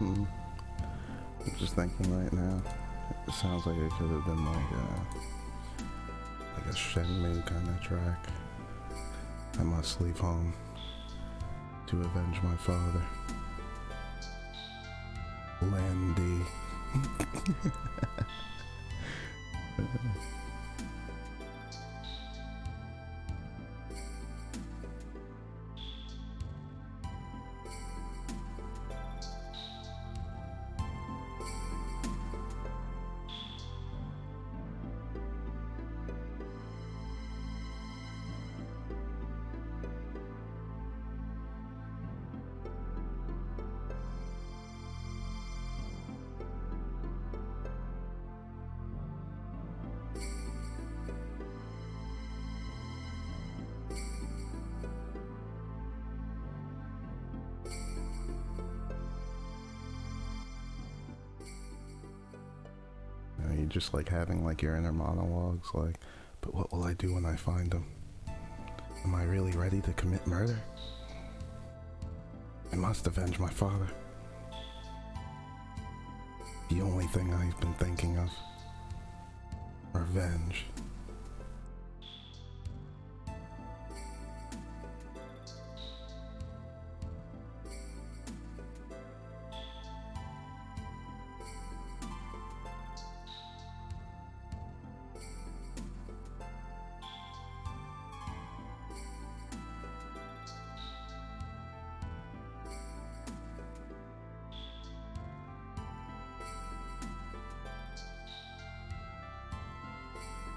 I'm just thinking right now. It sounds like it could have been like a Shenmue kind of track. I must leave home to avenge my father. Landy. You just like having like your inner monologues like, but what will I do when I find him? Am I really ready to commit murder? I must avenge my father. The only thing I've been thinking of. Revenge.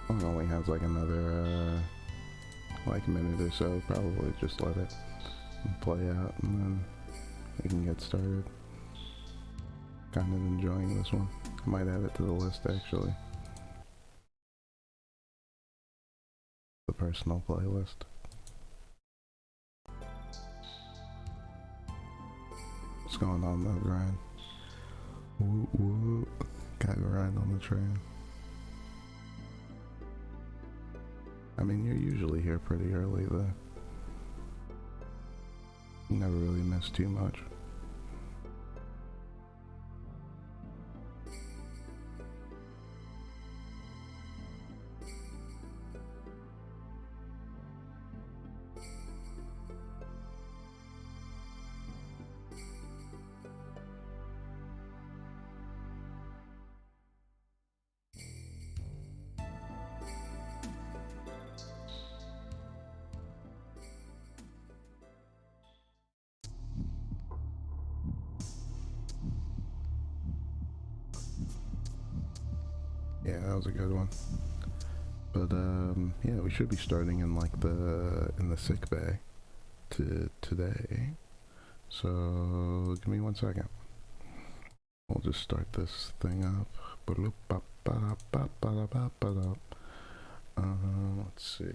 It only has like another like minute or so. Probably just let it play out and then we can get started. Kind of enjoying this one. I might add it to the list actually. The personal playlist. What's going on though, grind? Woo woo. Gotta grind on the train. I mean, you're usually here pretty early though. You never really miss too much. Yeah, that was a good one. But yeah, we should be starting in like in the sick bay today. So give me 1 second. We'll just start this thing up. Let's see.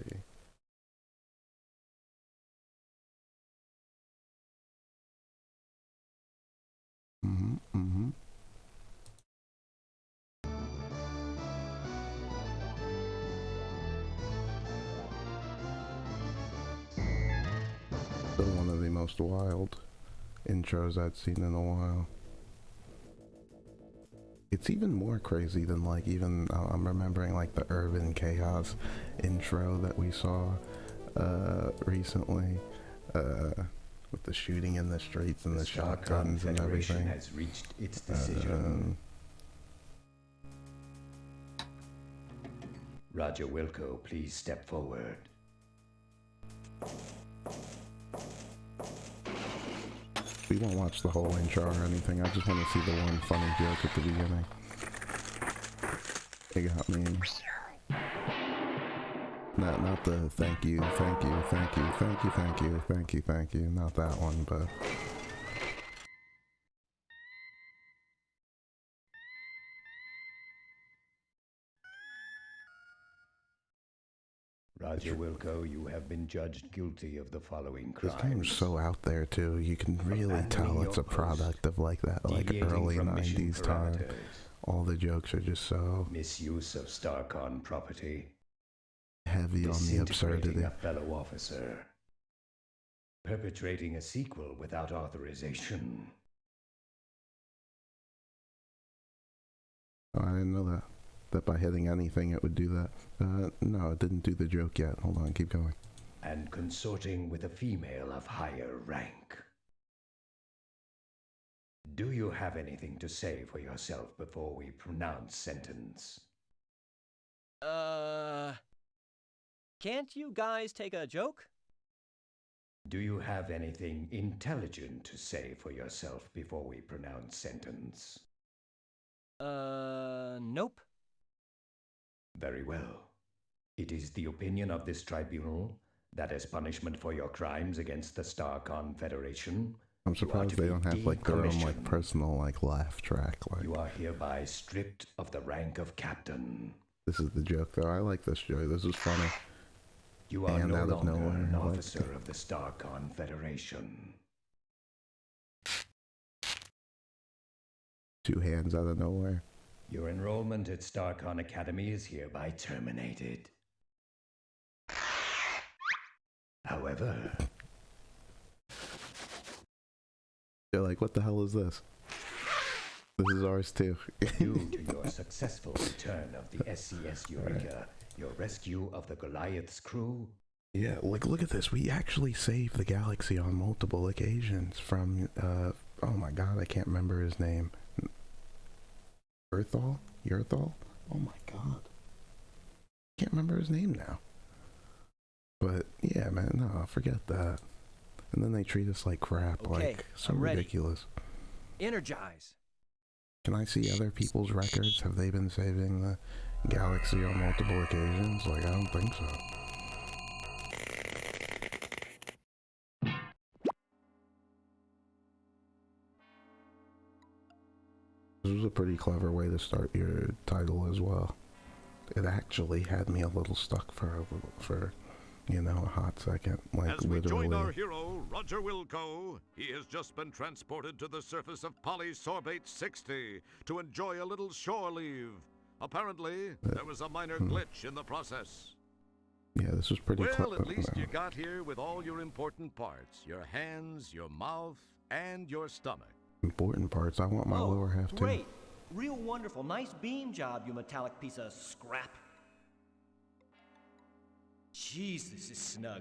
Still one of the most wild intros I'd seen in a while. It's even more crazy than like even I'm remembering like the Urban Chaos intro that we saw recently with the shooting in the streets and the shotguns and everything. Has reached its decision. Roger Wilco, please step forward. We won't watch the whole intro or anything. I just want to see the one funny joke at the beginning. It got me. Not the thank you, thank you, thank you, thank you, thank you, thank you, thank you. Not that one, but. Roger Wilco, you have been judged guilty of the following crimes. This game's so out there too. You can really tell it's a product of like that, like early '90s time. All the jokes are just so misuse of Starcon property, heavy on the absurdity. A fellow officer, perpetrating a sequel without authorization, Oh, I didn't know that. That by hitting anything it would do that. No, it didn't do the joke yet. Hold on, keep going. And consorting with a female of higher rank. Do you have anything to say for yourself before we pronounce sentence? Can't you guys take a joke? Do you have anything intelligent to say for yourself before we pronounce sentence? Nope. Very well. It is the opinion of this tribunal that as punishment for your crimes against the Starcon Federation, I'm surprised they don't have like their own like decommissioned. personal like laugh track. Like You are hereby stripped of the rank of captain. this is the joke though. I like this joke. This is funny. You are And no out of longer nowhere, an I like officer of the Starcon Federation. 2 hands out of nowhere. Your enrollment at Starcon Academy is hereby terminated. However, They're like, what the hell is this? This is ours too. due to your successful return of the SCS Eureka, your rescue of the Goliath's crew, Yeah, like look at this. We actually saved the galaxy on multiple occasions from oh my god, I can't remember his name. Earthal? Yurthal? Oh my god. Can't remember his name now. But yeah, man, no, forget that. And then they treat us like crap, Okay, like so I'm ready. ridiculous. Energize. Can I see other people's records? Have they been saving the galaxy on multiple occasions? Like, I don't think so. This was a pretty clever way to start your title as well. It actually had me a little stuck for you know, a hot second. Like, As we literally. join our hero, Roger Wilco, he has just been transported to the surface of Polysorbate 60 to enjoy a little shore leave. Apparently, there was a minor glitch in the process. Yeah, this was pretty Well, clever. at least you got here with all your important parts. Your hands, your mouth, and your stomach. Important parts. I want my Oh, lower half too. great. Real wonderful. Nice beam job, you metallic piece of scrap. Jeez, this is snug.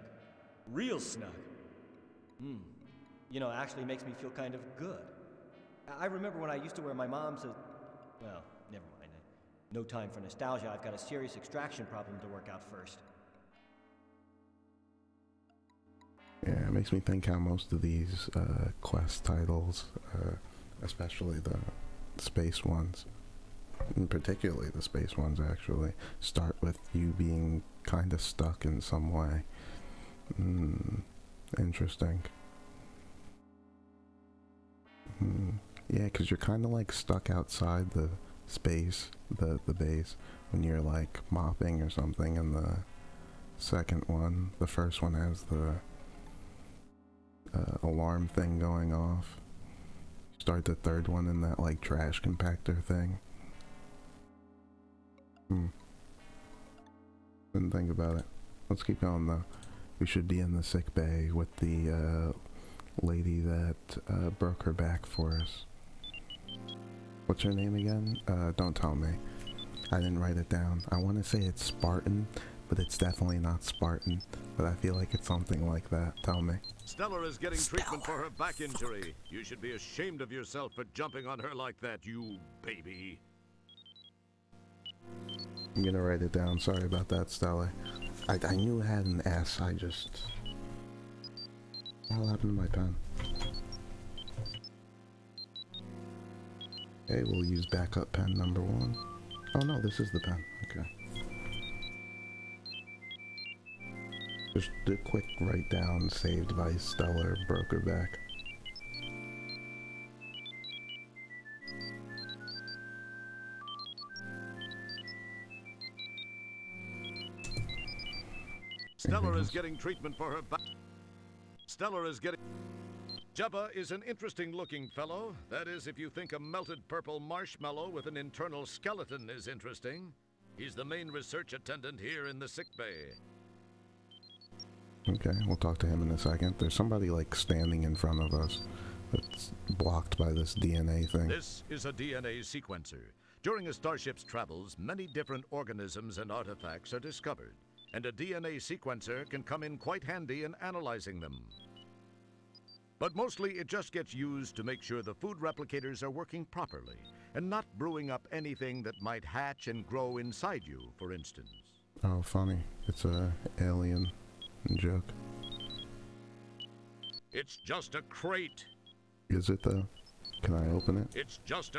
Real snug. You know, it actually makes me feel kind of good. I remember when I used to wear my mom's, well, never mind. No time for nostalgia. I've got a serious extraction problem to work out first. Yeah, it makes me think how most of these quest titles, especially the space ones, and particularly the space ones actually, start with you being kind of stuck in some way. Interesting. Yeah, because you're kind of like stuck outside the space, the base, when you're like mopping or something, and the second one, the first one has the alarm thing going off. Start the third one in that like trash compactor thing. Didn't think about it. Let's keep going though. We should be in the sick bay with the lady that broke her back for us. What's her name again? Don't tell me. I didn't write it down. I want to say it's Spartan, but it's definitely not Spartan. But I feel like it's something like that. Tell me. Stella is getting treatment for her back injury. You should be ashamed of yourself for jumping on her like that, you baby. I'm gonna write it down. Sorry about that, Stella. I knew it had an S. I just... What happened to my pen? Okay, we'll use backup pen number 1. Oh no, this is the pen. Okay. Just a quick write down, saved by Stellar, broke her back. Stella is getting treatment for her back. Stella is getting... Jabba is an interesting looking fellow. That is, if you think a melted purple marshmallow with an internal skeleton is interesting. He's the main research attendant here in the sickbay. Okay, we'll talk to him in a second. There's somebody like standing in front of us that's blocked by this DNA thing. This is a DNA sequencer. During a starship's travels, many different organisms and artifacts are discovered, and a DNA sequencer can come in quite handy in analyzing them. But mostly it just gets used to make sure the food replicators are working properly, and not brewing up anything that might hatch and grow inside you, for instance. Oh, funny. It's a alien joke. It's just a crate. Is it though? Can I open it? It's just.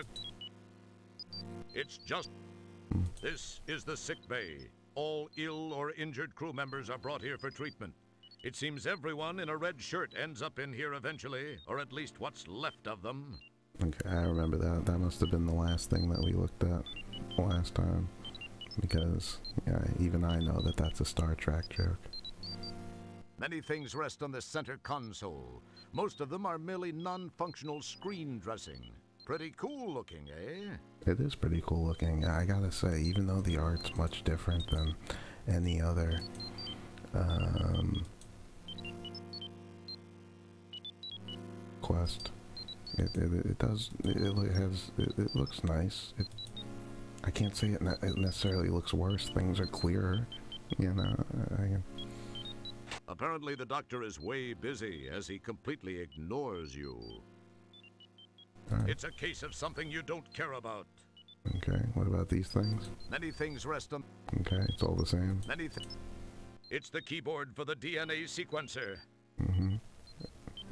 This is the sick bay. All ill or injured crew members are brought here for treatment. It seems everyone in a red shirt ends up in here eventually, or at least what's left of them. Okay, I remember that. That must have been the last thing that we looked at last time. Because, yeah, even I know that that's a Star Trek joke. Many things rest on the center console. Most of them are merely non-functional screen dressing. Pretty cool looking, eh? It is pretty cool looking. I gotta say, even though the art's much different than any other, Quest, it looks nice. I can't say it necessarily looks worse. Things are clearer, you know. Apparently the doctor is way busy as he completely ignores you. Right. It's a case of something you don't care about. Okay, what about these things? Many things rest on... Okay, it's all the same. It's the keyboard for the DNA sequencer. Mm-hmm.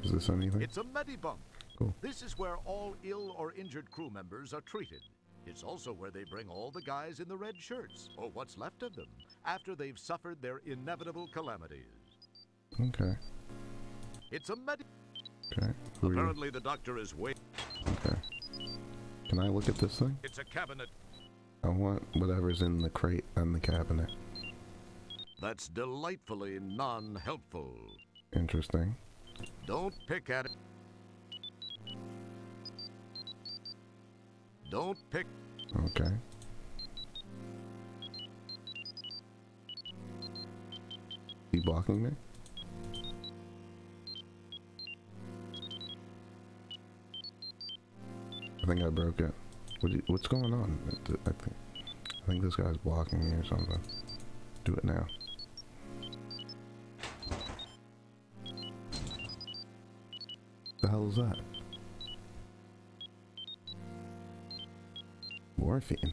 Is this anything? It's a medibunk. Cool. This is where all ill or injured crew members are treated. It's also where they bring all the guys in the red shirts, or what's left of them, after they've suffered their inevitable calamities. Okay. It's a Okay. Who are you? Apparently the doctor is way... Okay. Can I look at this thing? It's a cabinet. I want whatever's in the crate and the cabinet. That's delightfully non-helpful. Interesting. Don't pick at it. Don't pick... Okay. He blocking me? I think I broke it. What's going on? I think this guy's blocking me or something. Do it now. The hell is that? Morphine.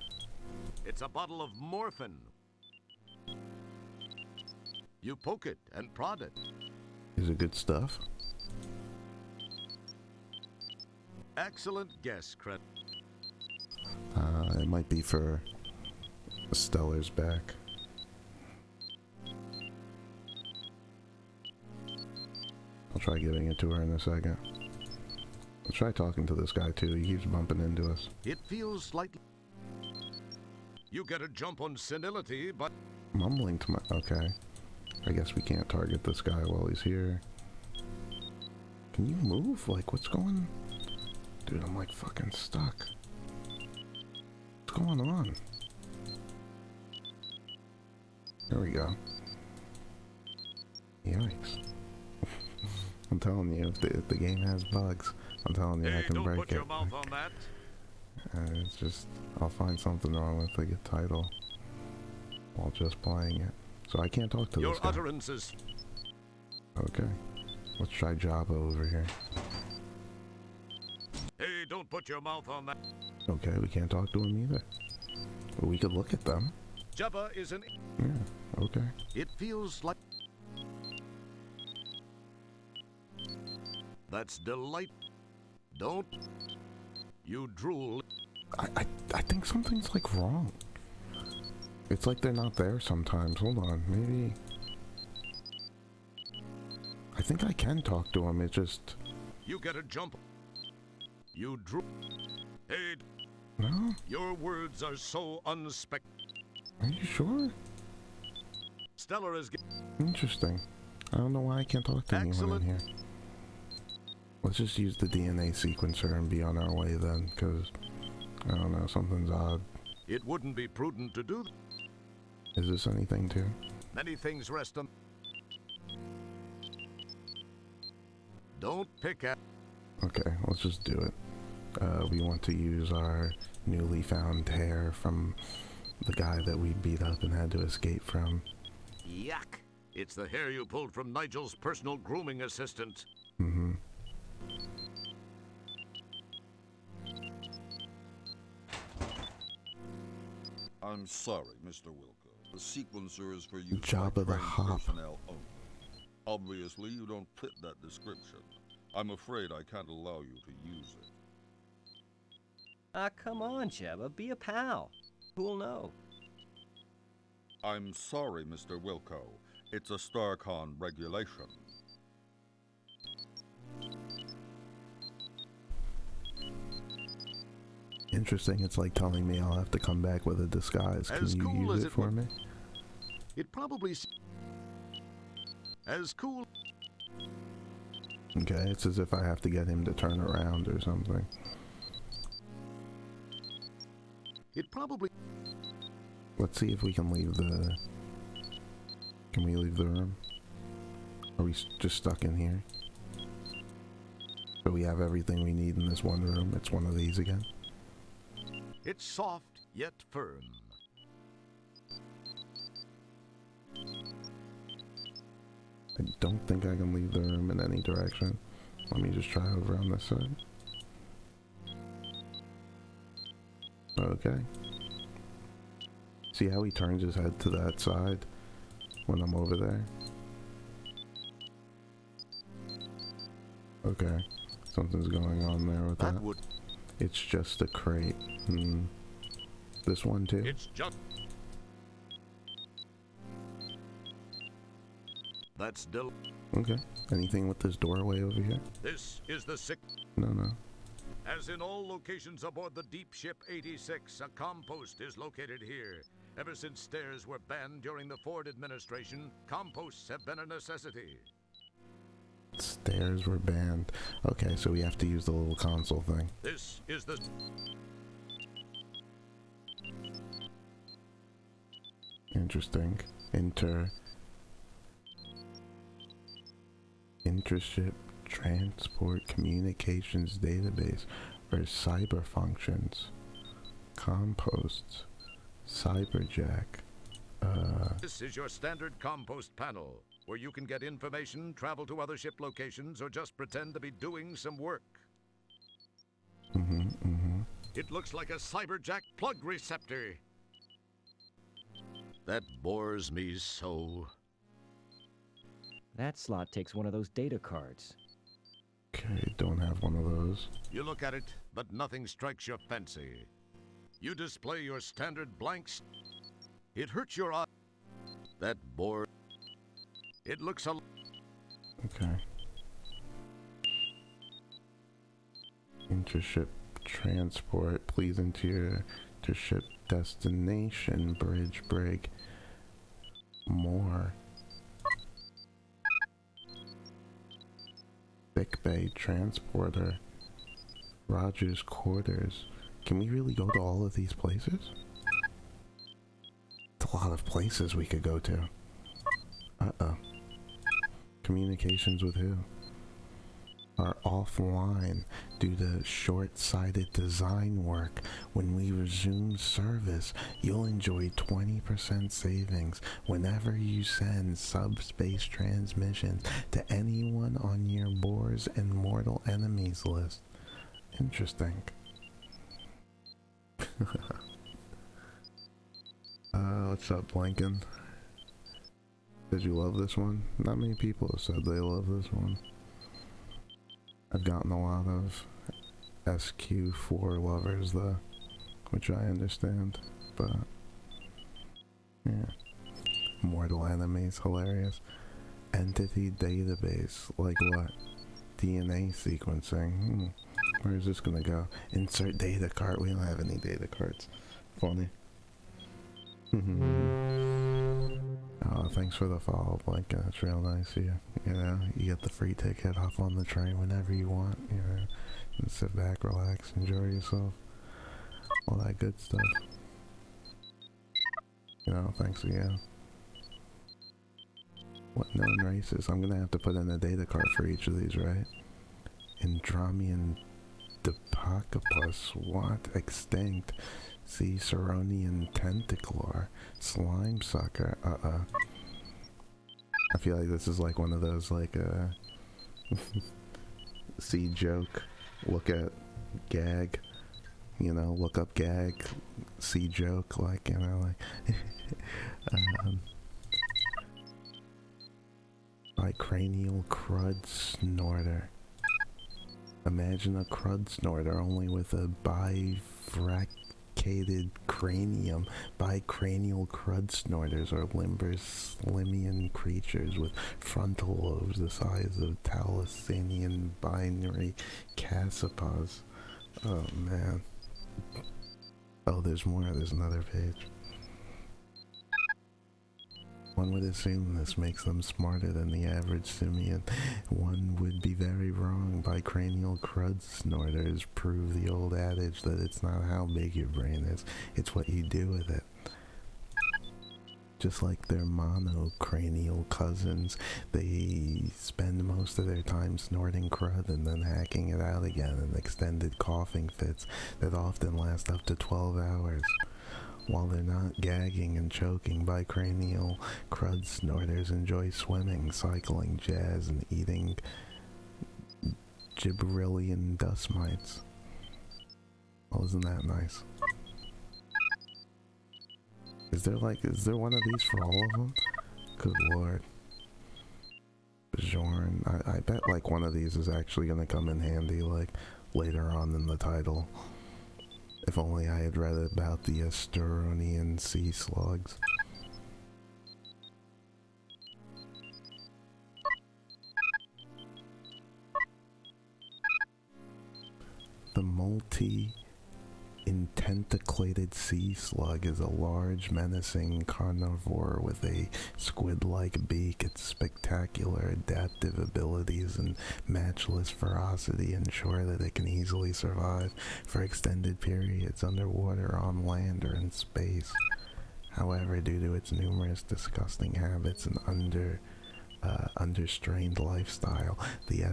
It's a bottle of morphine. You poke it and prod it. Is it good stuff? Excellent guess, Cret. It might be for Stellar's back. I'll try giving it to her in a second. I'll try talking to this guy too. He keeps bumping into us. It feels slightly... You get a jump on senility, but... Mumbling to my... Okay. I guess we can't target this guy while he's here. Can you move? Like, what's going... Dude, I'm like fucking stuck. What's going on? There we go. Yikes. I'm telling you, if the game has bugs, I'm telling you, I can don't break put it. your mouth on that. It's just, I'll find something wrong with the title while just playing it. So I can't talk to Your this guy. utterances. Okay. Let's try Jabba over here. Hey, don't put your mouth on that. Okay, we can't talk to him either. But we could look at them. Jabba is an... Yeah, okay. It feels like... That's delight. Don't... You drool. I think something's like wrong. It's like they're not there sometimes. Hold on, maybe... I think I can talk to him, it just... You get a jump. You drool. Hey, No? your words are so unspec... Are you sure? Stellar is... Interesting. I don't know why I can't talk to anyone Excellent. in here. Let's just use the DNA sequencer and be on our way then, because... I don't know, something's odd. It wouldn't be prudent to do... Is this anything too? Many things rest on... Don't pick at... Okay, let's just do it. We want to use our newly found hair from the guy that we beat up and had to escape from. Yuck! It's the hair you pulled from Nigel's personal grooming assistant. Mm-hmm. I'm sorry, Mr. Wilco. The sequencer is for use Jabba by the trained Hutt. personnel only. Obviously, you don't fit that description. I'm afraid I can't allow you to use it. Ah, come on, Jebba. Be a pal. Who'll know? I'm sorry, Mr. Wilco. It's a StarCon regulation. Interesting, it's like telling me I'll have to come back with a disguise. Can As you cool use as it it for would- me? It probably... As cool... Okay, it's as if I have to get him to turn around or something. It probably... Let's see if we can leave the... Can we leave the room? Are we just stuck in here? So we have everything we need in this one room. It's one of these again. It's soft, yet firm. I don't think I can leave the room in any direction. Let me just try over on this side. Okay. See how he turns his head to that side when I'm over there? Okay. Something's going on there with that. That would... It's just a crate. This one too? It's just... That's del... Okay. Anything with this doorway over here? This is the sick... No, no. As in all locations aboard the Deep Ship 86, a compost is located here. Ever since stairs were banned during the Ford administration, composts have been a necessity. Stairs were banned. Okay, so we have to use the little console thing. This is the... Interesting. Intership transport communications database or cyber functions. Composts. Cyberjack. This is your standard compost panel, where you can get information, travel to other ship locations, or just pretend to be doing some work. It looks like a Cyberjack plug receptor. That bores me so. That slot takes one of those data cards. Okay, don't have one of those. You look at it, but nothing strikes your fancy. You display your standard blanks. It hurts your eye. That bore. It looks a... Okay. Intership transport. Please enter your intership destination. Bridge break. More. Sick bay transporter. Rogers quarters. Can we really go to all of these places? It's a lot of places we could go to. Uh-oh. Communications with who? Are offline due to short-sighted design work. When we resume service, you'll enjoy 20% savings whenever you send subspace transmissions to anyone on your Boars and Mortal Enemies list. Interesting. What's up, Blanken? Did you love this one? Not many people have said they love this one. I've gotten a lot of SQ4 lovers though, which I understand, but yeah. Mortal Enemies, hilarious. Entity database, like what? DNA sequencing. Where is this gonna go? Insert data card. We don't have any data cards. Funny. Oh, thanks for the follow, Blanket. That's real nice of you. You know, you get the free ticket, hop on the train whenever you want, you know, and sit back, relax, enjoy yourself. All that good stuff. You know, thanks again. What known races? I'm gonna have to put in a data card for each of these, right? Andromian Dipocopus, what? Extinct. Sea Ceronian Tentaclor. Slime Sucker, I feel like this is like one of those, like, see joke, look at gag, you know, look up gag, see joke, like, you know, like, bicranial crud snorter. Imagine a crud snorter, only with a bifurcated cranium. Bicranial crud snorters are limber simian creatures with frontal lobes the size of Thalassanian binary cassipaz. Oh man. Oh, there's more. There's another page. One would assume this makes them smarter than the average simian. One would be very wrong. Bicranial crud snorters prove the old adage that it's not how big your brain is, it's what you do with it. Just like their monocranial cousins, they spend most of their time snorting crud and then hacking it out again in extended coughing fits that often last up to 12 hours. While they're not gagging and choking, bicranial crud snorters enjoy swimming, cycling, jazz, and eating gibberellian dust mites. Well, isn't that nice? Is there one of these for all of them? Good lord. Bjorn, I bet like one of these is actually gonna come in handy like later on in the title. If only I had read about the Asteronian sea slugs. The multi-intentaculated sea slug is a large, menacing carnivore with a squid-like beak. Its spectacular adaptive abilities and matchless ferocity ensure that it can easily survive for extended periods underwater, on land, or in space. However, due to its numerous disgusting habits and understrained lifestyle, the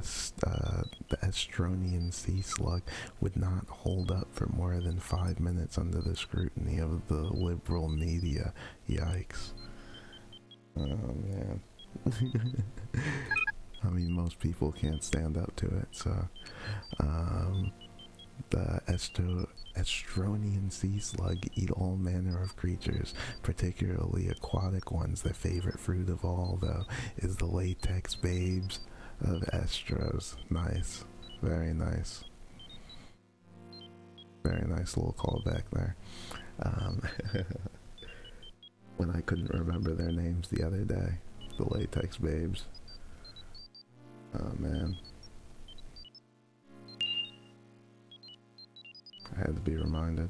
Astronian sea slug would not hold up for more than 5 minutes under the scrutiny of the liberal media. Yikes. Oh man. I mean, most people can't stand up to it, so the Astronian sea slug eat all manner of creatures, particularly aquatic ones. Their favorite fruit of all, though, is the latex babes of Astros. Nice. Very nice. Very nice little callback there. When I couldn't remember their names the other day. The latex babes. Oh man. I had to be reminded.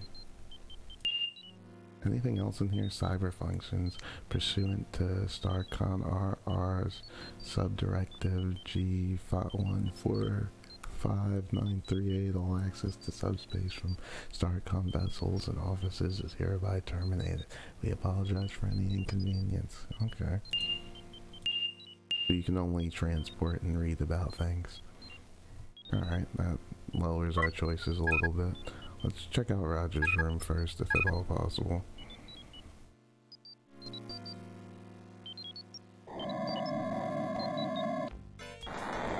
Anything else in here? Cyber functions pursuant to StarCon RR's subdirective G1453938. All access to subspace from StarCon vessels and offices is hereby terminated. We apologize for any inconvenience. Okay. So you can only transport and read about things. Alright, that lowers our choices a little bit. Let's check out Roger's room first, if at all possible.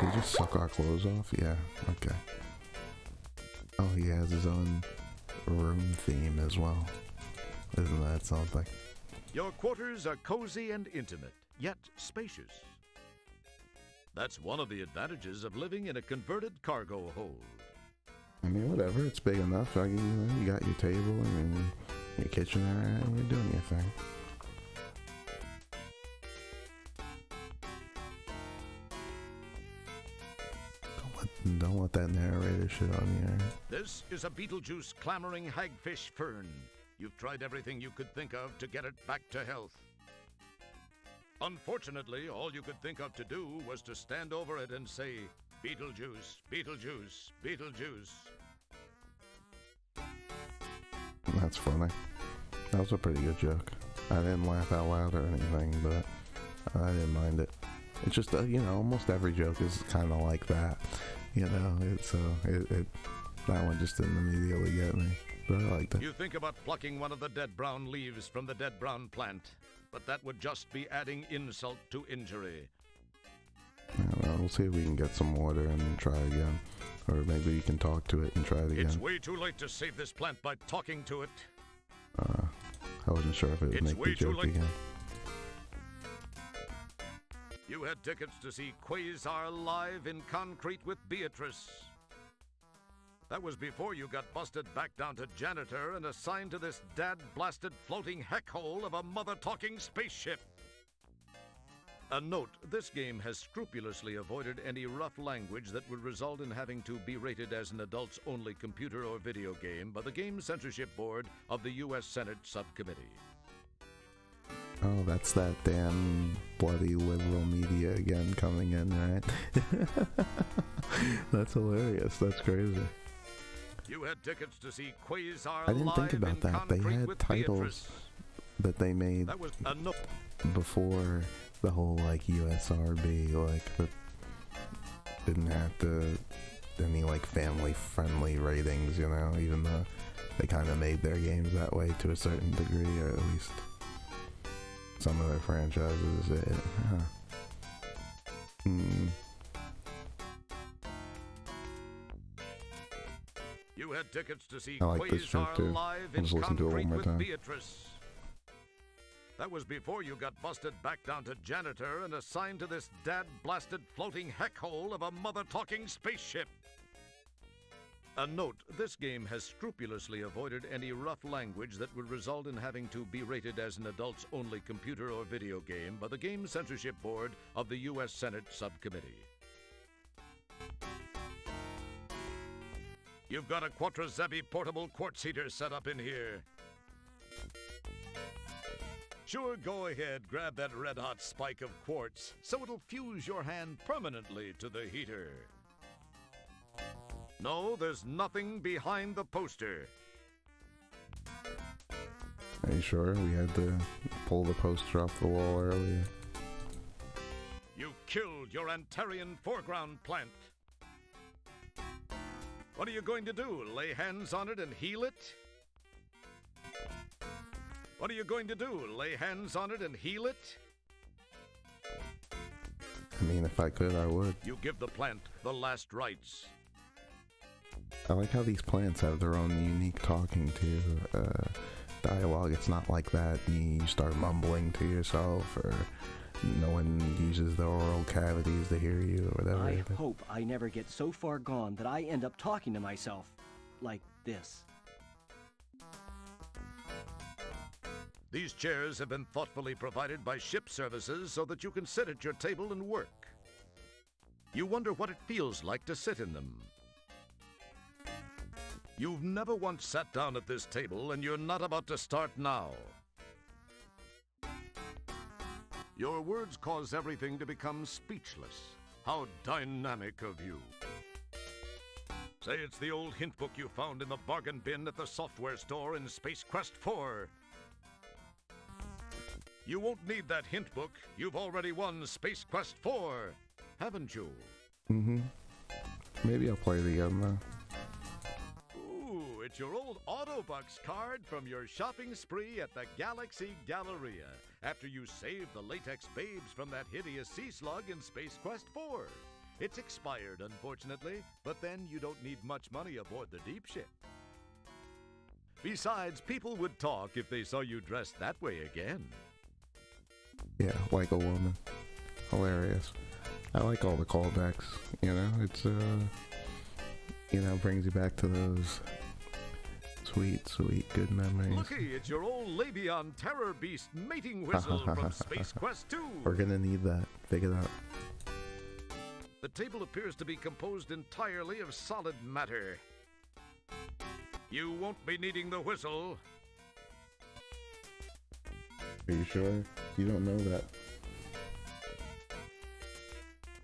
Did he just suck our clothes off? Yeah, okay. Oh, he has his own room theme as well. Isn't that something? Your quarters are cozy and intimate, yet spacious. That's one of the advantages of living in a converted cargo hold. I mean, whatever, it's big enough. You know, you got your table and your kitchen area, and you're doing your thing. Don't let that narrator shit on you. This is a Beetlejuice clamoring hagfish fern. You've tried everything you could think of to get it back to health. Unfortunately, all you could think of to do was to stand over it and say, Beetlejuice, Beetlejuice, Beetlejuice. That's funny. That was a pretty good joke. I didn't laugh out loud or anything, but I didn't mind it. It's just, you know, almost every joke is kind of like that. You know, it's That one just didn't immediately get me, but I liked it. You think about plucking one of the dead brown leaves from the dead brown plant, but that would just be adding insult to injury. I don't know, we'll see if we can get some water and try again. Or maybe you can talk to it and try it again. It's way too late to save this plant by talking to it. I wasn't sure if it would It's make way the too joke late. again. You had tickets to see Quasar live in concrete with Beatrice. That was before you got busted back down to janitor and assigned to this dad-blasted floating heck hole of a mother-talking spaceship. A note, this game has scrupulously avoided any rough language that would result in having to be rated as an adults-only computer or video game by the Game Censorship Board of the U.S. Senate Subcommittee. Oh, that's that damn bloody liberal media again coming in, right? That's hilarious. That's crazy. You had tickets to see Quasar I didn't think live about in that. They concrete had with titles Beatrice. that they made That was a note. before the whole like USRB, like that didn't have any like family friendly ratings, you know, even though they kind of made their games that way to a certain degree, or at least some of their franchises. You had tickets to see I like this joke, Quasar too. live I'll in just listen to it one concrete more with time. Beatrice. That was before you got busted back down to janitor and assigned to this dad-blasted floating heck hole of a mother-talking spaceship. A note, this game has scrupulously avoided any rough language that would result in having to be rated as an adults-only computer or video game by the Game Censorship Board of the U.S. Senate Subcommittee. You've got a Quattrozebi portable quartz heater set up in here. Sure, go ahead, grab that red-hot spike of quartz so it'll fuse your hand permanently to the heater. No, there's nothing behind the poster. Are you sure? We had to pull the poster off the wall earlier. You killed your Antarian foreground plant. What are you going to do, lay hands on it and heal it? What are you going to do, lay hands on it and heal it? I mean, if I could, I would. You give the plant the last rites. I like how these plants have their own unique talking to dialogue. It's not like that you start mumbling to yourself, or no one uses their oral cavities to hear you, or whatever. I hope I never get so far gone that I end up talking to myself like this. These chairs have been thoughtfully provided by ship services so that you can sit at your table and work. You wonder what it feels like to sit in them. You've never once sat down at this table, and you're not about to start now. Your words cause everything to become speechless. How dynamic of you. Say it's the old hint book you found in the bargain bin at the software store in Space Quest 4. You won't need that hint book. You've already won Space Quest 4, haven't you? Mm-hmm. Maybe I'll play the though. Ooh, it's your old Autobucks card from your shopping spree at the Galaxy Galleria after you saved the latex babes from that hideous sea slug in Space Quest 4. It's expired, unfortunately, but then you don't need much money aboard the deep ship. Besides, people would talk if they saw you dressed that way again. Yeah, like a woman. Hilarious. I like all the callbacks, you know? It's, brings you back to those sweet, sweet, good memories. Looky, it's your old Labion Terror Beast mating whistle from Space Quest 2. We're gonna need that. Figure it out. The table appears to be composed entirely of solid matter. You won't be needing the whistle. Are you sure? You don't know that.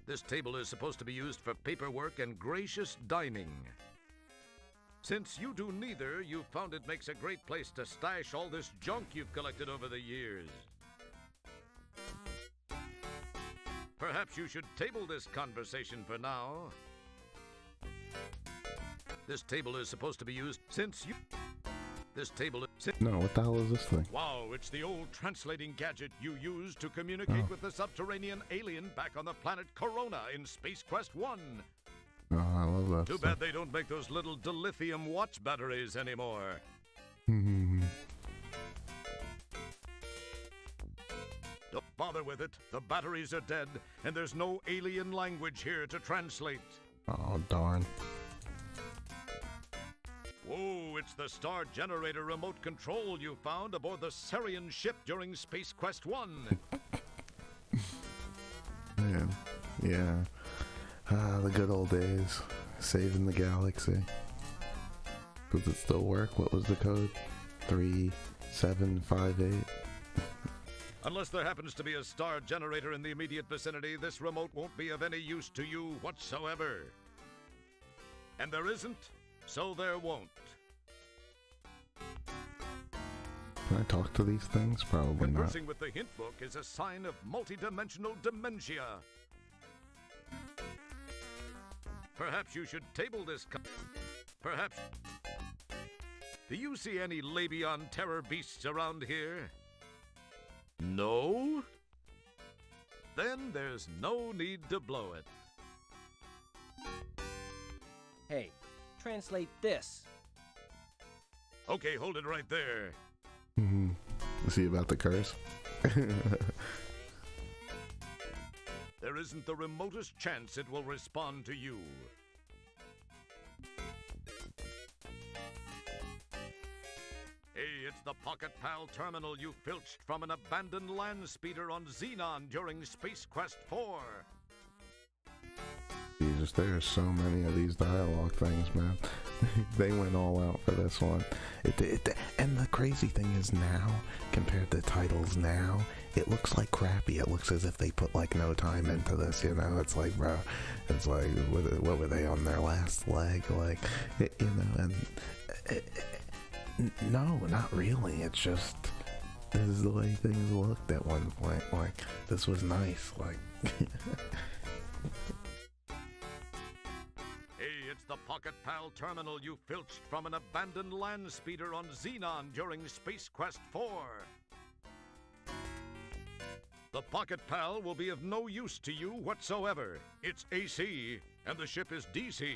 This table is supposed to be used for paperwork and gracious dining. Since you do neither, you found it makes a great place to stash all this junk you've collected over the years. Perhaps you should table this conversation for now. This table is supposed to be used since you... This table is... No, what the hell is this thing? Wow, it's the old translating gadget you used to communicate with the subterranean alien back on the planet Corona in Space Quest 1. Oh, I love that Too stuff. bad they don't make those little dilithium watch batteries anymore. Don't bother with it. The batteries are dead, and there's no alien language here to translate. Oh, darn. Whoa, it's the star generator remote control you found aboard the Sarian ship during Space Quest 1. Man, yeah. Ah, the good old days. Saving the galaxy. Does it still work? What was the code? 3758? Unless there happens to be a star generator in the immediate vicinity, this remote won't be of any use to you whatsoever. And there isn't, so there won't. Can I talk to these things? Probably not. Conversing with the hint book is a sign of multidimensional dementia. Perhaps you should table this. Perhaps. Do you see any Labion terror beasts around here? No? Then there's no need to blow it. Hey, translate this. Okay, hold it right there. Is he about to curse? There isn't the remotest chance it will respond to you. Hey, it's the Pocket Pal terminal you filched from an abandoned land speeder on Xenon during Space Quest 4. Jesus, there are so many of these dialogue things, man. They went all out for this one. And the crazy thing is now, compared to titles now, it looks like crappy. It looks as if they put like no time into this, you know? It's like, bro, it's like, what were they on their last leg? Like, you know, and no, not really. It's just, this is the way things looked at one point. Like, this was nice. Like, Hey, it's the Pocket Pal terminal you filched from an abandoned land speeder on Xenon during Space Quest 4. The Pocket Pal will be of no use to you whatsoever. It's AC, and the ship is DC.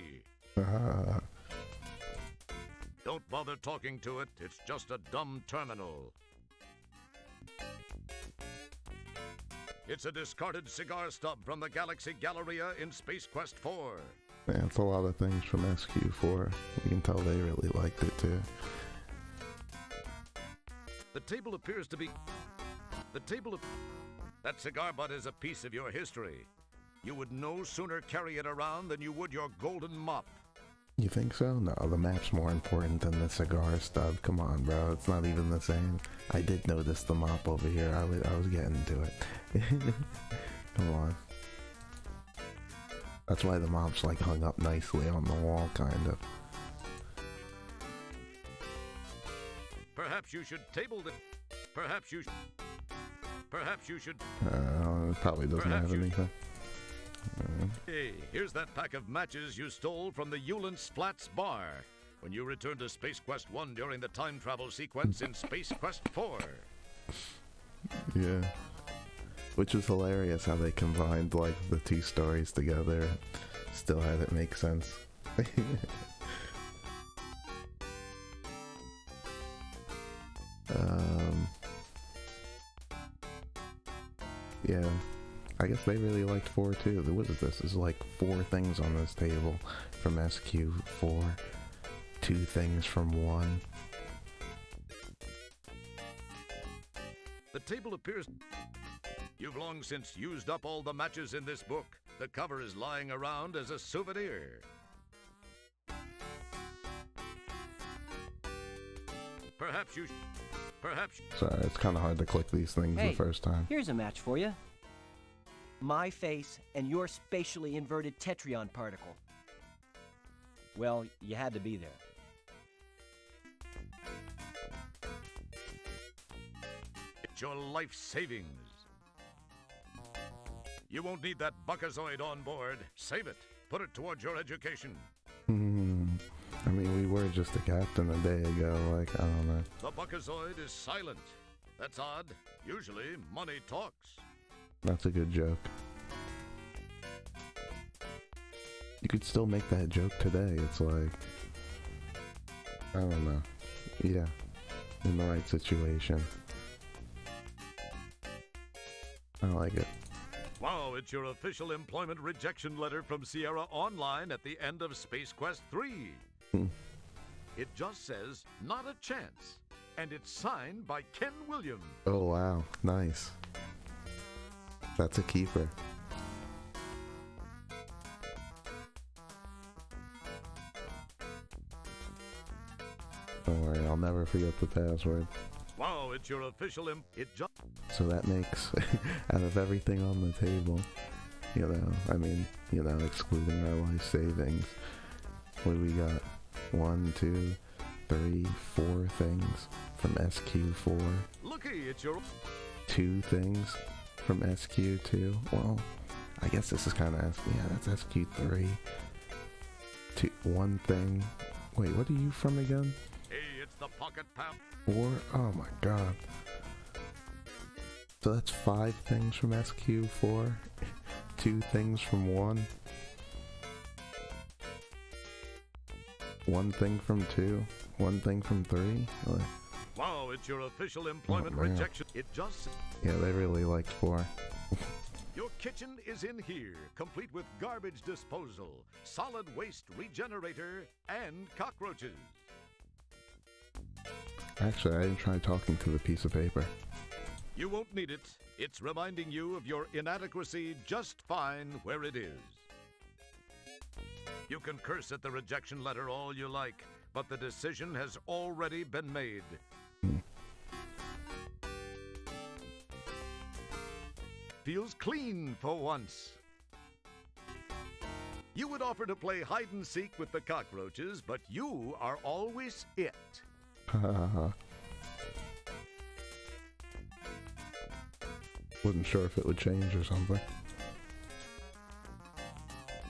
Don't bother talking to it. It's just a dumb terminal. It's a discarded cigar stub from the Galaxy Galleria in Space Quest 4. man, it's a lot of things from SQ4. You can tell they really liked it too. The table appears to be... That cigar butt is a piece of your history. You would no sooner carry it around than you would your golden mop. You think so? No, the map's more important than the cigar stub. Come on, bro. It's not even the same. I did notice the mop over here. I was getting to it. Come on. That's why the mop's like hung up nicely on the wall, kind of. Perhaps you should table the... Perhaps you should... It probably doesn't Perhaps have you- anything. Hey, here's that pack of matches you stole from the Eulance Flats bar when you returned to Space Quest 1 during the time travel sequence in Space Quest 4. Yeah. Which is hilarious how they combined like the two stories together. Still had it make sense. Yeah. I guess they really liked 4 too. What is this? There's like 4 things on this table from SQ4. 2 things from 1. The table appears... You've long since used up all the matches in this book. The cover is lying around as a souvenir. Perhaps you... Sorry, it's kind of hard to click these things Hey, the first time. here's a match for you. My face and your spatially inverted Tetrion particle. Well, you had to be there. It's your life savings. You won't need that Buckazoid on board. Save it. Put it towards your education. I mean, we were just a captain a day ago, like, I don't know. The Buckazoid is silent. That's odd. Usually, money talks. That's a good joke. You could still make that joke today. It's like, I don't know. Yeah, in the right situation. I like it. Wow, it's your official employment rejection letter from Sierra Online at the end of Space Quest 3. It just says, not a chance. And it's signed by Ken Williams. Oh, wow. Nice. That's a keeper. Don't worry, I'll never forget the password. Wow, it's your official So that makes, out of everything on the table, you know, I mean, you know, excluding our life savings, what do we got? 1, 2, 3, 4 things from SQ4. Looky, it's your 2 things from SQ2. Well, I guess this is kind of, yeah, that's SQ3. 1 thing. Wait, what are you from again? Hey, it's the Pocket Pal. 4? Oh my god. So that's 5 things from SQ4, 2 things from 1, 1 thing from 2, 1 thing from 3. Wow, it's your official employment man. rejection. It just... Yeah, they really liked 4. Your kitchen is in here, complete with garbage disposal, solid waste regenerator, and cockroaches. Actually, I didn't try talking to the piece of paper. You won't need it. It's reminding you of your inadequacy just fine where it is. You can curse at the rejection letter all you like, but the decision has already been made. Feels clean for once. You would offer to play hide and seek with the cockroaches, but you are always it. Wasn't sure if it would change or something.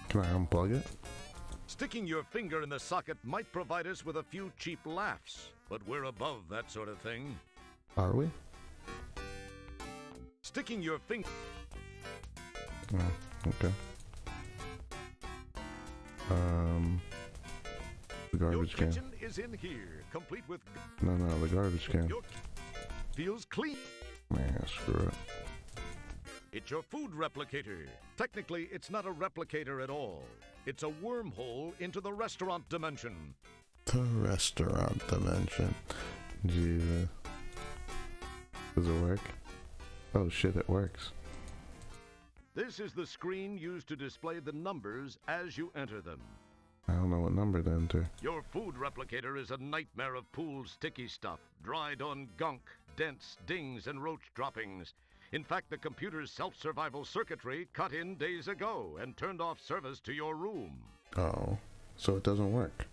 Can I unplug it? Sticking your finger in the socket might provide us with a few cheap laughs, but we're above that sort of thing. Are we? Sticking your finger... Oh, okay. The garbage Your can. kitchen is in here, complete with... No, the garbage can. Your feels clean. Man, screw it. It's your food replicator. Technically, it's not a replicator at all. It's a wormhole into the restaurant dimension. The restaurant dimension. Jesus. Does it work? Oh shit, it works. This is the screen used to display the numbers as you enter them. I don't know what number to enter. Your food replicator is a nightmare of pooled sticky stuff, dried on gunk, dents, dings, and roach droppings. In fact, the computer's self-survival circuitry cut in days ago and turned off service to your room. Oh, so it doesn't work.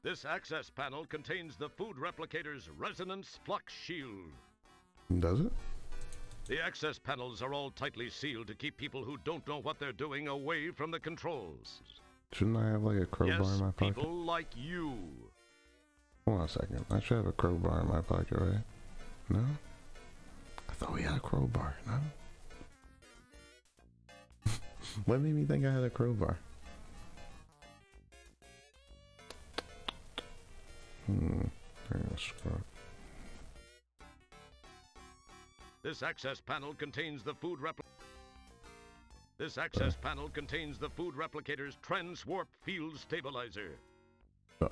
This access panel contains the food replicator's resonance flux shield. Does it? The access panels are all tightly sealed to keep people who don't know what they're doing away from the controls. Shouldn't I have like a crowbar Yes, in my pocket? people like you. Hold on a second. I should have a crowbar in my pocket, right? No? I thought we had a crowbar, no? What made me think I had a crowbar? Screw. This access panel contains the food replicator's Transwarp field stabilizer.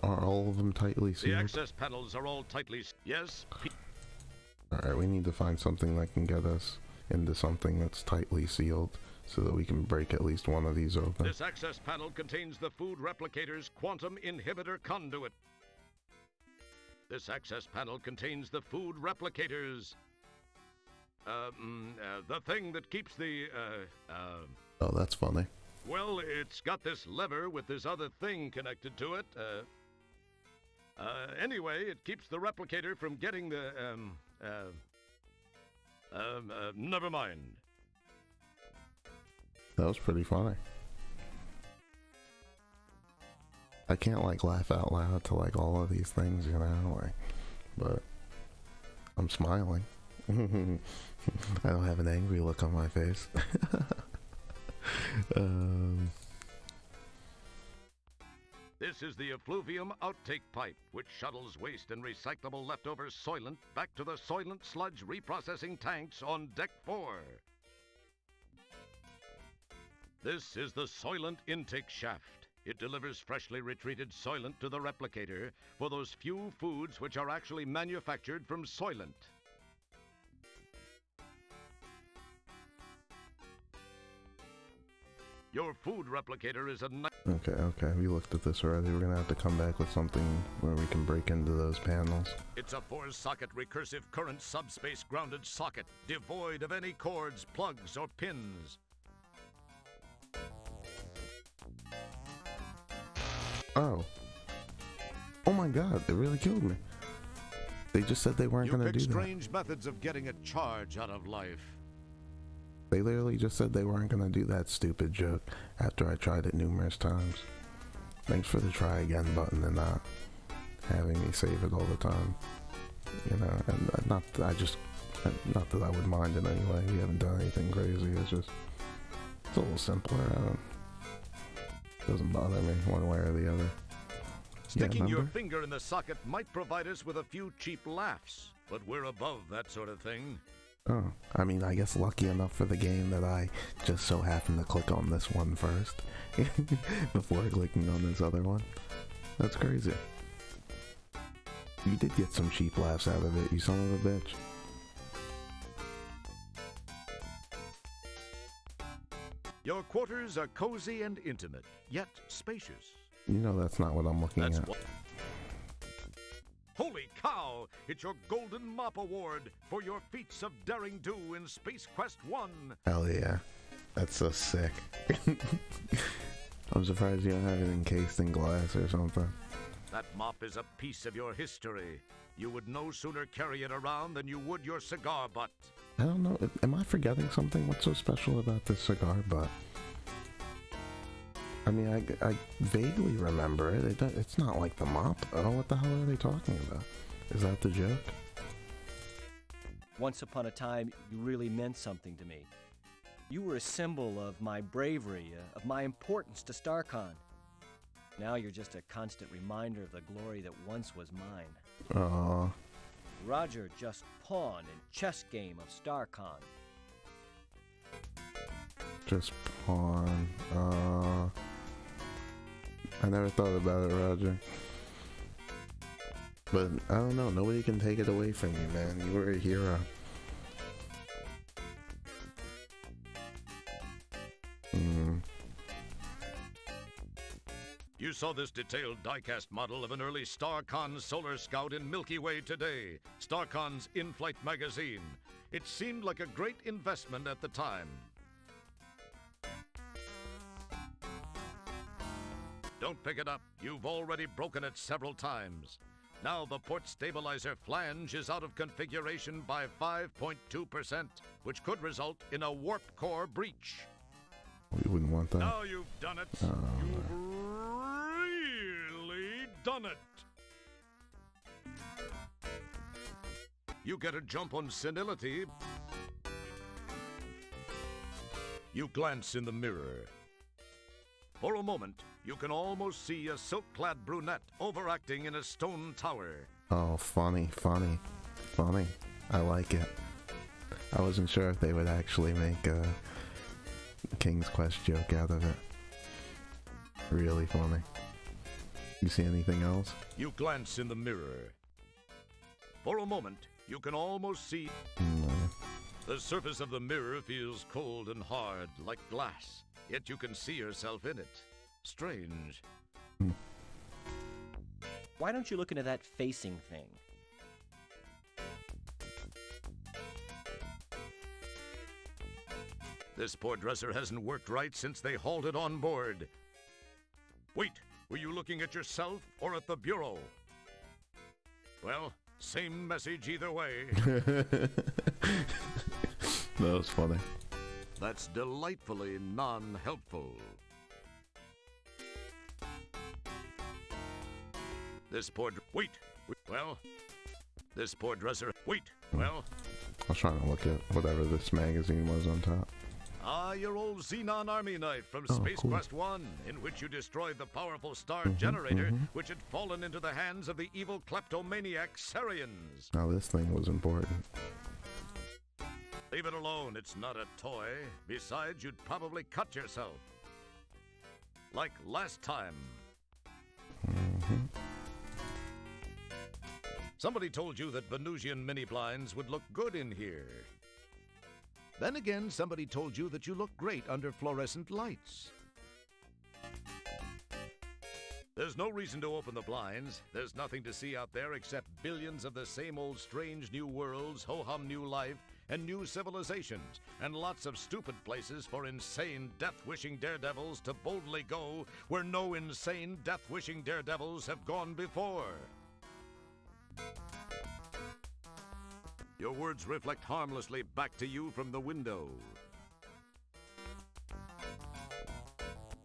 Are all of them tightly The sealed? access panels are all tightly yes. Alright, we need to find something that can get us into something that's tightly sealed so that we can break at least one of these open. This access panel contains the food replicator's quantum inhibitor conduit. This access panel contains the food replicator's the thing that keeps the Oh, that's funny. well, it's got this lever with this other thing connected to it. Anyway, it keeps the replicator from getting the never mind. That was pretty funny. I can't like laugh out loud to like all of these things, you know, like, but I'm smiling. I don't have an angry look on my face. This is the effluvium outtake pipe, which shuttles waste and recyclable leftover soilant back to the soilant sludge reprocessing tanks on Deck 4. This is the soilant intake shaft. It delivers freshly retreated soilant to the replicator for those few foods which are actually manufactured from soilant. Your food replicator is a Okay, we looked at this already. We're gonna have to come back with something where we can break into those panels. It's a 4-socket recursive current subspace grounded socket, devoid of any cords, plugs, or pins. Oh. Oh my god, it really killed me. They just said they weren't You gonna pick do that. strange methods of getting a charge out of life. They literally just said they weren't gonna do that stupid joke after I tried it numerous times. Thanks for the try again button and not having me save it all the time. You know, and not that I would mind it anyway. We haven't done anything crazy. It's a little simpler. Doesn't bother me one way or the other. Sticking your remember? finger in the socket might provide us with a few cheap laughs, but we're above that sort of thing. Oh, I mean, I guess lucky enough for the game that I just so happened to click on this one first before clicking on this other one. That's crazy. You did get some cheap laughs out of it, you son of a bitch. Your quarters are cozy and intimate, yet spacious. You know that's not what I'm looking That's at. what. Holy cow! It's your Golden Mop Award for your feats of daring do in Space Quest 1. Hell yeah. That's so sick. I'm surprised you don't have it encased in glass or something. That mop is a piece of your history. You would no sooner carry it around than you would your cigar butt. I don't know. Am I forgetting something? What's so special about this cigar butt? I mean, I vaguely remember it. It's not like the mop. Oh, what the hell are they talking about? Is that the joke? Once upon a time, you really meant something to me. You were a symbol of my bravery, of my importance to StarCon. Now you're just a constant reminder of the glory that once was mine. Aw. Roger just pawn in chess game of StarCon. Just pawn. I never thought about it, Roger. But I don't know. Nobody can take it away from you, man. You were a hero. You saw this detailed diecast model of an early StarCon Solar Scout in Milky Way today, StarCon's in-flight magazine. It seemed like a great investment at the time. Don't pick it up. You've already broken it several times. Now the port stabilizer flange is out of configuration by 5.2%, which could result in a warp core breach. We wouldn't want that. Now you've done it. You've really done it. You get a jump on senility. You glance in the mirror. For a moment, you can almost see a silk-clad brunette overacting in a stone tower. Oh, funny. I like it. I wasn't sure if they would actually make a King's Quest joke out of it. Really funny. You see anything else? You glance in the mirror. For a moment, you can almost see... No. The surface of the mirror feels cold and hard, like glass. Yet you can see yourself in it. Strange. Why don't you look into that facing thing? This poor dresser hasn't worked right since they hauled it on board. Wait, were you looking at yourself or at the bureau? Well, same message either way. That was funny. That's delightfully non-helpful. This poor... Wait! Well... This poor dresser... Wait! Well... I was trying to look at whatever this magazine was on top. Ah, your old Xenon Army knife from Oh, Space cool. Quest 1, in which you destroyed the powerful star generator, which had fallen into the hands of the evil kleptomaniac Sarians. Now this thing was important. Leave it alone, it's not a toy. Besides, you'd probably cut yourself. Like last time. Somebody told you that Venusian mini blinds would look good in here. Then again, somebody told you that you look great under fluorescent lights. There's no reason to open the blinds. There's nothing to see out there except billions of the same old strange new worlds, ho-hum new life, and new civilizations, and lots of stupid places for insane, death-wishing daredevils to boldly go where no insane, death-wishing daredevils have gone before. Your words reflect harmlessly back to you from the window.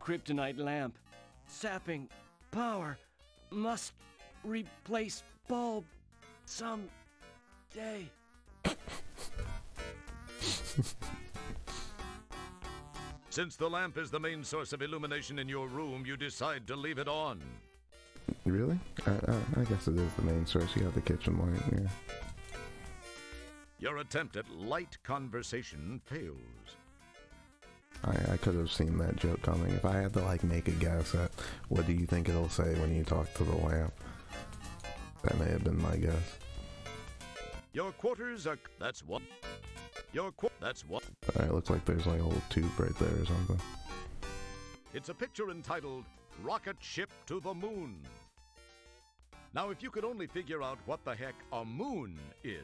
Kryptonite lamp. Sapping. Power. Must replace bulb. Some day. Since the lamp is the main source of illumination in your room, you decide to leave it on. Really? I guess it is the main source. You have the kitchen light, yeah. Your attempt at light conversation fails. I could have seen that joke coming. If I had to, like, make a guess at what do you think it'll say when you talk to the lamp, that may have been my guess. Your quarters are... That's what... That's what... Alright, looks like there's like a little tube right there or something. It's a picture entitled Rocket Ship to the Moon. Now, if you could only figure out what the heck a moon is.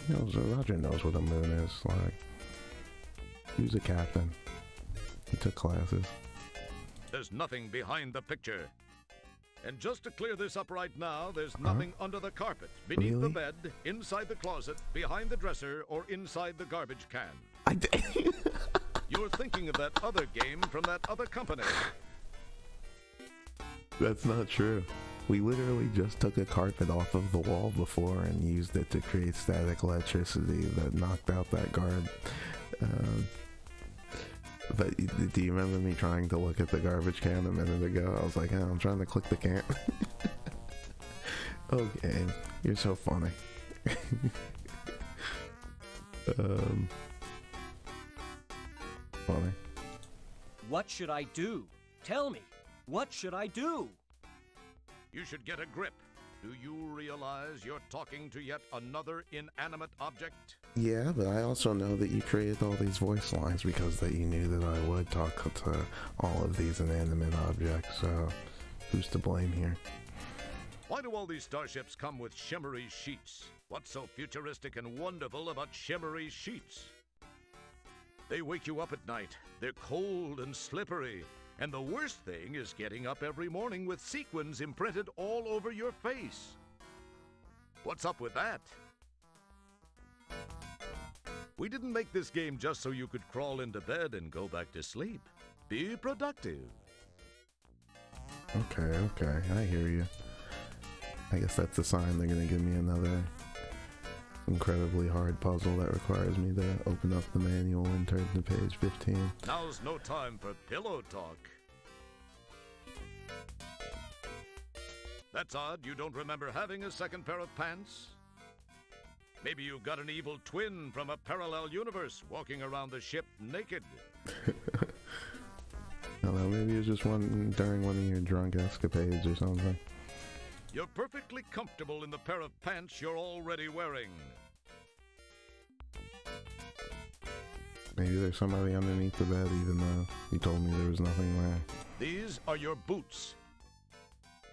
You know, so Roger knows what a moon is. Like, he was a captain. He took classes. There's nothing behind the picture. And just to clear this up right now, there's nothing under the carpet, beneath the Really? bed, inside the closet, behind the dresser, or inside the garbage can. I did. You're thinking of that other game from that other company. That's not true. We literally just took a carpet off of the wall before and used it to create static electricity that knocked out that guard. But do you remember me trying to look at the garbage can a minute ago? I was like, oh, I'm trying to click the can. Okay, you're so funny. Funny. What should I do? Tell me. What should I do? You should get a grip. Do you realize you're talking to yet another inanimate object? Yeah, but I also know that you created all these voice lines because that you knew that I would talk to all of these inanimate objects, so who's to blame here? Why do all these starships come with shimmery sheets? What's so futuristic and wonderful about shimmery sheets? They wake you up at night. They're cold and slippery. And the worst thing is getting up every morning with sequins imprinted all over your face. What's up with that? We didn't make this game just so you could crawl into bed and go back to sleep. Be productive. Okay, I hear you. I guess that's a sign they're gonna give me another incredibly hard puzzle that requires me to open up the manual and turn to page 15. Now's no time for pillow talk. That's odd, you don't remember having a second pair of pants? Maybe you've got an evil twin from a parallel universe walking around the ship naked. Although maybe it was just one during one of your drunk escapades or something. You're perfectly comfortable in the pair of pants you're already wearing. Maybe there's somebody underneath the bed even though you told me there was nothing there. These are your boots.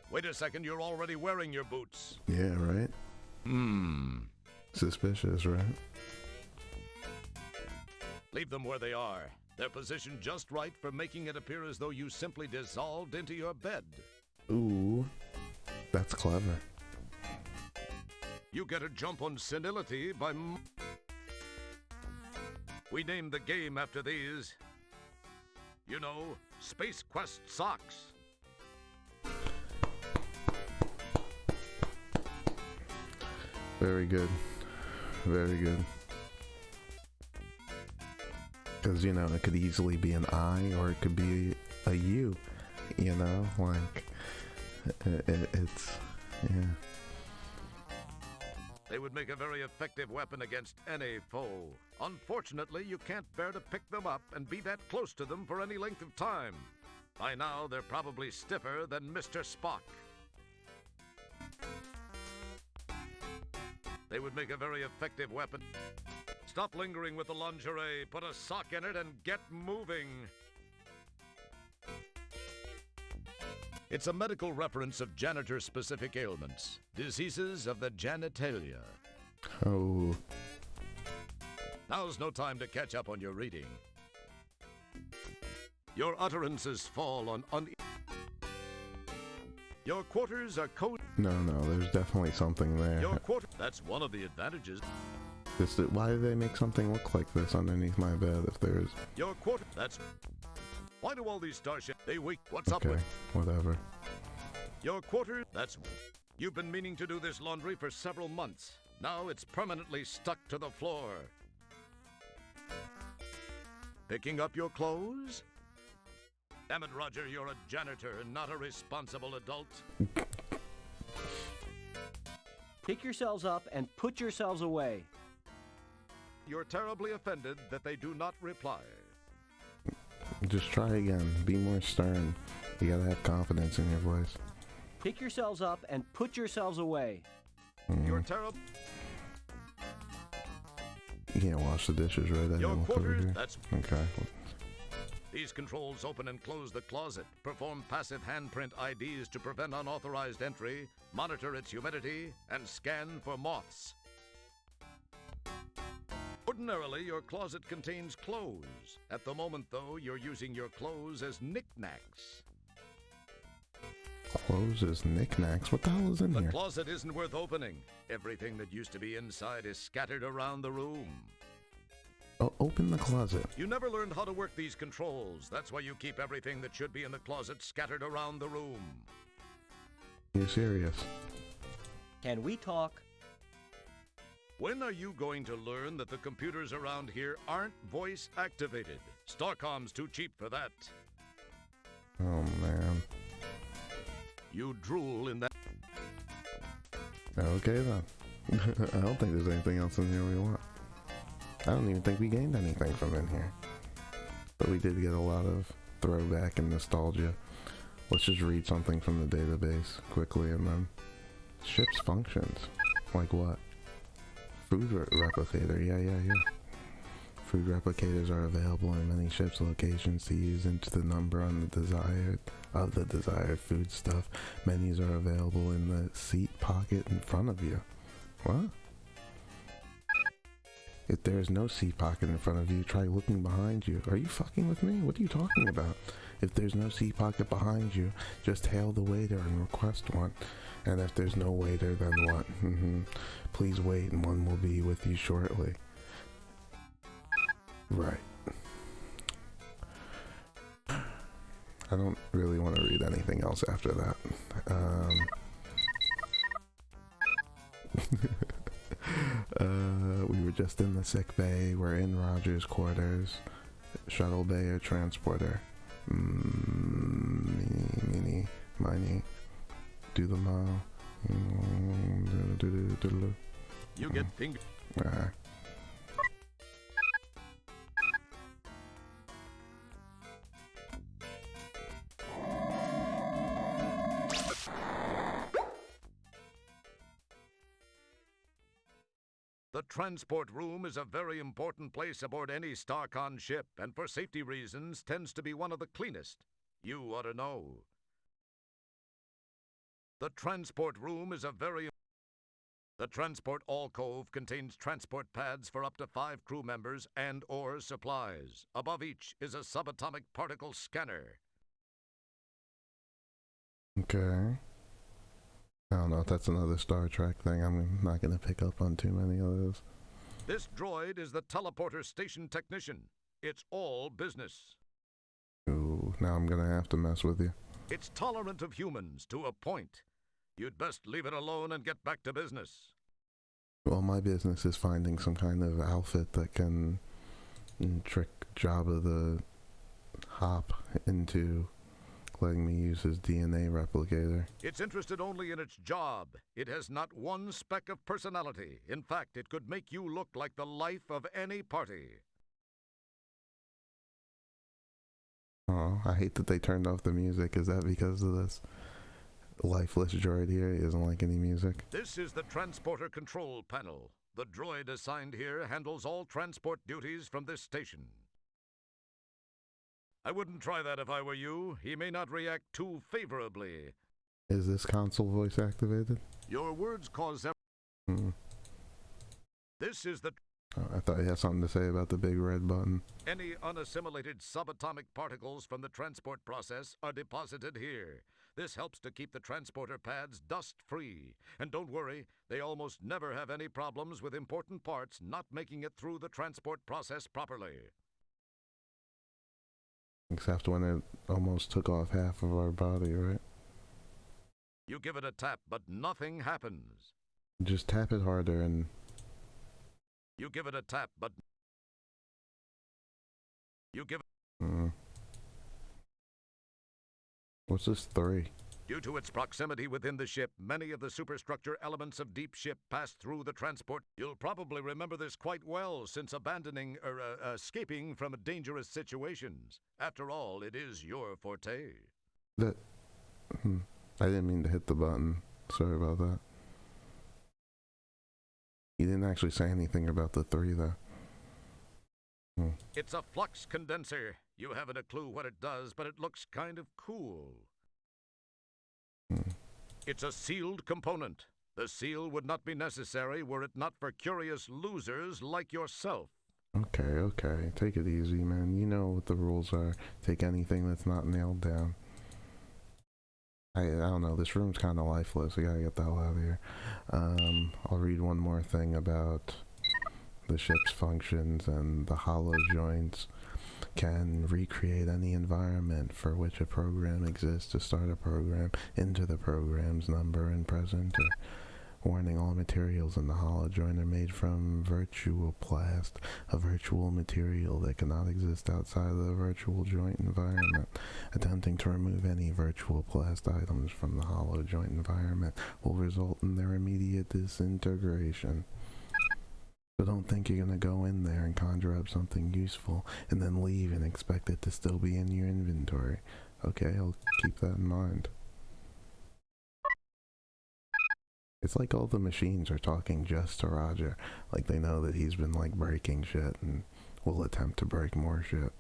Wait a second, you're already wearing your boots. Yeah, right? Suspicious, right? Leave them where they are. They're positioned just right for making it appear as though you simply dissolved into your bed. Ooh, that's clever. You get a jump on senility by... We named the game after these. You know, Space Quest socks. Very good. Very good. Because, you know, it could easily be an I or it could be a U. You know, like, it's, yeah. They would make a very effective weapon against any foe. Unfortunately, you can't bear to pick them up and be that close to them for any length of time. By now, they're probably stiffer than Mr. Spock. They would make a very effective weapon. Stop lingering with the lingerie, put a sock in it, and get moving. It's a medical reference of janitor-specific ailments, diseases of the genitalia. Oh. Now's no time to catch up on your reading. Your utterances fall on Your quarters are No, there's definitely something there. That's one of the advantages. Why do they make something look like this underneath my bed if there's... Your quarter. That's... Why do all these starships... They weak. What's up Okay, with... whatever. Your quarters... That's... You've been meaning to do this laundry for several months. Now it's permanently stuck to the floor. Picking up your clothes? Damn it, Roger, you're a janitor, not a responsible adult. Pick yourselves up and put yourselves away. You're terribly offended that they do not reply. Just try again. Be more stern. You gotta have confidence in your voice. Pick yourselves up and put yourselves away. You're terrible. You can't wash the dishes, right? I Your didn't look over quarters, here. that's... Okay. These controls open and close the closet, perform passive handprint IDs to prevent unauthorized entry, monitor its humidity, and scan for moths. Ordinarily, your closet contains clothes. At the moment, though, you're using your clothes as knickknacks. Clothes as knickknacks? What the hell is in The here? closet isn't worth opening. Everything that used to be inside is scattered around the room. Oh, open the closet. You never learned how to work these controls. That's why you keep everything that should be in the closet scattered around the room. You serious? Can we talk? When are you going to learn that the computers around here aren't voice activated? Starcom's too cheap for that. Oh, man. You drool in that. Okay, then. I don't think there's anything else in here we want. I don't even think we gained anything from in here. But we did get a lot of throwback and nostalgia. Let's just read something from the database quickly and then... Ship's functions. Like what? Food replicator. Yeah. Food replicators are available in many ships' locations to use into the number on the desired food stuff. Menus are available in the seat pocket in front of you. What? If there is no seat pocket in front of you, try looking behind you. Are you fucking with me? What are you talking about? If there's no seat pocket behind you, just hail the waiter and request one. And if there's no waiter, then what? Please wait and one will be with you shortly. Right. I don't really want to read anything else after that. We were just in the sick bay. We're in Roger's quarters. Shuttle bay or transporter. Meeny, miny. Do the mile. You get finger. The transport room is a very important place aboard any Starcon ship, and for safety reasons tends to be one of the cleanest. You ought to know. The transport room is a very... The transport alcove contains transport pads for up to 5 crew members and/or supplies. Above each is a subatomic particle scanner. Okay. I don't know if that's another Star Trek thing. I'm not going to pick up on too many of those. This droid is the teleporter station technician. It's all business. Ooh, now I'm going to have to mess with you. It's tolerant of humans to a point. You'd best leave it alone and get back to business. Well, my business is finding some kind of outfit that can trick Jabba the Hop into letting me use his DNA replicator. It's interested only in its job. It has not one speck of personality. In fact, it could make you look like the life of any party. Oh, I hate that they turned off the music. Is that because of this lifeless droid here? He doesn't like any music? This is the transporter control panel. The droid assigned here handles all transport duties from this station. I wouldn't try that if I were you. He may not react too favorably. Is this console voice activated? Your words cause This is the... Oh, I thought you had something to say about the big red button. Any unassimilated subatomic particles from the transport process are deposited here. This helps to keep the transporter pads dust-free. And don't worry, they almost never have any problems with important parts not making it through the transport process properly. Except when it almost took off half of our body, right? You give it a tap, but nothing happens. Just tap it harder and... You give it a tap, but... You give it... What's this 3? Due to its proximity within the ship, many of the superstructure elements of Deep Ship pass through the transport. You'll probably remember this quite well since escaping from dangerous situations. After all, it is your forte. That... I didn't mean to hit the button. Sorry about that. He didn't actually say anything about the 3, though. It's a flux condenser. You haven't a clue what it does, but it looks kind of cool. It's a sealed component. The seal would not be necessary were it not for curious losers like yourself. Okay. Take it easy, man. You know what the rules are. Take anything that's not nailed down. I don't know. This room's kind of lifeless. I gotta get the hell out of here. I'll read one more thing about the ship's functions, and the hollow joints can recreate any environment for which a program exists to start a program into the program's number and presenter. Warning, all materials in the hollow joint are made from virtuoplast, a virtual material that cannot exist outside of the virtual joint environment. Attempting to remove any virtuoplast items from the hollow joint environment will result in their immediate disintegration. So don't think you're gonna go in there and conjure up something useful and then leave and expect it to still be in your inventory. Okay, I'll keep that in mind. It's like all the machines are talking just to Roger, like they know that he's been like breaking shit and will attempt to break more shit.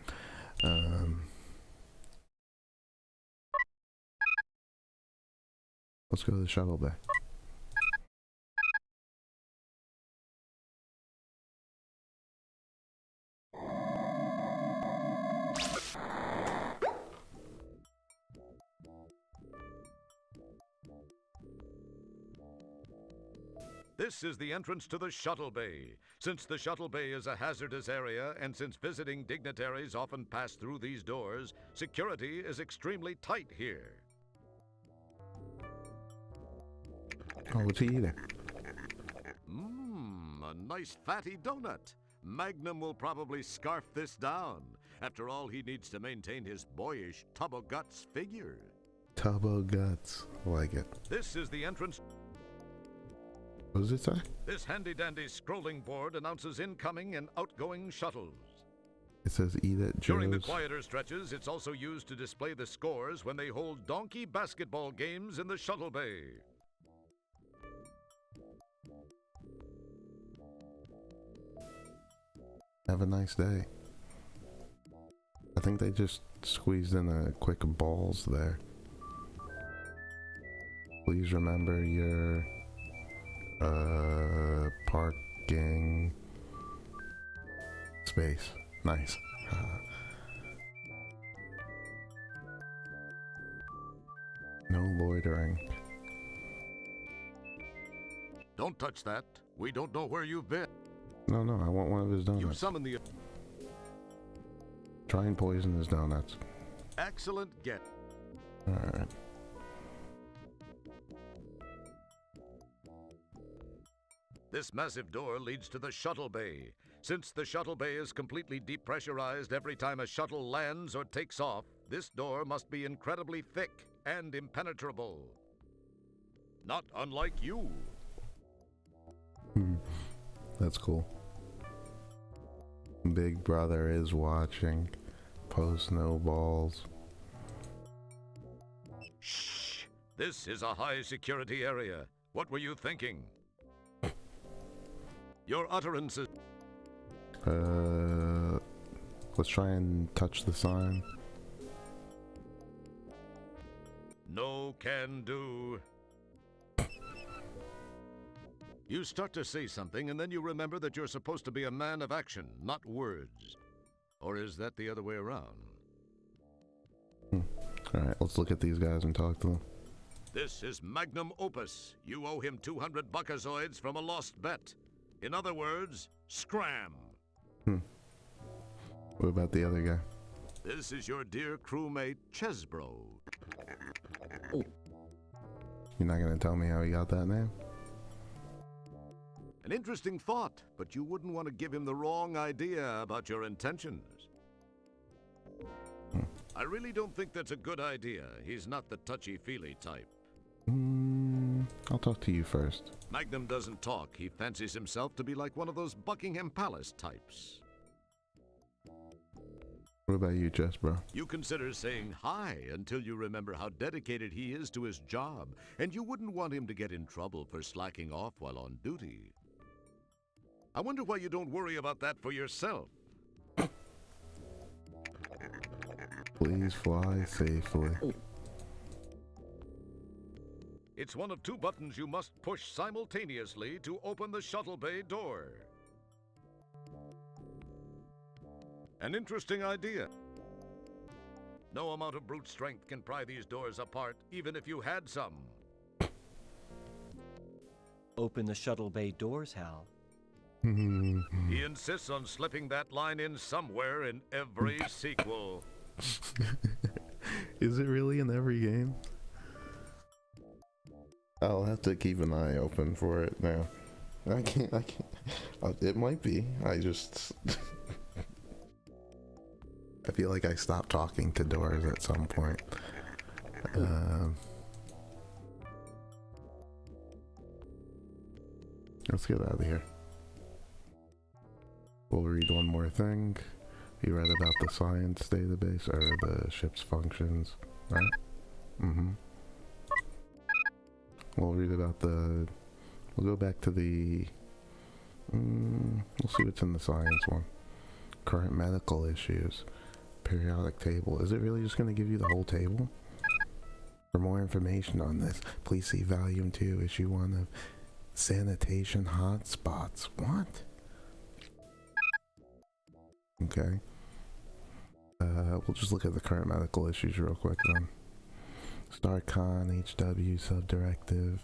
Let's go to the shuttle bay. This is the entrance to the shuttle bay. Since the shuttle bay is a hazardous area, and since visiting dignitaries often pass through these doors, security is extremely tight here. Oh, what's he eating? A nice fatty donut. Magnum will probably scarf this down. After all, he needs to maintain his boyish Tubbo Guts figure. Tubbo Guts. Like it. This is the entrance. What does it say? This handy-dandy scrolling board announces incoming and outgoing shuttles. It says eat at Joe's. During the quieter stretches, it's also used to display the scores when they hold donkey basketball games in the shuttle bay. Have a nice day. I think they just squeezed in a quick balls there. Please remember your parking space. Nice. No loitering. Don't touch that. We don't know where you've been. No, I want one of his You donuts. summon the... Try and poison his donuts. Excellent get. Alright. This massive door leads to the shuttle bay. Since the shuttle bay is completely depressurized every time a shuttle lands or takes off, this door must be incredibly thick and impenetrable. Not unlike you. That's cool. Big Brother is watching. Post no balls. Shh! This is a high security area. What were you thinking? Your utterances. Let's try and touch the sign. No can do. You start to say something, and then you remember that you're supposed to be a man of action, not words. Or is that the other way around? Alright, let's look at these guys and talk to them. This is Magnum Opus. You owe him 200 buckazoids from a lost bet. In other words, scram. What about the other guy? This is your dear crewmate, Chesbro. You're not gonna tell me how he got that name? An interesting thought, but you wouldn't want to give him the wrong idea about your intentions. I really don't think that's a good idea. He's not the touchy-feely type. I'll talk to you first. Magnum doesn't talk. He fancies himself to be like one of those Buckingham Palace types. What about you, Jess, bro? You consider saying hi until you remember how dedicated he is to his job, and you wouldn't want him to get in trouble for slacking off while on duty. I wonder why you don't worry about that for yourself. Please fly safely. It's one of two buttons you must push simultaneously to open the shuttle bay door. An interesting idea. No amount of brute strength can pry these doors apart, even if you had some. Open the shuttle bay doors, Hal. He insists on slipping that line in somewhere in every sequel. Is it really in every game? I'll have to keep an eye open for it now. I can't. It might be. I feel like I stopped talking to doors at some point. Let's get out of here. We'll read one more thing. You read about the science database, or the ship's functions, right? We'll read about the... We'll go back to the... we'll see what's in the science one. Current medical issues. Periodic table. Is it really just going to give you the whole table? For more information on this, please see Volume 2, Issue 1 of Sanitation Hotspots. What? Okay. We'll just look at the current medical issues real quick then. StarCon HW subdirective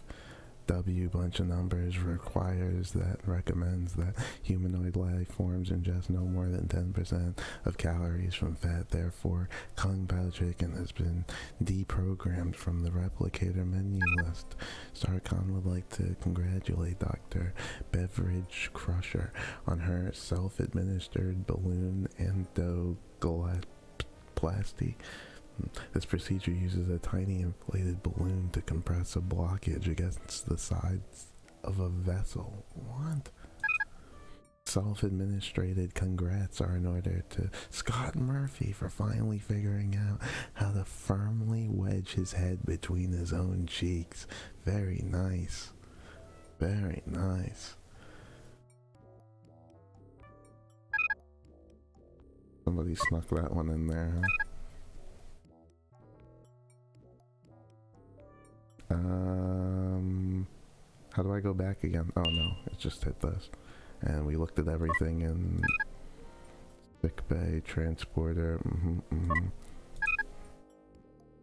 W bunch of numbers recommends that humanoid life forms ingest no more than 10% of calories from fat. Therefore, Kung Pao chicken has been deprogrammed from the replicator menu list. StarCon would like to congratulate Dr. Beverage Crusher on her self-administered balloon endoplasty. This procedure uses a tiny inflated balloon to compress a blockage against the sides of a vessel. What? Self-administrated congrats are in order to Scott Murphy for finally figuring out how to firmly wedge his head between his own cheeks. Very nice. Very nice. Somebody snuck that one in there, huh? How do I go back again? Oh no, it just hit this. And we looked at everything in sick bay, transporter,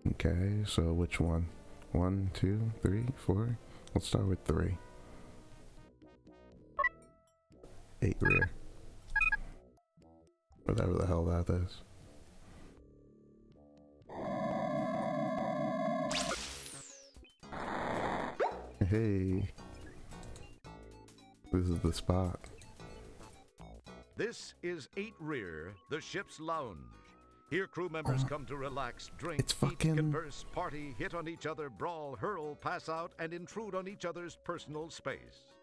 Okay, so which one? 1, 2, 3, 4? Let's start with 3. 8 rear. Whatever the hell that is. Hey. This is the spot. This is 8 Rear, the ship's lounge. Here crew members come to relax, drink, It's eat, fucking- converse, party, hit on each other, brawl, hurl, pass out, and intrude on each other's personal space.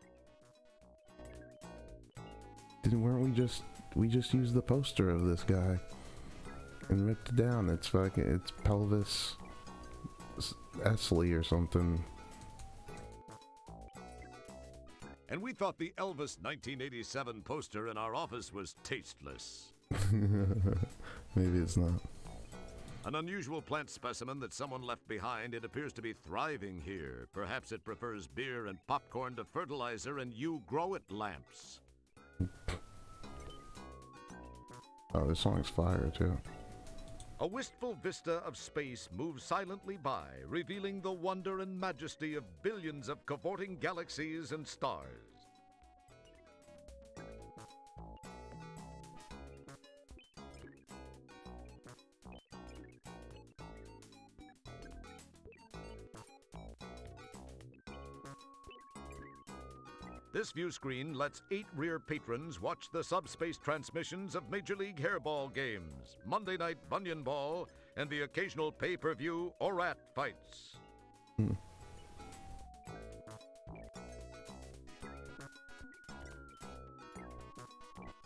Weren't we just used the poster of this guy and ripped it down? It's Pelvis Esley or something. And we thought the Elvis 1987 poster in our office was tasteless. Maybe it's not. An unusual plant specimen that someone left behind. It appears to be thriving here. Perhaps it prefers beer and popcorn to fertilizer and you grow it lamps. Oh, this song's fire too. A wistful vista of space moves silently by, revealing the wonder and majesty of billions of cavorting galaxies and stars. This view screen lets 8 Rear patrons watch the subspace transmissions of Major League Hairball games, Monday Night Bunyan Ball, and the occasional pay-per-view Orat fights.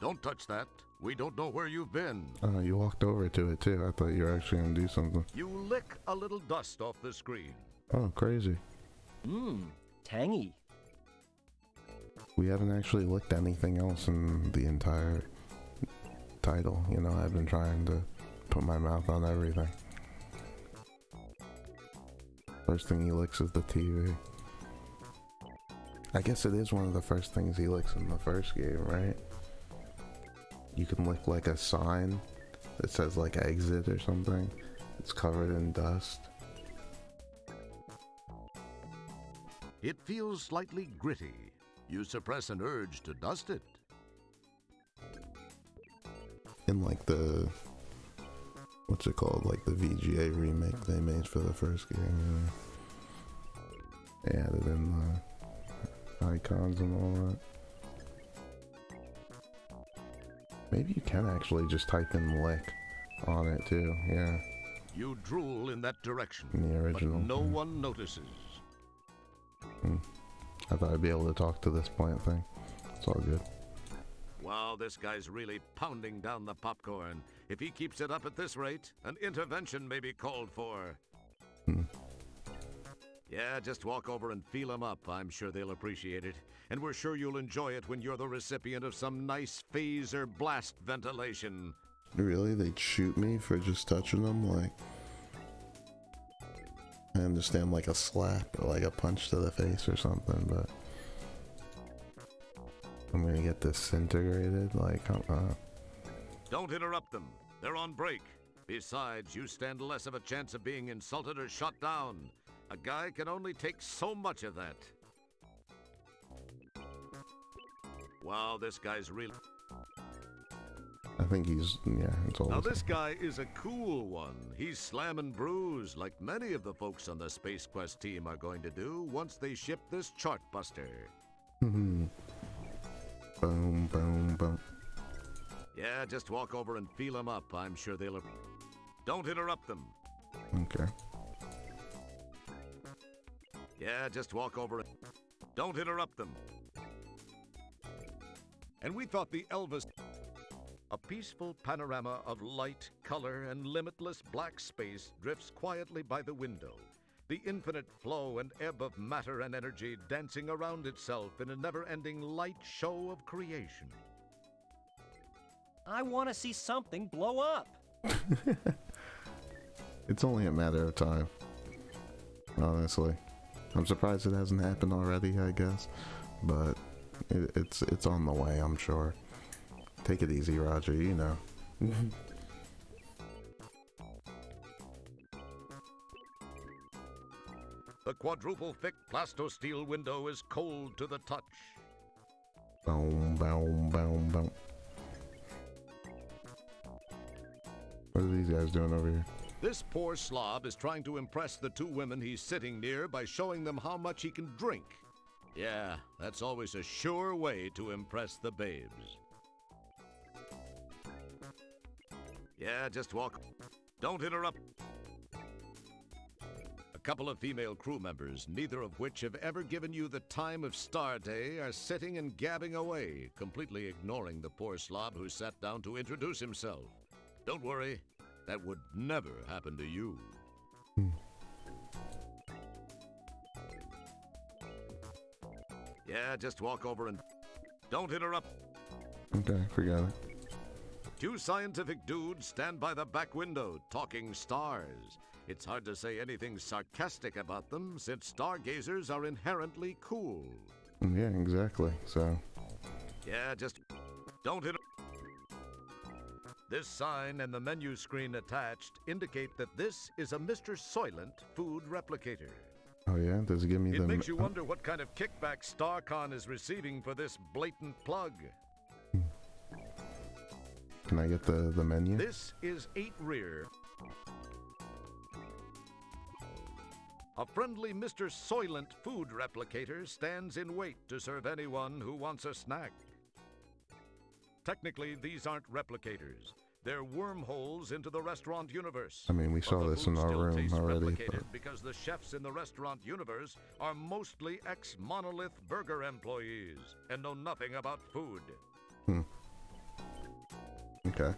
Don't touch that. We don't know where you've been. Oh, you walked over to it too. I thought you were actually gonna do something. You lick a little dust off the screen. Oh, crazy. Tangy. We haven't actually licked anything else in the entire title. You know, I've been trying to put my mouth on everything. First thing he licks is the TV. I guess it is one of the first things he licks in the first game, right? You can lick like a sign that says like exit or something. It's covered in dust. It feels slightly gritty. You suppress an urge to dust it. In like the, what's it called? Like the VGA remake they made for the first game. They added in the icons and all that. Maybe you can actually just type in lick on it too, yeah. You drool in that direction, In the original. but no yeah. one notices. I thought I'd be able to talk to this plant thing. It's all good. Wow, this guy's really pounding down the popcorn. If he keeps it up at this rate, an intervention may be called for. Yeah, just walk over and feel them up. I'm sure they'll appreciate it. And we're sure you'll enjoy it when you're the recipient of some nice phaser blast ventilation. Really? They'd shoot me for just touching them? Like, I understand like a slap or like a punch to the face or something, but I'm gonna get disintegrated? Like, Don't interrupt them. They're on break. Besides, you stand less of a chance of being insulted or shot down. A guy can only take so much of that. Wow, this guy's really... I think he's, yeah, it's all Now the this same. guy is a cool one. He's slamming brews like many of the folks on the Space Quest team are going to do once they ship this chart buster. Boom, boom, boom. Yeah, just walk over and feel them up. I'm sure they'll... Don't interrupt them. Okay. Yeah, just walk over and... Don't interrupt them. And we thought the Elvis... A peaceful panorama of light, color, and limitless black space drifts quietly by the window. The infinite flow and ebb of matter and energy dancing around itself in a never-ending light show of creation. I want to see something blow up. It's only a matter of time. Honestly. I'm surprised it hasn't happened already, I guess. But it's on the way, I'm sure. Take it easy, Roger, you know. The quadruple thick plastosteel window is cold to the touch. Boom, boom, boom, boom. What are these guys doing over here? This poor slob is trying to impress the two women he's sitting near by showing them how much he can drink. Yeah, that's always a sure way to impress the babes. Yeah, just walk. Don't interrupt. A couple of female crew members, neither of which have ever given you the time of Star Day, are sitting and gabbing away, completely ignoring the poor slob who sat down to introduce himself. Don't worry, that would never happen to you. Yeah, just walk over and don't interrupt. Okay, forgot it. Two scientific dudes stand by the back window, talking stars. It's hard to say anything sarcastic about them, since stargazers are inherently cool. Yeah, exactly. So, Yeah, just don't hit. This sign and the menu screen attached indicate that this is a Mr. Soylent food replicator. oh yeah, does it give me It the? makes you wonder what kind of kickback StarCon is receiving for this blatant plug. Can I get the menu? This is 8 Rear. A friendly Mr. Soylent food replicator stands in wait to serve anyone who wants a snack. Technically, these aren't replicators. They're wormholes into the restaurant universe. I mean, we But saw the this in food our still room tastes already, replicated but because the chefs in the restaurant universe are mostly ex-Monolith Burger employees and know nothing about food. okay.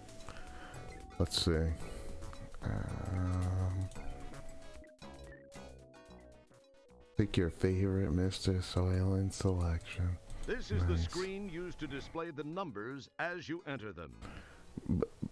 Let's see. Pick your favorite Mr. Soylent selection. This is the Nice. screen used to display the numbers as you enter them.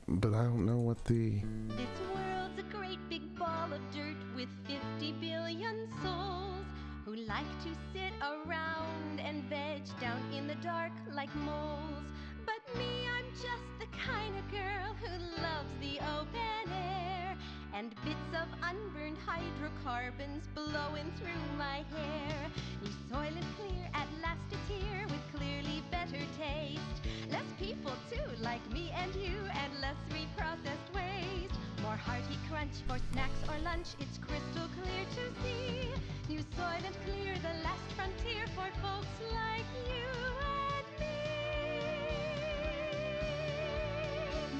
But I don't know what the. This world's a great big ball of dirt with 50 billion souls who like to sit around and veg down in the dark like moles. But me, I'm just the kind of girl who loves the open air and bits of unburned hydrocarbons blowing through my hair. New Soylent Clear, at last it's here with clearly better taste. Less people too, like me and you, and less reprocessed waste. More hearty crunch for snacks or lunch, it's crystal clear to see. New Soylent Clear, the last frontier for folks like you and me.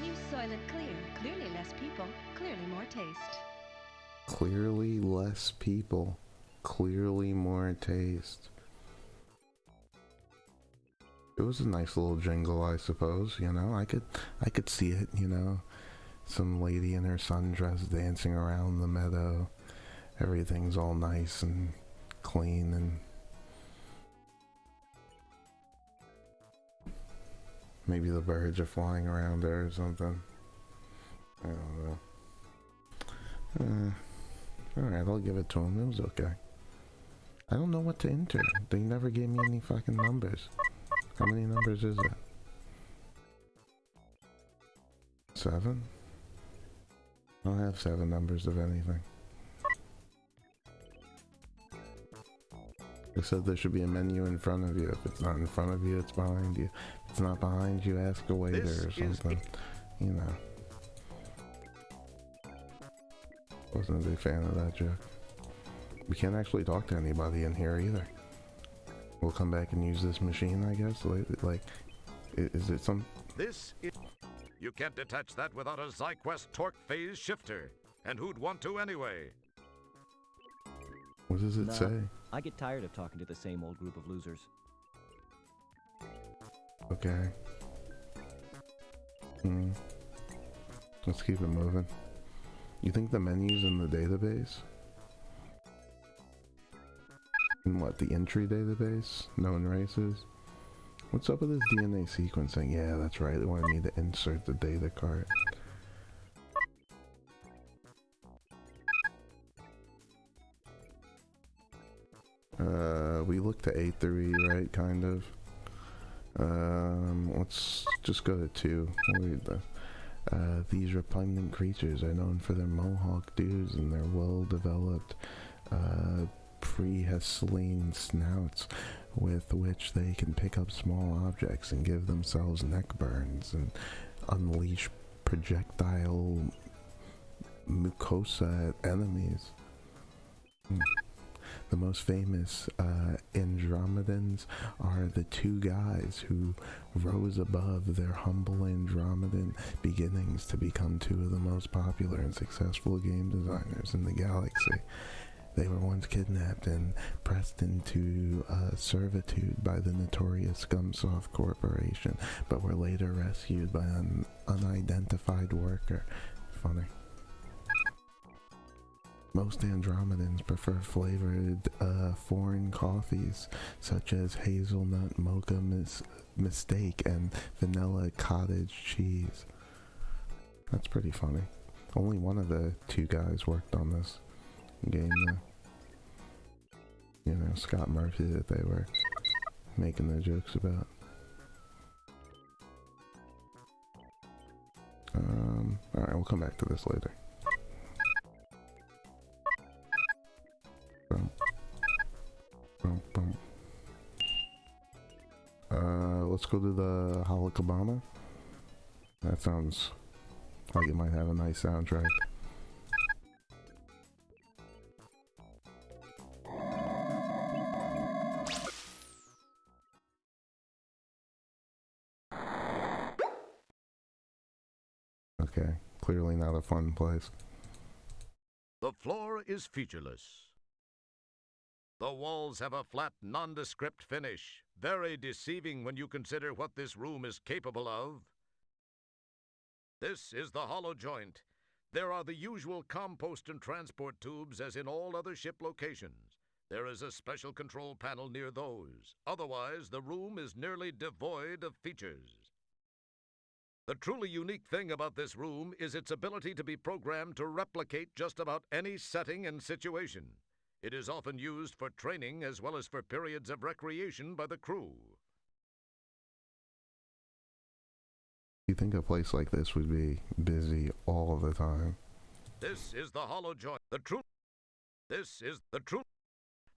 New Soylent Clear, clearly less people, clearly more taste. Clearly less people, clearly more taste. It was a nice little jingle, I suppose. You know, I could see it. You know, some lady in her sundress dancing around the meadow. Everything's all nice and clean, and maybe the birds are flying around her or something. I don't know. Alright, I'll give it to him. It was okay. I don't know what to enter. They never gave me any fucking numbers. How many numbers is it? 7? I don't have 7 numbers of anything. They said there should be a menu in front of you. If it's not in front of you, it's behind you. If it's not behind you, ask a waiter This or is something. You know. Wasn't a big fan of that joke. We can't actually talk to anybody in here either. We'll come back and use this machine, I guess. Like, is it some? This is... You can't detach that without a Zyquest torque phase shifter. And who'd want to anyway? What does it Nah. say? I get tired of talking to the same old group of losers. Okay. Let's keep it moving. You think the menu's in the database? In what, the entry database? Known races? What's up with this DNA sequencing? Yeah, that's right. They wanted me to insert the data card. We looked at A through E, right? Kind of. Let's just go to 2. We'll read this. These repugnant creatures are known for their mohawk dudes and their well-developed prehensile snouts with which they can pick up small objects and give themselves neck burns and unleash projectile mucosa at enemies. The most famous Andromedans are the two guys who rose above their humble Andromedan beginnings to become two of the most popular and successful game designers in the galaxy. They were once kidnapped and pressed into servitude by the notorious Scumsoft Corporation, but were later rescued by an unidentified worker. Funny. Most Andromedans prefer flavored foreign coffees, such as hazelnut mocha mistake and vanilla cottage cheese. That's pretty funny. Only one of the two guys worked on this game, though. You know, Scott Murphy, that they were making their jokes about. Alright, we'll come back to this later. Let's go to the Halakabana. That sounds like it might have a nice soundtrack. Okay, clearly not a fun place. The floor is featureless. The walls have a flat, nondescript finish, very deceiving when you consider what this room is capable of. This is the hollow joint. There are the usual compost and transport tubes as in all other ship locations. There is a special control panel near those. Otherwise, the room is nearly devoid of features. The truly unique thing about this room is its ability to be programmed to replicate just about any setting and situation. It is often used for training as well as for periods of recreation by the crew. You think a place like this would be busy all of the time? This is the hollow joint. This is the truth.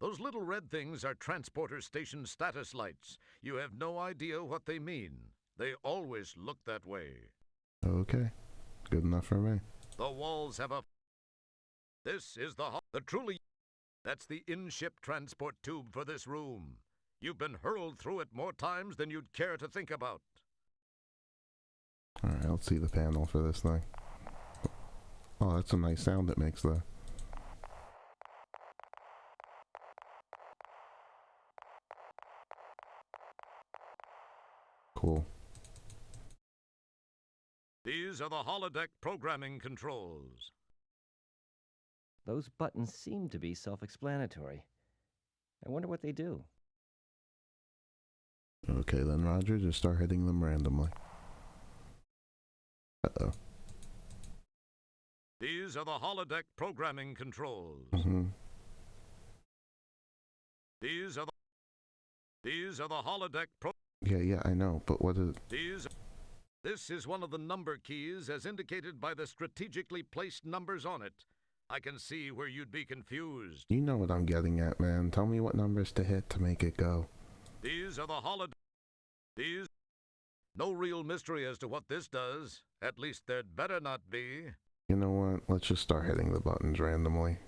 Those little red things are transporter station status lights. You have no idea what they mean. They always look that way. Okay, good enough for me. The walls have a... This is the truly... That's the in-ship transport tube for this room. You've been hurled through it more times than you'd care to think about. Alright, let's see the panel for this thing. Oh, that's a nice sound it makes though. Cool. These are the holodeck programming controls. Those buttons seem to be self-explanatory. I wonder what they do. Okay then, Roger, just start hitting them randomly. Uh-oh. These are the holodeck programming controls. These are the holodeck Yeah, I know, but what is... This is one of the number keys as indicated by the strategically placed numbers on it. I can see where you'd be confused. You know what I'm getting at, man. Tell me what numbers to hit to make it go. These are the These... No real mystery as to what this does. At least there'd better not be. You know what? Let's just start hitting the buttons randomly.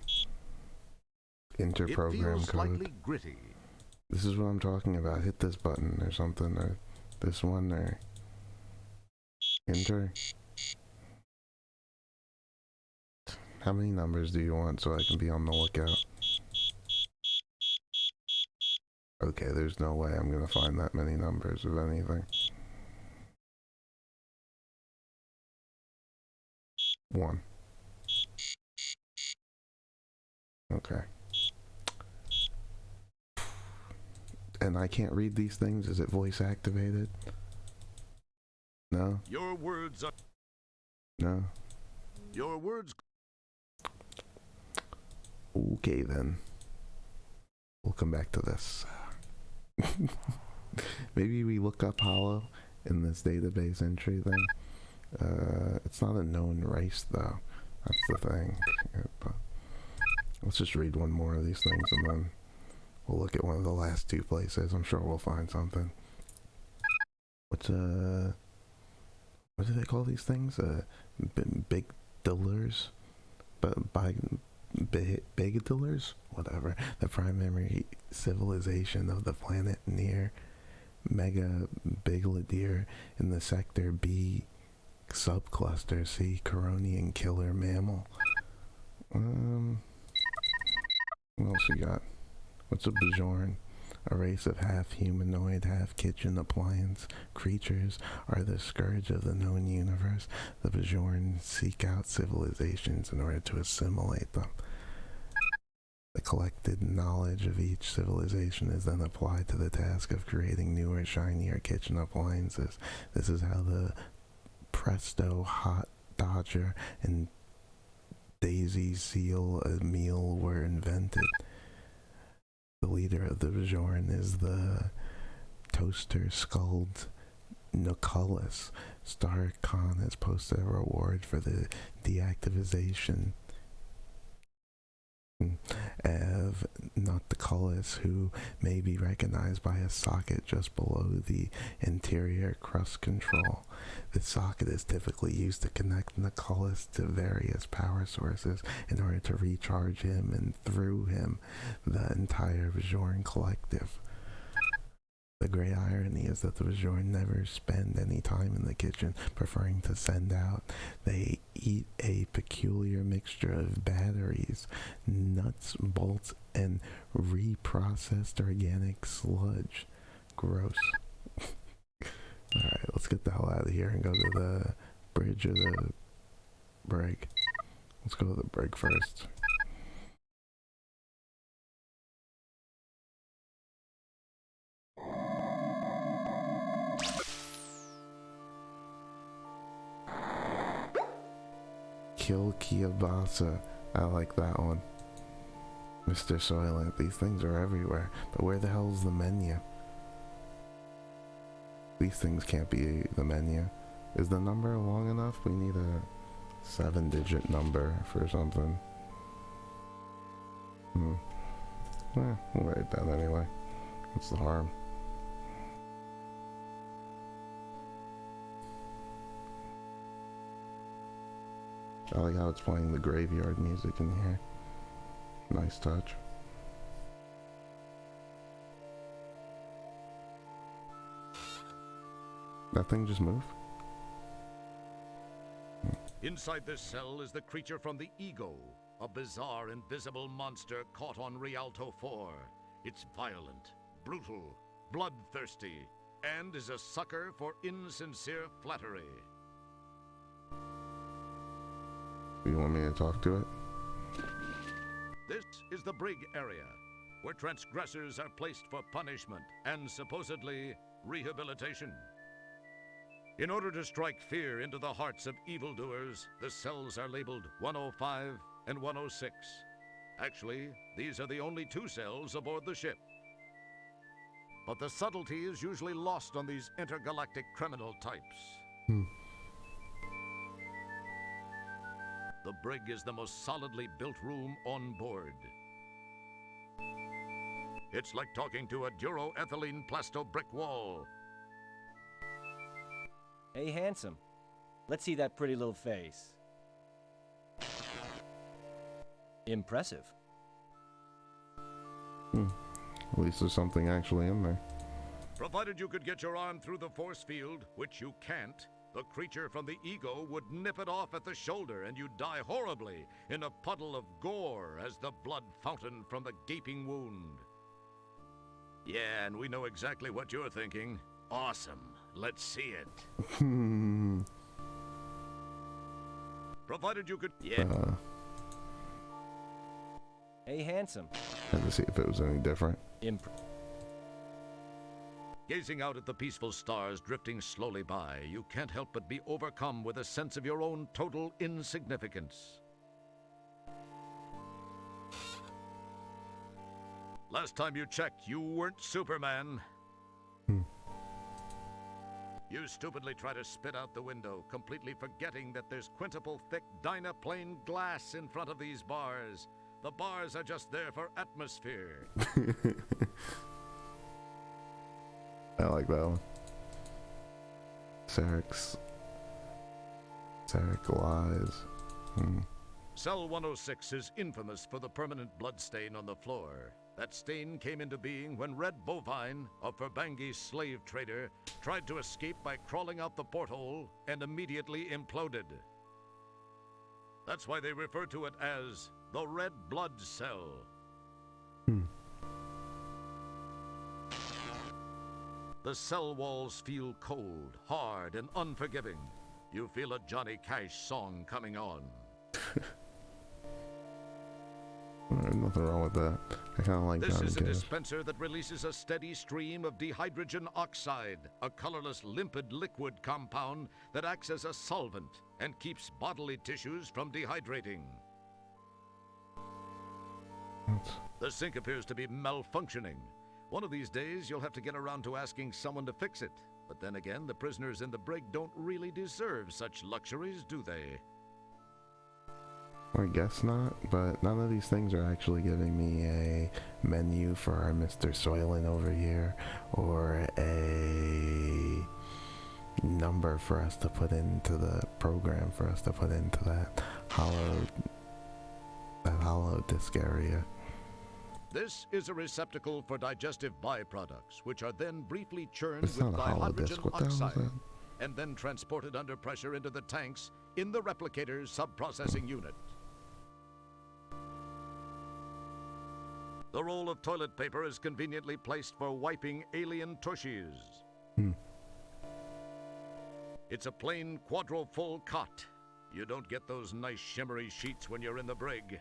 Enter program code. Slightly gritty. This is what I'm talking about. Hit this button or something, or this one, or... Enter. How many numbers do you want so I can be on the lookout? Okay, there's no way I'm gonna find that many numbers of anything. 1. Okay. And I can't read these things? Is it voice activated? No? Your words are... No? Your words... Okay then. We'll come back to this. Maybe we look up Hollow in this database entry thing. It's not a known race though. That's the thing. But let's just read one more of these things and then we'll look at one of the last two places. I'm sure we'll find something. What's what do they call these things? Big dillers? But by big dillers? whatever, the primary civilization of the planet near Mega Bigladier in the Sector B subcluster. See Coronian killer mammal. What else you got? What's a Bajoran? A race of half-humanoid, half-kitchen appliance creatures are the scourge of the known universe. The Bajoran seek out civilizations in order to assimilate them. The collected knowledge of each civilization is then applied to the task of creating newer, shinier kitchen appliances. This is how the Presto Hot Dodger and Daisy Seal meal were invented. The leader of the Bajoran is the toaster-skulled Nuculus. Star Khan has posted a reward for the deactivation of Nuculus, who may be recognized by a socket just below the interior crust control. The socket is typically used to connect Nuculus to various power sources in order to recharge him, and through him, the entire Bajoran collective. The great irony is that the Bajoran never spend any time in the kitchen, preferring to send out. They eat a peculiar mixture of batteries, nuts, bolts, and reprocessed organic sludge. Gross. Alright, let's get the hell out of here and go to the bridge or the brig. Let's go to the brig first. Kill Kielbasa. I like that one. Mr. Soylent, these things are everywhere, but where the hell's the menu? These things can't be the menu. Is the number long enough? We need a 7-digit number for something. We'll write it down anyway. What's the harm? I like how it's playing the graveyard music in here. Nice touch. That thing just moved? Inside this cell is the creature from the Ego, a bizarre invisible monster caught on Rialto 4. It's violent, brutal, bloodthirsty, and is a sucker for insincere flattery. You want me to talk to it? This is the brig area, where transgressors are placed for punishment and supposedly rehabilitation. In order to strike fear into the hearts of evildoers, the cells are labeled 105 and 106. Actually, these are the only 2 cells aboard the ship. But the subtlety is usually lost on these intergalactic criminal types. The brig is the most solidly built room on board. It's like talking to a duroethylene plasto brick wall. Hey, handsome. Let's see that pretty little face. Impressive. At least there's something actually in there. Provided you could get your arm through the force field, which you can't, the creature from the Ego would nip it off at the shoulder and you'd die horribly in a puddle of gore as the blood fountained from the gaping wound. Yeah, and we know exactly what you're thinking. Awesome. Let's see it. Provided you could... Yeah. Hey, handsome. Had to see if it was any different. Gazing out at the peaceful stars drifting slowly by, you can't help but be overcome with a sense of your own total insignificance. Last time you checked, you weren't Superman. You stupidly try to spit out the window, completely forgetting that there's quintuple thick Dynaplane glass in front of these bars. The bars are just there for atmosphere. I like that one. Sarek lies. Cell 106 is infamous for the permanent blood stain on the floor. That stain came into being when Red Bovine, a Ferbangi slave trader, tried to escape by crawling out the porthole and immediately imploded. That's why they refer to it as the Red Blood Cell. The cell walls feel cold, hard, and unforgiving. You feel a Johnny Cash song coming on. There's nothing wrong with that. I kind of like This Johnny is a Cash. dispenser that releases a steady stream of dihydrogen oxide, a colorless limpid liquid compound that acts as a solvent and keeps bodily tissues from dehydrating. That's- The sink appears to be malfunctioning. One of these days, you'll have to get around to asking someone to fix it. But then again, the prisoners in the brig don't really deserve such luxuries, do they? I guess not, but none of these things are actually giving me a menu for our Mr. Soylent over here, or a number for us to put into the program for us to put into that hollow disk area. This is a receptacle for digestive byproducts, which are then briefly churned It's with not a hollow dihydrogen disk. What the hell is oxide, that? and then transported under pressure into the tanks in the replicator's sub-processing unit. The roll of toilet paper is conveniently placed for wiping alien tushies. It's a plain quadro-full cot. You don't get those nice shimmery sheets when you're in the brig.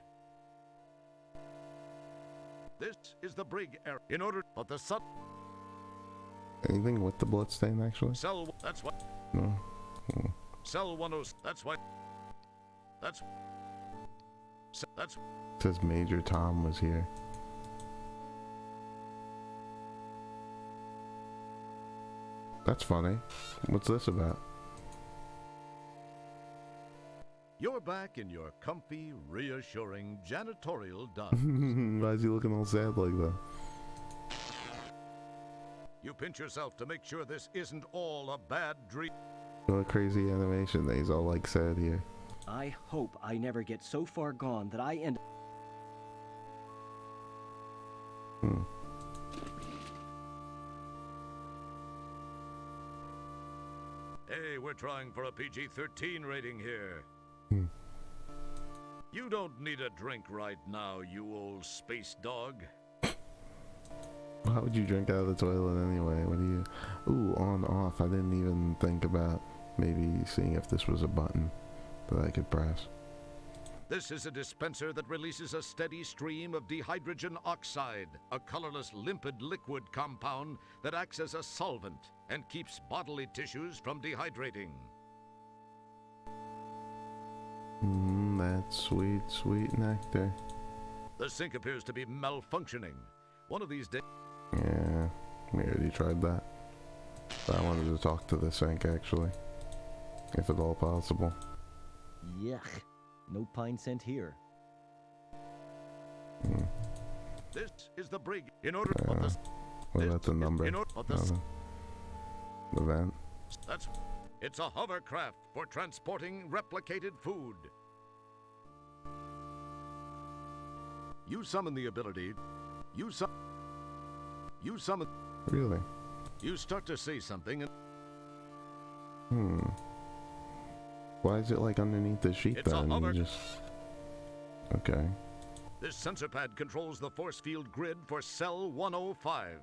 This is the brig area. In order, but the Anything with the bloodstain, actually? cell. That's what. No. Cell 10. That's what. That's. That's. It says Major Tom was here. That's funny. What's this about? You're back in your comfy, reassuring janitorial dun. Why is he looking all sad like that? You pinch yourself to make sure this isn't all a bad dream. What a crazy animation that he's all like sad here. I hope I never get so far gone that I end. Hey, we're trying for a PG-13 rating here. Hmm. You don't need a drink right now, you old space dog. How would you drink out of the toilet anyway? What do you... Ooh, on, off. I didn't even think about maybe seeing if this was a button that I could press. This is a dispenser that releases a steady stream of dihydrogen oxide, a colorless limpid liquid compound that acts as a solvent and keeps bodily tissues from dehydrating. That sweet, sweet nectar. The sink appears to be malfunctioning. One of these days... Yeah, we already tried that. But I wanted to talk to the sink, actually. If at all possible. Yuck. No pine scent here. This is the brig. In order... but the, What about the number? In order... but the, Nothing. The vent? that's... It's a hovercraft for transporting replicated food. You summon the ability... You summon... Really? You start to say something and... Why is it like underneath the sheet It's a then? hover- You just... Okay. this sensor pad controls the force field grid for Cell 105.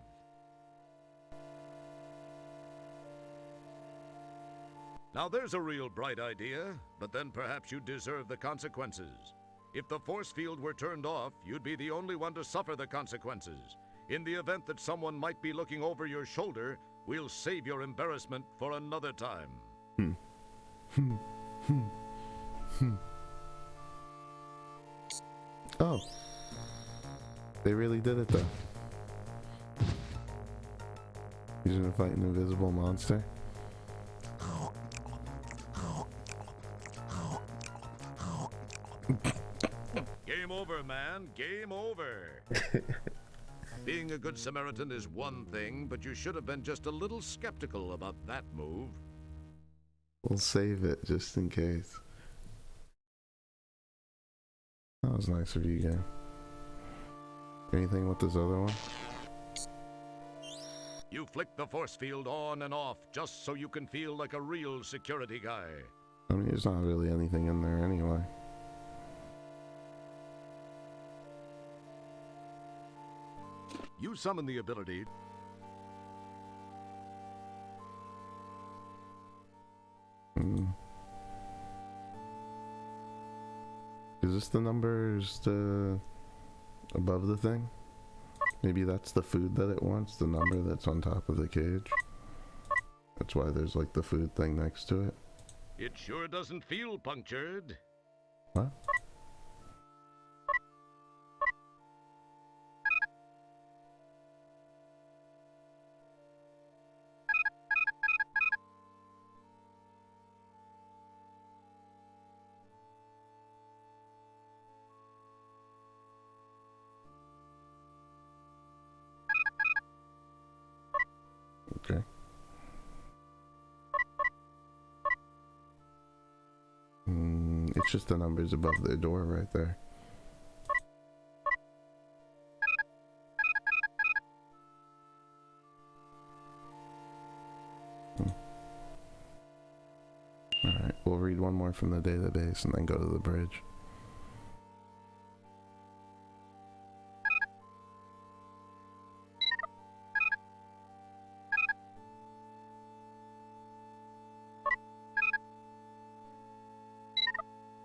Now there's a real bright idea, but then perhaps you deserve the consequences. If the force field were turned off, you'd be the only one to suffer the consequences. In the event that someone might be looking over your shoulder, we'll save your embarrassment for another time. Oh. They really did it though. He's gonna fight an invisible monster. Game over, man. Game over. Being a good Samaritan is one thing, but you should have been just a little skeptical about that move. We'll save it just in case. That was nice of you, game. Anything with this other one? You flick the force field on and off just so you can feel like a real security guy. I mean, there's not really anything in there anyway. You summon the ability. Hmm. Is this the numbers above the thing? Maybe that's the food that it wants, the number that's on top of the cage. That's why there's like the food thing next to it. It sure doesn't feel punctured. What? Okay. It's just the numbers above the door right there. Alright, we'll read one more from the database and then go to the bridge.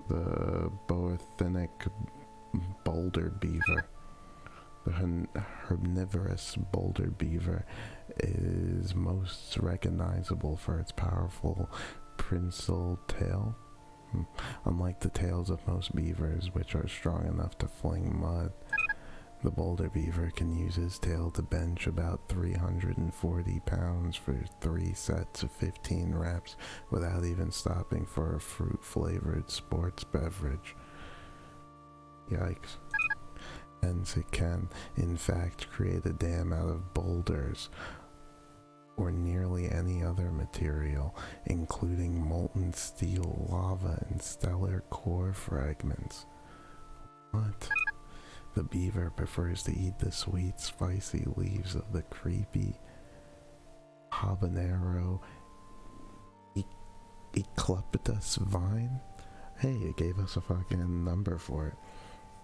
The Boathenic boulder beaver. The herbivorous boulder beaver is most recognizable for its powerful prehensile tail. Unlike the tails of most beavers, which are strong enough to fling mud, the boulder beaver can use his tail to bench about 340 pounds for 3 sets of 15 reps without even stopping for a fruit-flavored sports beverage. Yikes. Hence it can, in fact, create a dam out of boulders or nearly any other material, including molten steel, lava, and stellar core fragments. What? The beaver prefers to eat the sweet, spicy leaves of the creepy habanero Ecliptus vine? Hey, it gave us a fucking number for it.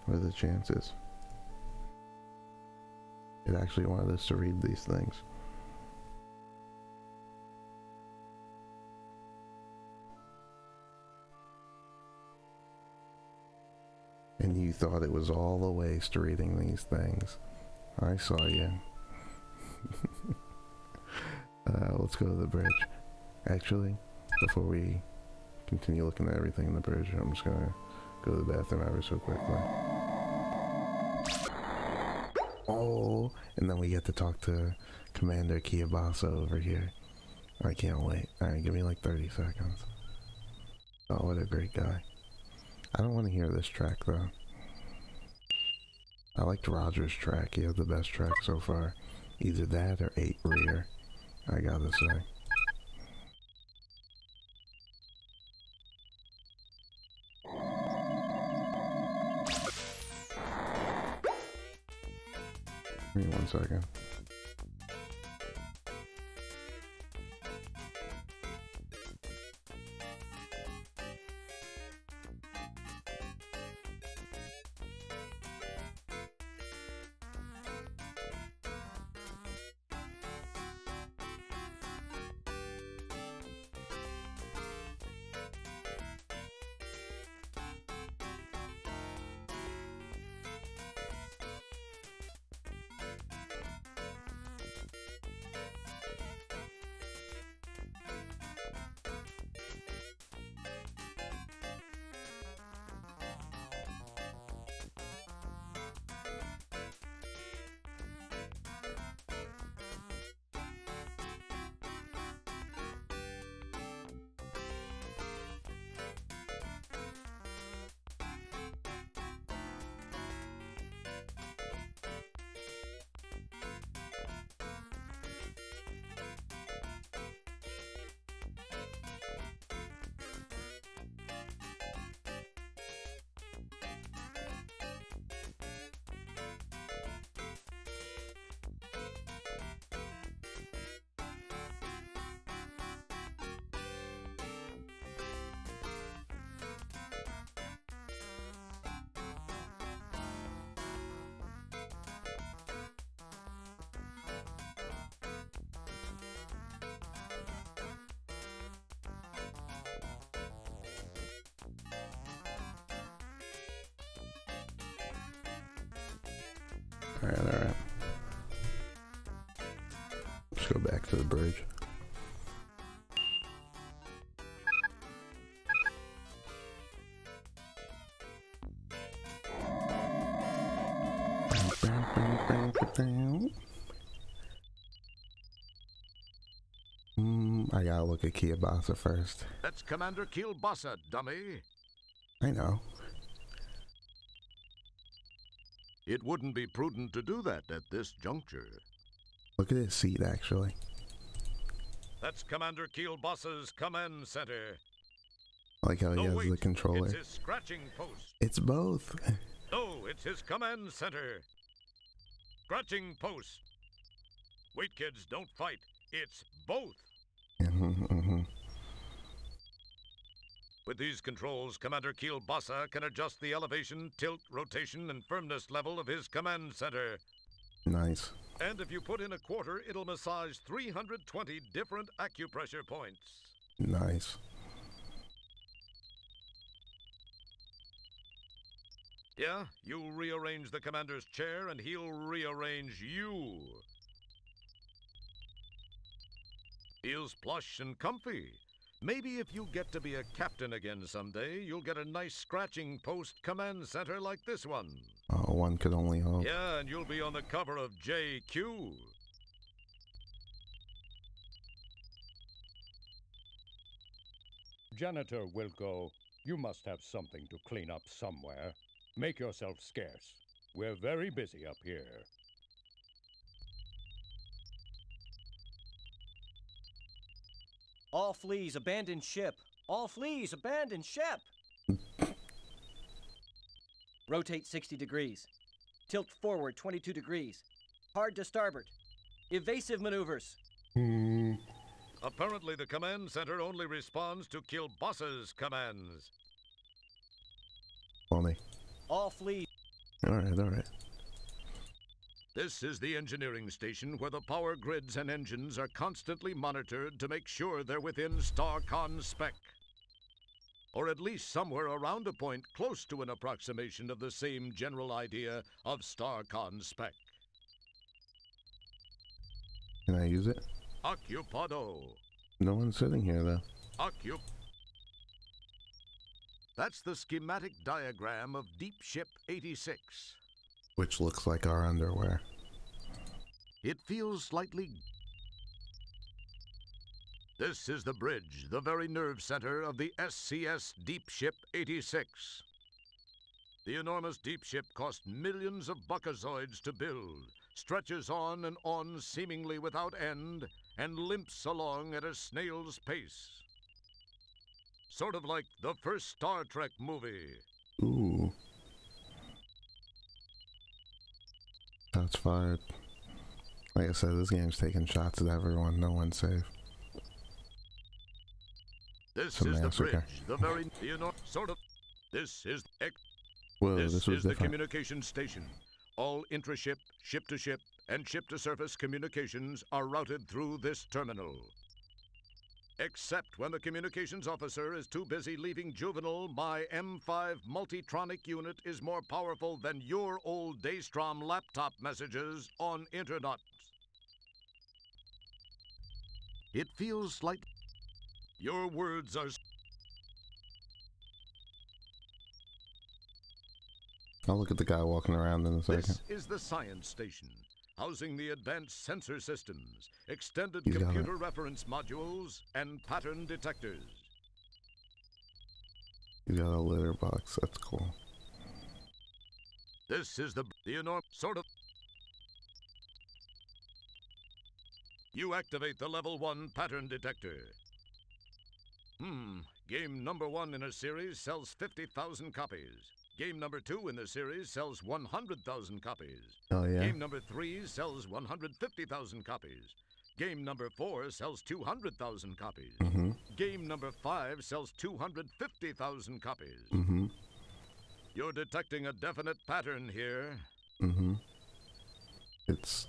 What are the chances? It actually wanted us to read these things. And you thought it was all a waste reading these things. I saw you. Let's go to the bridge. Actually, before we continue looking at everything in the bridge, I'm just gonna go to the bathroom ever so quickly. Oh, and then we get to talk to Commander Kiyobaso over here. I can't wait. Alright, give me like 30 seconds. Oh, what a great guy. I don't want to hear this track though. I liked Roger's track. He had the best track so far. Either that or 8 Rear, I gotta say. Give me 1 second. Alright. Let's go back to the bridge. I gotta look at Kielbasa first. That's Commander Kielbasa, dummy. I know. It wouldn't be prudent to do that at this juncture. Look at his seat, actually. That's Commander Kielbasa's command center. I like how he has wait, the controller. It's his scratching post. It's both. No, it's his command center. Scratching post. Wait, kids, don't fight. It's both. With these controls, Commander Kielbasa can adjust the elevation, tilt, rotation, and firmness level of his command center. Nice. And if you put in a quarter, it'll massage 320 different acupressure points. Nice. Yeah, you rearrange the commander's chair and he'll rearrange you. Feels plush and comfy. Maybe if you get to be a captain again someday, you'll get a nice scratching post command center like this one. Oh, one could only hope. Yeah, and you'll be on the cover of JQ. Janitor Wilco, you must have something to clean up somewhere. Make yourself scarce. We're very busy up here. All fleas, abandon ship. All fleas, abandon ship. Rotate 60 degrees. Tilt forward 22 degrees. Hard to starboard. Evasive maneuvers. Apparently the command center only responds to Kielbasa's commands. Funny. All fleas. Alright. This is the engineering station where the power grids and engines are constantly monitored to make sure they're within StarCon spec. Or at least somewhere around a point close to an approximation of the same general idea of StarCon spec. Can I use it? Occupado. No one's sitting here, though. That's the schematic diagram of Deep Ship 86. Which looks like our underwear. It feels slightly... This is the bridge, the very nerve center of the SCS Deep Ship 86. The enormous deep ship cost millions of buckazoids to build, stretches on and on seemingly without end, and limps along at a snail's pace. Sort of like the first Star Trek movie. Ooh. Shots fired. Like I said, this game's taking shots at everyone. No one's safe. This It's a is the massacre. bridge, the very sort of. This is Whoa, this this was is the different. communication station. All intra-ship, ship-to-ship, and ship-to-surface communications are routed through this terminal. Except when the communications officer is too busy leaving juvenile, my M5 Multitronic unit is more powerful than your old Daystrom laptop messages on internet. It feels like your words are... I'll look at the guy walking around in a second. This is the science station, housing the advanced sensor systems, extended He's got computer reference modules, and pattern detectors. You got a litter box. That's cool. This is the enormous sort of... You activate the level 1 pattern detector. Game number 1 in a series sells 50,000 copies. Game number 2 in the series sells 100,000 copies. Oh yeah. Game number 3 sells 150,000 copies. Game number 4 sells 200,000 copies. Mm-hmm. Game number 5 sells 250,000 copies. Mm-hmm. You're detecting a definite pattern here. Mm-hmm. It's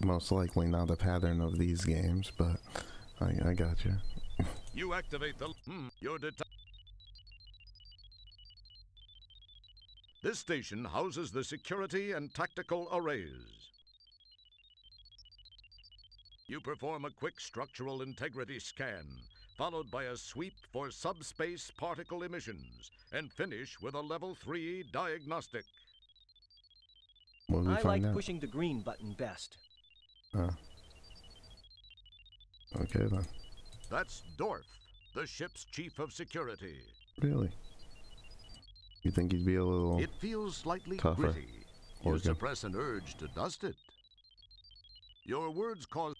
most likely not a pattern of these games, but I got you. You activate the... You're This station houses the security and tactical arrays. You perform a quick structural integrity scan, followed by a sweep for subspace particle emissions, and finish with a level 3 diagnostic. What did we I find like out? pushing the green button best. Okay then. That's Dorf, the ship's chief of security. Really? You think he'd be a little... It feels slightly tougher. gritty. You Organ. suppress an urge to dust it. Your words cause...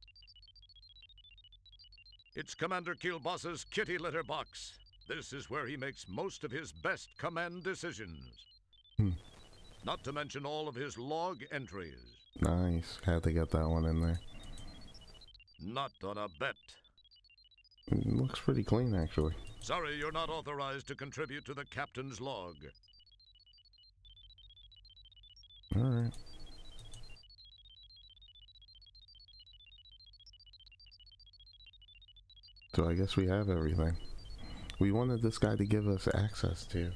It's Commander Keelboss's kitty litter box. This is where he makes most of his best command decisions. Not to mention all of his log entries. Nice. Had to get that one in there. Not on a bet. It looks pretty clean, actually. Sorry, you're not authorized to contribute to the captain's log. Alright. So I guess we have everything. We wanted this guy to give us access to...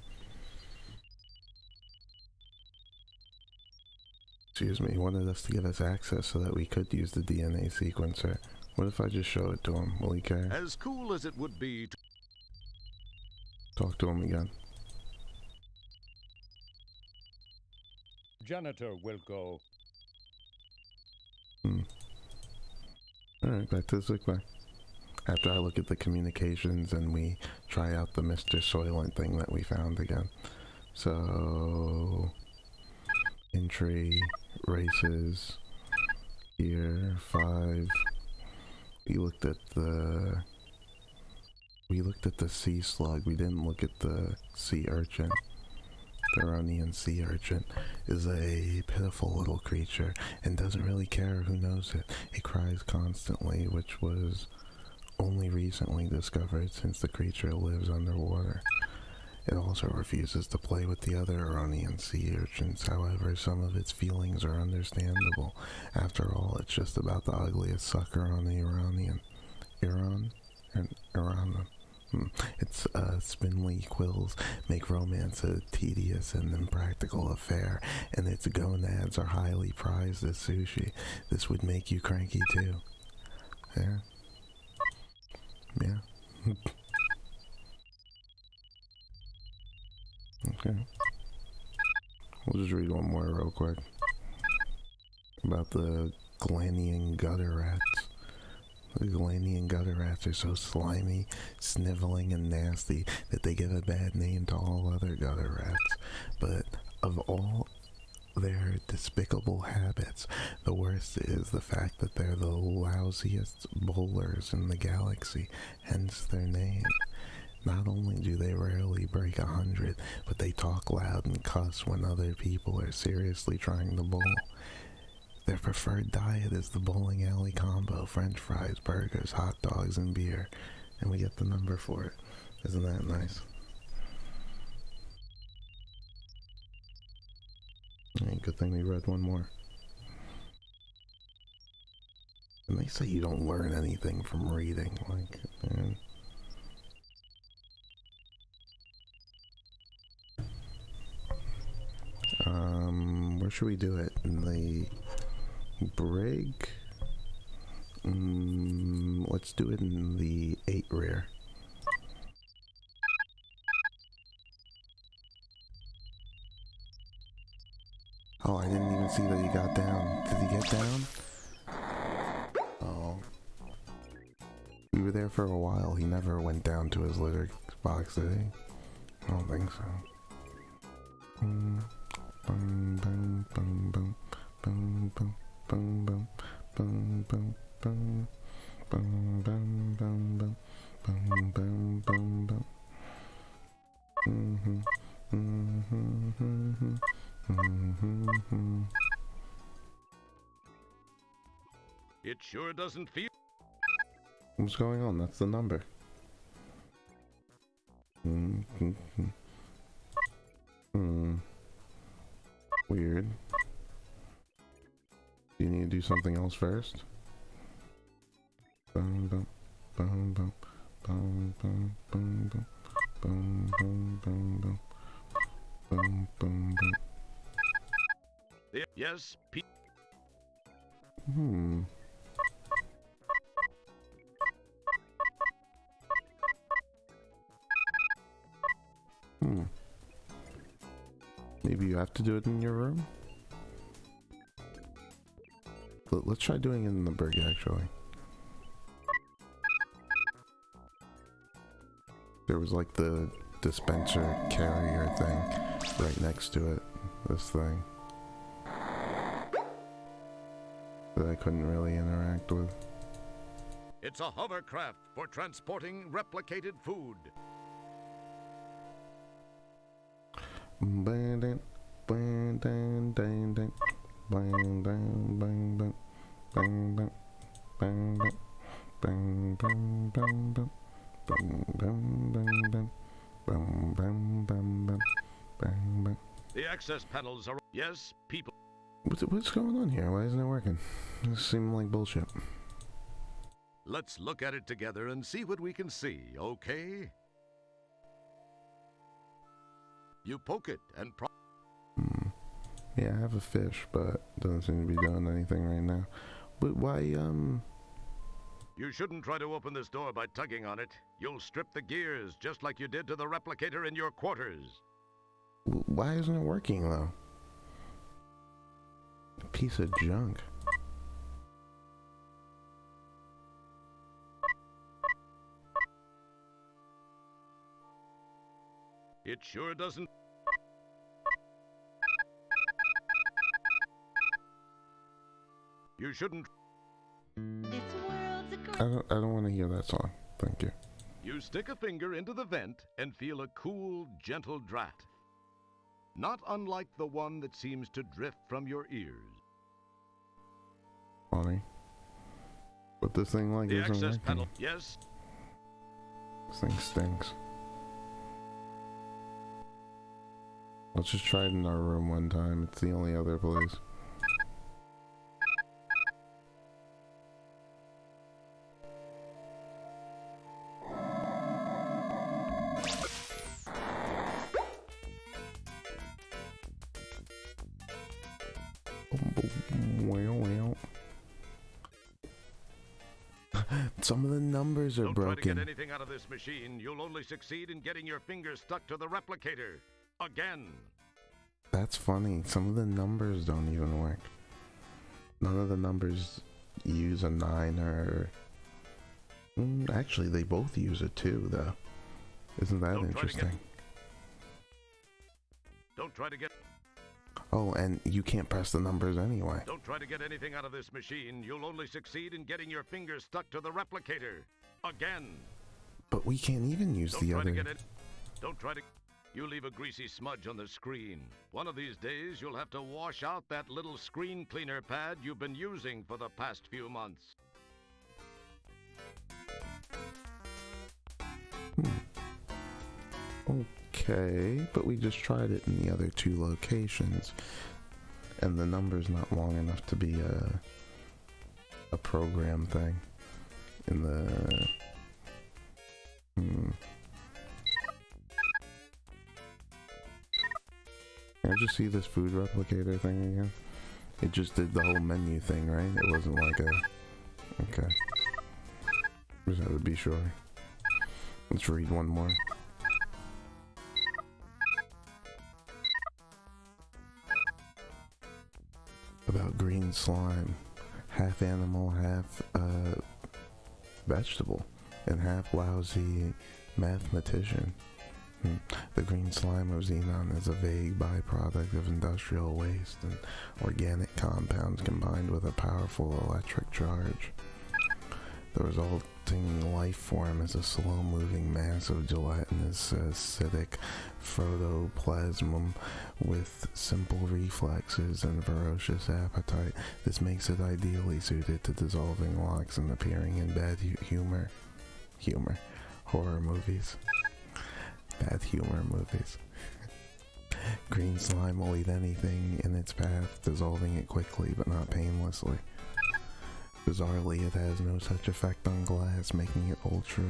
Excuse me, he wanted us to give us access so that we could use the DNA sequencer. What if I just show it to him? Will he care? As cool as it would be to... Talk to him again. Janitor will go. Alright, back to the sick bay. After I look at the communications and we try out the Mr. Soylent thing that we found again. So... Entry, races, here, 5. We looked at the sea slug. We didn't look at the sea urchin. The Aronian sea urchin is a pitiful little creature and doesn't really care who knows it. It cries constantly, which was only recently discovered since the creature lives underwater. It also refuses to play with the other Aronian sea urchins. However, some of its feelings are understandable. After all, it's just about the ugliest sucker on the Iranian. Iran? Its spindly quills make romance a tedious and impractical affair, and its gonads are highly prized as sushi. This would make you cranky too. Yeah? Yeah. Okay. We'll just read one more real quick. About the Galanian gutter rats. The Galanian gutter rats are so slimy, sniveling, and nasty that they give a bad name to all other gutter rats. But of all their despicable habits, the worst is the fact that they're the lousiest bowlers in the galaxy, hence their name. Not only do they rarely break 100, but they talk loud and cuss when other people are seriously trying to bowl. Their preferred diet is the bowling alley combo: French fries, burgers, hot dogs, and beer. And we get the number for it. Isn't that nice? Alright, good thing we read one more. And they say you don't learn anything from reading. Like, man. Where should we do it? In the brig? Let's do it in the 8 rear. Oh, I didn't even see that he got down. Did he get down? Oh. We were there for a while. He never went down to his litter box, did he? I don't think so. Bum, bum, bum, bum, bum, bum, bum, bum, bum, bum, bum, bum, bum, bum, bum, bum, bum, bum. It sure doesn't feel... What's going on? That's the number. Weird. Do you need to do something else first? Bum, bum, bum, bum, bum, bum, bum, bum, bum, bum, bum, Boom, boom, boom. Yes, Hmm. Hmm. Maybe you have to do it in your room? Let's try doing it in the Berg, actually. There was like the dispenser carrier thing right next to it. This thing. That I couldn't really interact with. it's a hovercraft for transporting replicated food. Bang, dang, bang, dang, dang, dang. Bang, dang, bang, bang. Bang, bang, bang, bang. Bang, bang, bang, bang. Bang, bang, bang, bang. Bang, bang, bang, bang. Bang, bang. The access panels are. Yes, people. What's going on here? Why isn't it working? This seems like bullshit. Let's look at it together and see what we can see, okay? You poke it and Yeah, I have a fish, but doesn't seem to be doing anything right now. But why, You shouldn't try to open this door by tugging on it. You'll strip the gears, just like you did to the replicator in your quarters. why isn't it working, though? A piece of junk. It sure doesn't. You shouldn't. This world's a great. I don't want to hear that song. Thank you. You stick a finger into the vent and feel a cool, gentle draft. Not unlike the one that seems to drift from your ears. Funny. But this thing like The isn't access working. panel. Yes, This thing stinks. Let's just try it in our room one time. It's the only other place. Some of the numbers are don't try to broken. get anything out of this machine. You'll only succeed in getting your fingers stuck to the replicator. Again. That's funny. Some of the numbers don't even work. None of the numbers use a 9 or... actually, they both use a 2, though. Isn't that Don't try to get- interesting? Don't try to get. Oh, and you can't press the numbers anyway. Don't try to get anything out of this machine. You'll only succeed in getting your fingers stuck to the replicator. Again. But we can't even use Don't the try other... to get it. Don't try to. You leave a greasy smudge on the screen. One of these days, you'll have to wash out that little screen cleaner pad you've been using for the past few months. Okay, but we just tried it in the other 2 locations. And the number's not long enough to be a program thing. In the... Can I just see this food replicator thing again? It just did the whole menu thing, right? It wasn't like a... Okay. Just had to be sure. Let's read one more. About green slime. Half animal, half vegetable, and half lousy mathematician. The green slime of xenon is a vague byproduct of industrial waste and organic compounds combined with a powerful electric charge. The resulting life form is a slow-moving mass of gelatinous acidic protoplasm with simple reflexes and ferocious appetite. This makes it ideally suited to dissolving locks and appearing in bad horror movies. Bad humor movies. Green slime will eat anything in its path, dissolving it quickly but not painlessly. Bizarrely, it has no such effect on glass, making it ultra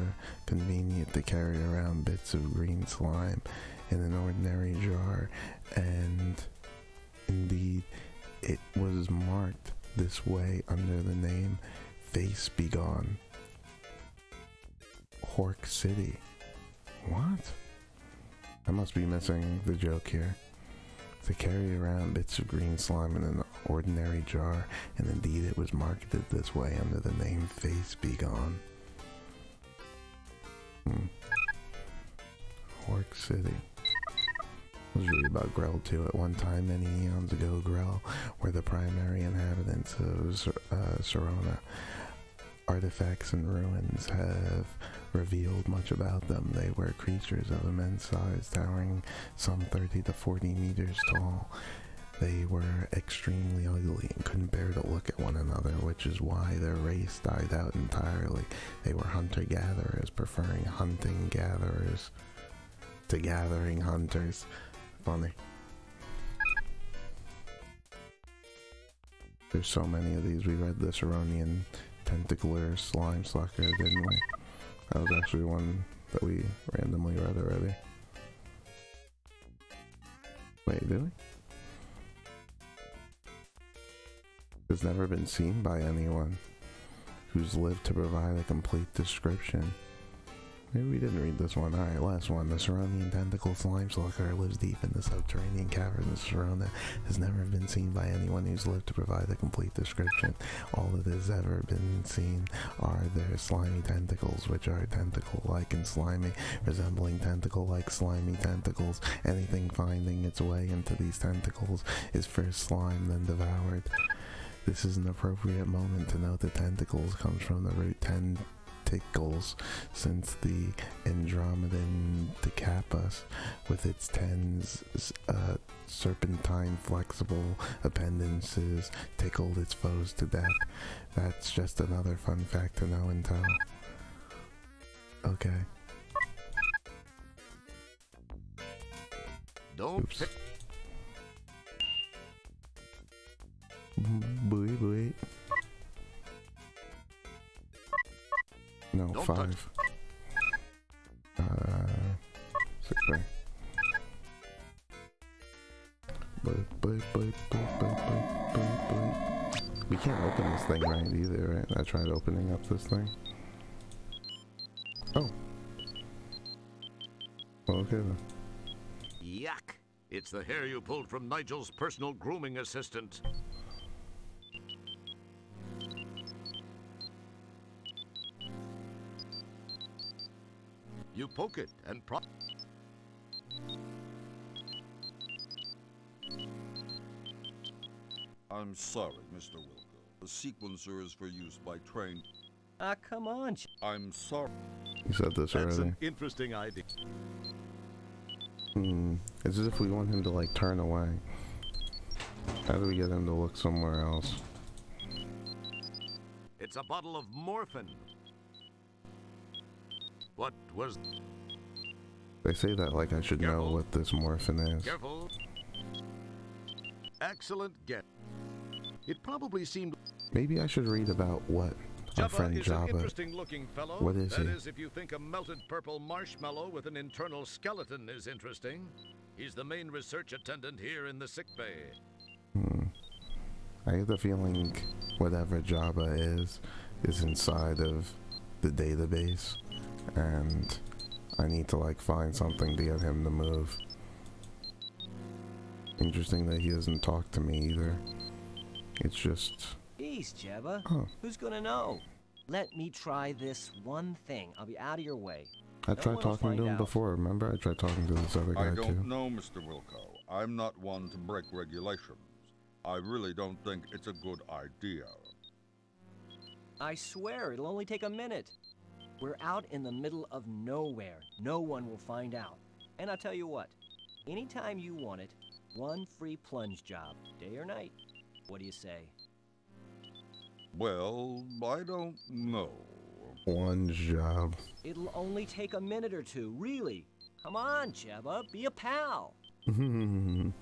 convenient to carry around bits of green slime in an ordinary jar, and indeed it was marked this way under the name Face Begone. Hork City. What? I must be missing the joke here. To carry around bits of green slime in an ordinary jar, and indeed it was marketed this way under the name Face Begone. Hork City. Was read about Grell too. At one time, many eons ago, Grell were the primary inhabitants of Serona. Artifacts and ruins have revealed much about them. They were creatures of immense size, towering some 30 to 40 meters tall. They were extremely ugly and couldn't bear to look at one another, which is why their race died out entirely. They were hunter-gatherers, preferring hunting-gatherers to gathering hunters. Funny. There's so many of these. We read the Seronian Tentacular Slime Sucker, didn't we? That was actually one that we randomly read already. Wait, did we? Has never been seen by anyone who's lived to provide a complete description. Maybe we didn't read this one. Alright, last one. The Seronian Tentacle Slime Sucker lives deep in the subterranean caverns of Serona. Has never been seen by anyone who's lived to provide a complete description. All that has ever been seen are their slimy tentacles, which are tentacle-like and slimy, resembling tentacle-like slimy tentacles. Anything finding its way into these tentacles is first slime, then devoured. This is an appropriate moment to note that tentacles comes from the root tentacles, since the Andromedan Decapus, with its serpentine flexible appendices, tickled its foes to death. That's just another fun fact to know and tell. Okay. Don't Oops. Boy, boy. No, Don't 5. 6 way. We can't open this thing right either, right? I tried opening up this thing. Oh. Well, okay then. Yuck! It's the hair you pulled from Nigel's personal grooming assistant. You poke it and I'm sorry, Mr. Wilco. The sequencer is for use by trained... Ah, come on, I'm sorry. You said this That's already. an interesting idea. It's as if we want him to like turn away. How do we get him to look somewhere else? It's a bottle of morphine. What was... They say that like I should know Careful. what this morphin is. Careful. Excellent guess. It probably seemed... Maybe I should read about what our Jabba friend is an Jabba... interesting-looking fellow. What is That he? is, if you think a melted purple marshmallow with an internal skeleton is interesting. He's the main research attendant here in the sick bay. I get the feeling whatever Jabba is inside of the database, and I need to like find something to get him to move. Interesting that he doesn't talk to me either. It's just... Jeez, Jabba. Oh. Who's gonna know? Let me try this one thing. I'll be out of your way. I No tried one will talking to find him out. before, remember? I tried talking to this other guy I don't too. know, Mr. Wilco. I'm not one to break regulations. I really don't think it's a good idea. I swear, it'll only take a minute. We're out in the middle of nowhere. No one will find out. And I'll tell you what, anytime you want it, one free plunge job, day or night. What do you say? Well, I don't know. One job. It'll only take a minute or two, really. Come on, Jabba, be a pal.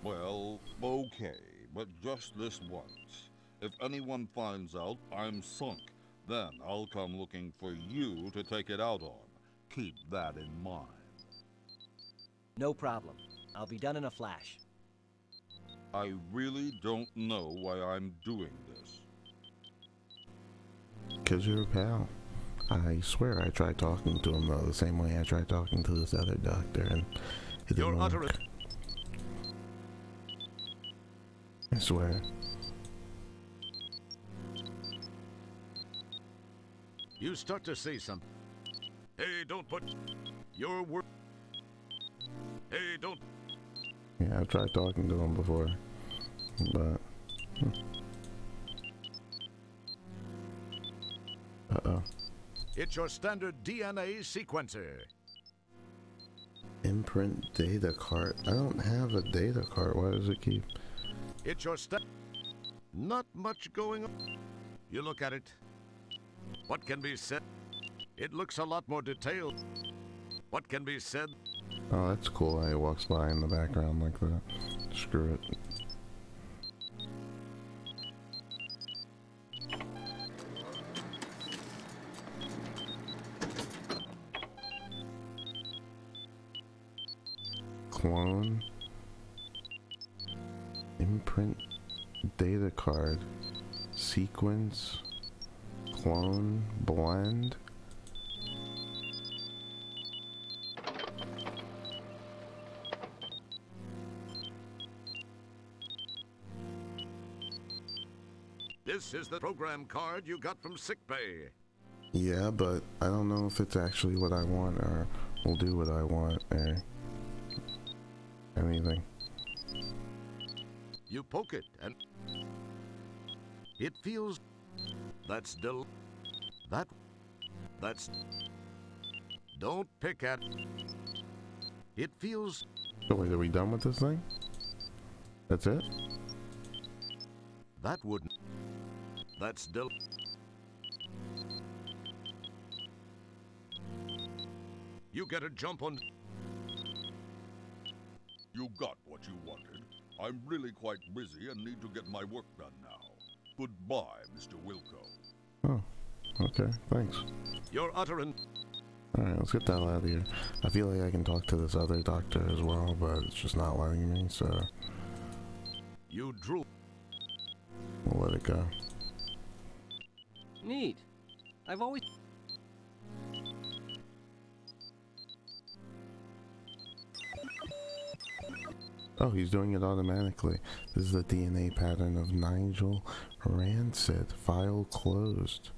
Well, okay, but just this once. If anyone finds out I'm sunk, then I'll come looking for you to take it out on. Keep that in mind. No problem. I'll be done in a flash. I really don't know why I'm doing this. 'Cause you're a pal. I swear I tried talking to him though, the same way I tried talking to this other doctor, and it Your didn't work. utterance. I swear. You start to say something. Hey, don't put your word. Hey, don't. Yeah, I've tried talking to him before, but... Uh-oh. It's your standard DNA sequencer. Imprint data cart. I don't have a data cart. Why does it keep... It's your Not much going on. You look at it. What can be said? It looks a lot more detailed. What can be said? Oh, that's cool. It walks by in the background like that. Screw it. Clone. Imprint data card. Sequence. Clone. Blend. This is the program card you got from sickbay. Yeah, but I don't know if it's actually what I want or will do what I want or anything. You poke it and it feels that's that's don't pick at it feels So wait, are we done with this thing? That's it? that wouldn't that's you get a jump on You got what you wanted. I'm really quite busy and need to get my work done now. Goodbye, Mr. Wilco. Oh, okay, thanks. your utterance. Alright, let's get the hell out of here. I feel like I can talk to this other doctor as well, but it's just not letting me, so You drew we'll let it go. Neat. I've always... Oh, he's doing it automatically. This is the DNA pattern of Nigel Rancid. File closed.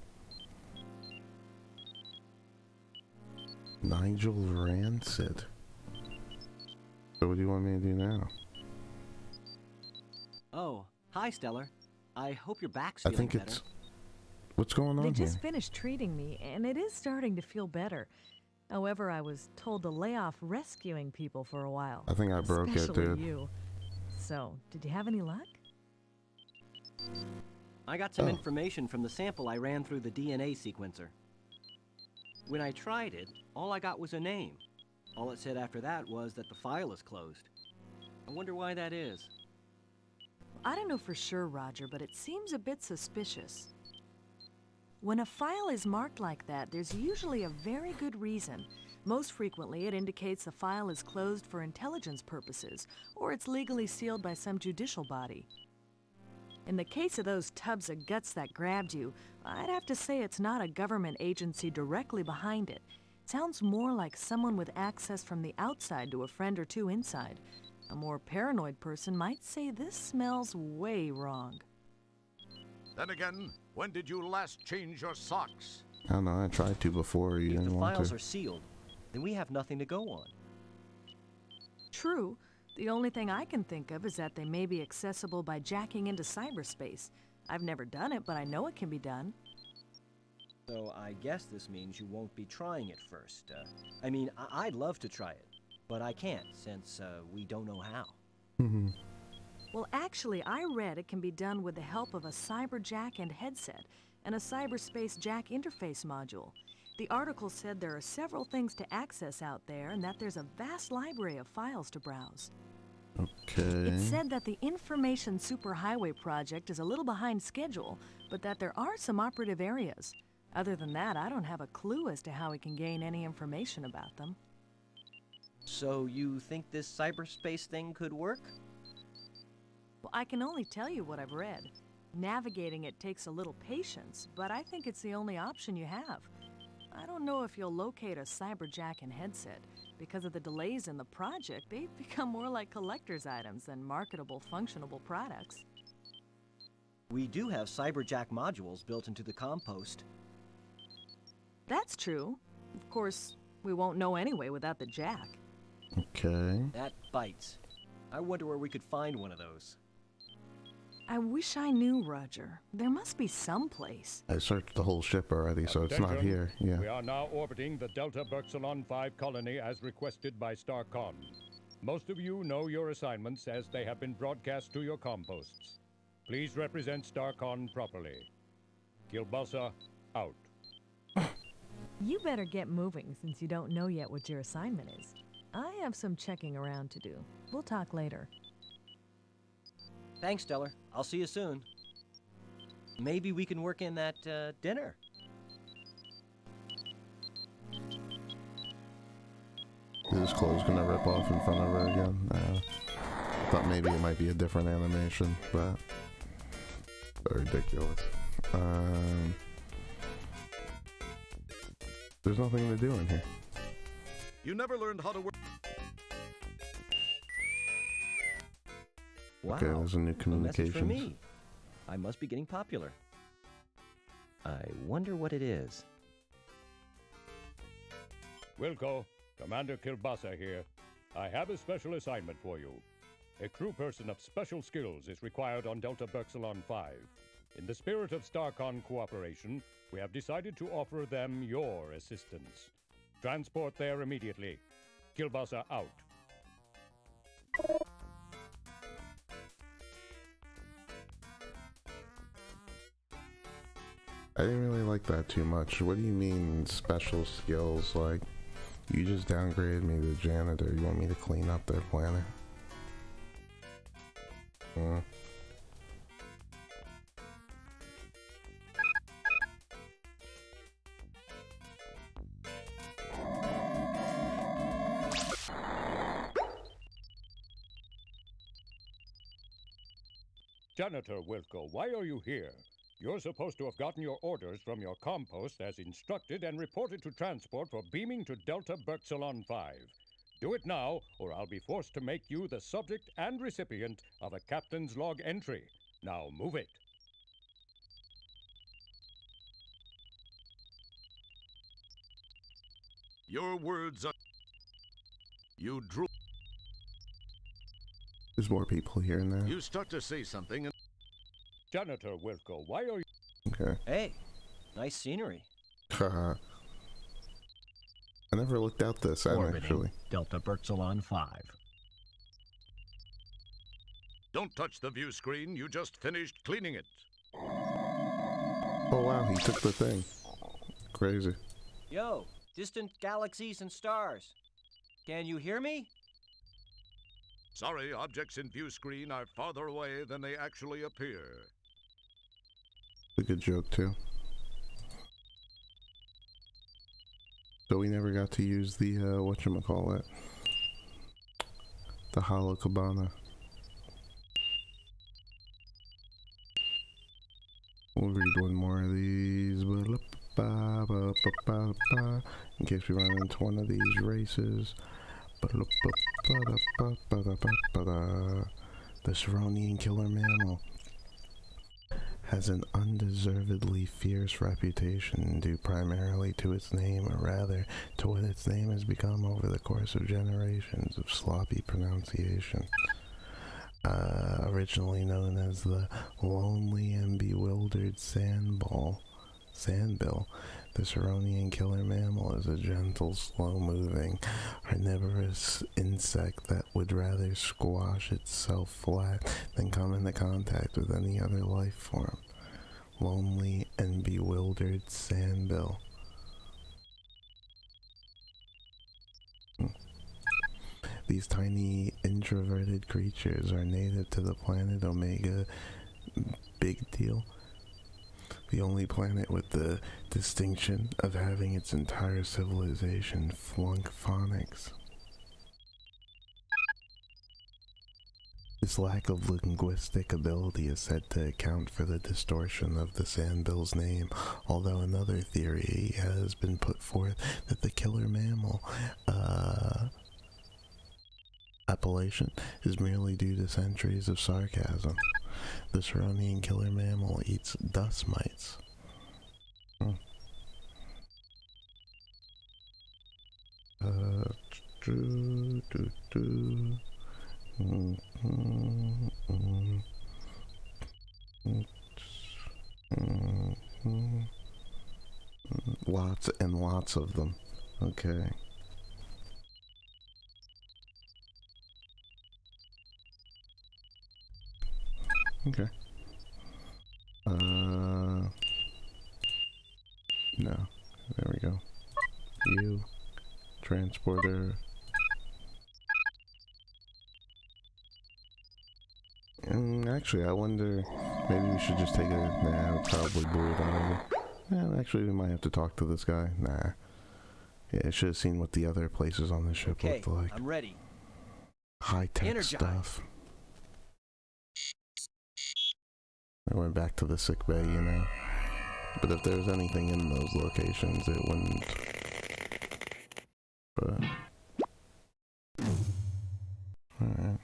Nigel Rancid. So what do you want me to do now? Oh, hi, Stellar. I hope your back's I feeling think better. it's... What's going They on just here? finished treating me, and it is starting to feel better. However, I was told to lay off rescuing people for a while. I think I broke it, Especially dude. you. So, did you have any luck? I got some Oh. information from the sample I ran through the DNA sequencer. When I tried it, all I got was a name. All it said after that was that the file is closed. I wonder why that is. I don't know for sure, Roger, but it seems a bit suspicious. When a file is marked like that, there's usually a very good reason. Most frequently, it indicates the file is closed for intelligence purposes, or it's legally sealed by some judicial body. In the case of those tubs of guts that grabbed you, I'd have to say it's not a government agency directly behind it. It sounds more like someone with access from the outside to a friend or two inside. A more paranoid person might say this smells way wrong. Then again, when did you last change your socks? I don't know, I tried to before, you If the didn't want files to. are sealed, then we have nothing to go on. True. The only thing I can think of is that they may be accessible by jacking into cyberspace. I've never done it, but I know it can be done. So I guess this means you won't be trying it first. I mean, I'd love to try it, but I can't since we don't know how. Mhm. Well, actually, I read it can be done with the help of a cyber jack and headset and a cyberspace jack interface module. The article said there are several things to access out there and that there's a vast library of files to browse. Okay. It said that the Information Superhighway project is a little behind schedule, but that there are some operative areas. Other than that, I don't have a clue as to how we can gain any information about them. So you think this cyberspace thing could work? Well, I can only tell you what I've read. Navigating it takes a little patience, but I think it's the only option you have. I don't know if you'll locate a cyberjacking headset. Because of the delays in the project, they've become more like collector's items than marketable, functionable products. We do have cyberjack modules built into the compost. That's true. Of course, we won't know anyway without the jack. Okay. That bites. I wonder where we could find one of those. I wish I knew, Roger. There must be some place. I searched the whole ship already, so it's not Attention. here. Yeah. We are now orbiting the Delta Berxalon 5 colony as requested by StarCon. Most of you know your assignments as they have been broadcast to your composts. Please represent StarCon properly. Kilbasa, out. You better get moving since you don't know yet what your assignment is. I have some checking around to do. We'll talk later. Thanks, Stellar. I'll see you soon. Maybe we can work in that dinner. Is his clothes gonna rip off in front of her again? Thought maybe it might be a different animation, but ridiculous. There's nothing to do in here. You never learned how to work. Wow. Okay, there's a new A message communications. for me. I must be getting popular. I wonder what it is. Wilco, Commander Kilbasa here. I have a special assignment for you. A crew person of special skills is required on Delta Berxalon 5. In the spirit of StarCon cooperation, we have decided to offer them your assistance. Transport there immediately. Kilbasa out. I didn't really like that too much. What do you mean special skills? Like, you just downgraded me to janitor. You want me to clean up their planet? Janitor Wilco, why are you here? You're supposed to have gotten your orders from your compost as instructed and reported to transport for beaming to Delta Berxalon 5. Do it now, or I'll be forced to make you the subject and recipient of a captain's log entry. Now move it. Your words are. You drew. There's more people here now. You start to say something, and Janitor Wilco, why are you... Okay. Hey, nice scenery. Haha. I never looked out this end, Orbiting actually. Delta Berxalon 5. don't touch the view screen. You just finished cleaning it. Oh wow, he took the thing. Crazy. Yo, distant galaxies and stars. Can you hear me? Sorry, objects in view screen are farther away than they actually appear. A good joke too. So we never got to use the whatchamacallit. The Hollow Cabana. We'll read one more of these. In case we run into one of these races. The Ceronian killer mammal has an undeservedly fierce reputation due primarily to its name, or rather to what its name has become over the course of generations of sloppy pronunciation. Originally known as the lonely and bewildered sandbill, the Ceronian killer mammal is a gentle, slow-moving, herbivorous insect that would rather squash itself flat than come into contact with any other life form. Lonely and bewildered sandbill. These tiny, introverted creatures are native to the planet Omega Big Deal, the only planet with the distinction of having its entire civilization flunk phonics. This lack of linguistic ability is said to account for the distortion of the sandbill's name, although another theory has been put forth that the killer mammal, appellation is merely due to centuries of sarcasm. The Saronian killer mammal eats dust mites. Lots and lots of them. Okay. Okay. No. There we go. You. Transporter. Actually, I wonder, maybe we should just take a, nah, probably blew it already. Yeah, actually, we might have to talk to this guy. Nah. Yeah, I should have seen what the other places on the ship Okay, looked like. I'm ready. High-tech Energize. stuff. I went back to the sick bay, you know. But if there was anything in those locations, it wouldn't. But... Alright.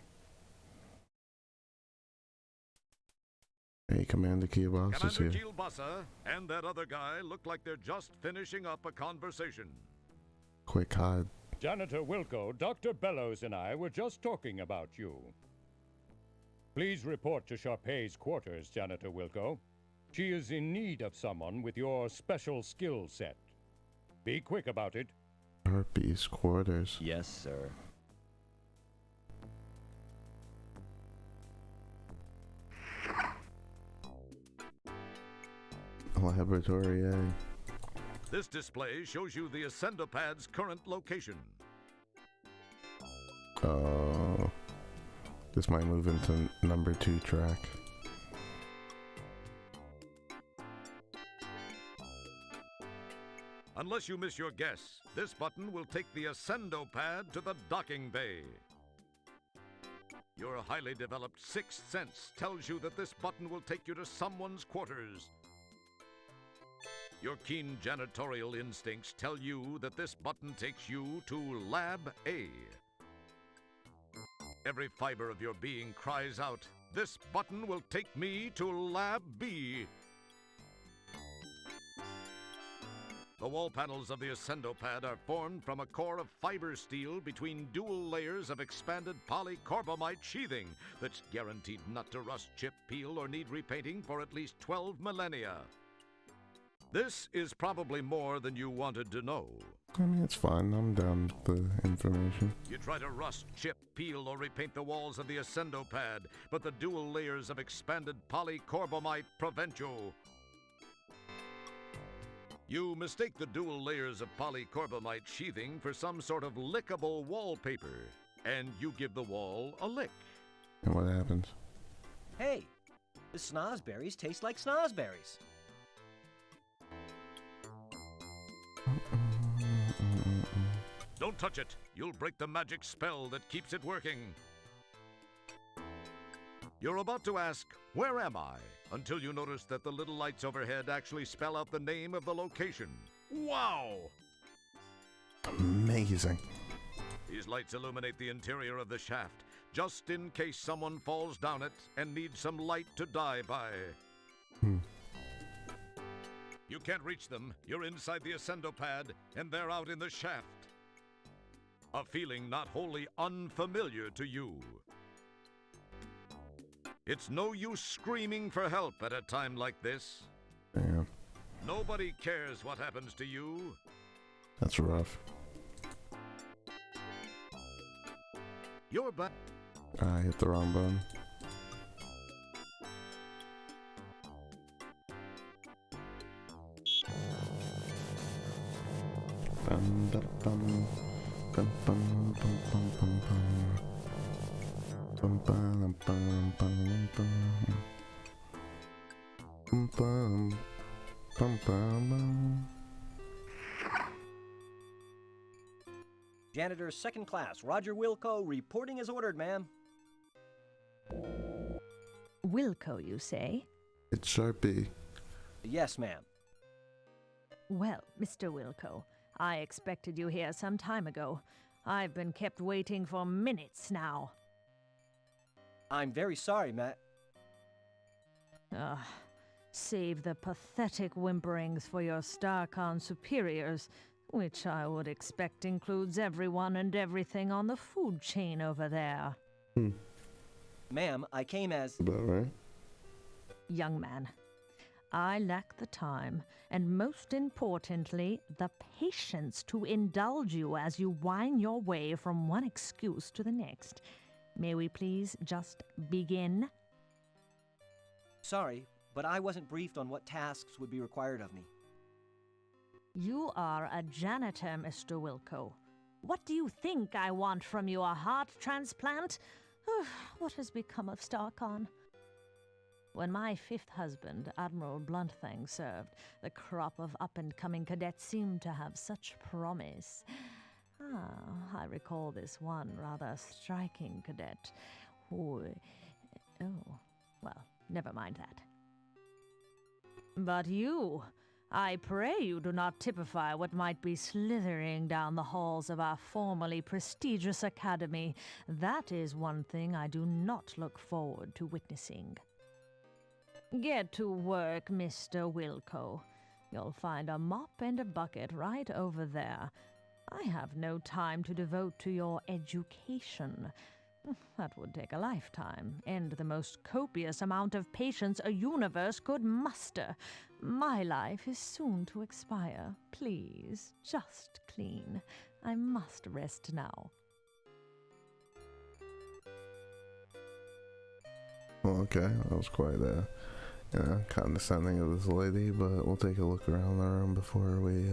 Hey, Commander Kielbasa is Commander here. Kielbasa and that other guy look like they're just finishing up a conversation. Quick hide. Janitor Wilco, Dr. Bellows and I were just talking about you. Please report to Sharpay's quarters, Janitor Wilco. She is in need of someone with your special skill set. Be quick about it. Harpy's quarters. Yes, sir. Laboratory A. This display shows you the Ascendopad's current location. This might move into number 2 track. Unless you miss your guess, this button will take the Ascendopad to the docking bay. Your highly developed sixth sense tells you that this button will take you to someone's quarters. Your keen janitorial instincts tell you that this button takes you to Lab A. Every fiber of your being cries out, "This button will take me to Lab B." The wall panels of the Ascendopad are formed from a core of fiber steel between dual layers of expanded polycorbamide sheathing that's guaranteed not to rust, chip, peel, or need repainting for at least 12 millennia. This is probably more than you wanted to know. I mean, it's fine. I'm down with the information. You try to rust, chip, peel, or repaint the walls of the Ascendopad, but the dual layers of expanded polycorbamide prevent you. You mistake the dual layers of polycorbamide sheathing for some sort of lickable wallpaper, and you give the wall a lick. And what happens? Hey, the snozberries taste like snozberries. Don't touch it. You'll break the magic spell that keeps it working. You're about to ask, "Where am I?" until you notice that the little lights overhead actually spell out the name of the location. Wow! Amazing. These lights illuminate the interior of the shaft, just in case someone falls down it and needs some light to die by. You can't reach them. You're inside the Ascendopad, and they're out in the shaft. A feeling not wholly unfamiliar to you. It's no use screaming for help at a time like this. Damn. Nobody cares what happens to you. That's rough. You're back. I hit the wrong button. Bum, bum, bum. Bum, bum, bum, bum, bum, bum. Bum, bum, bum, bum, bum. Bum, bum, bum, bum, bum. Janitor second class, Roger Wilco, reporting as ordered, ma'am. Wilco, you say? It's Sharpie. Yes, ma'am. Well, Mr. Wilco, I expected you here some time ago. I've been kept waiting for minutes now. I'm very sorry, Matt. Save the pathetic whimperings for your StarCon superiors, which I would expect includes everyone and everything on the food chain over there. Ma'am, I came as... About right. Young man, I lack the time, and most importantly, the patience to indulge you as you whine your way from one excuse to the next. May we please just begin? Sorry, but I wasn't briefed on what tasks would be required of me. You are a janitor, Mr. Wilco. What do you think I want from you, a heart transplant? What has become of StarCon? When my fifth husband, Admiral Bluntfang, served, the crop of up-and-coming cadets seemed to have such promise. I recall this one rather striking cadet who... Oh, well, never mind that. But you, I pray you do not typify what might be slithering down the halls of our formerly prestigious academy. That is one thing I do not look forward to witnessing. Get to work, Mr. Wilco. You'll find a mop and a bucket right over there. I have no time to devote to your education. That would take a lifetime, and the most copious amount of patience a universe could muster. My life is soon to expire. Please, just clean. I must rest now. Well, okay, that was quite condescending of this lady, but we'll take a look around the room before we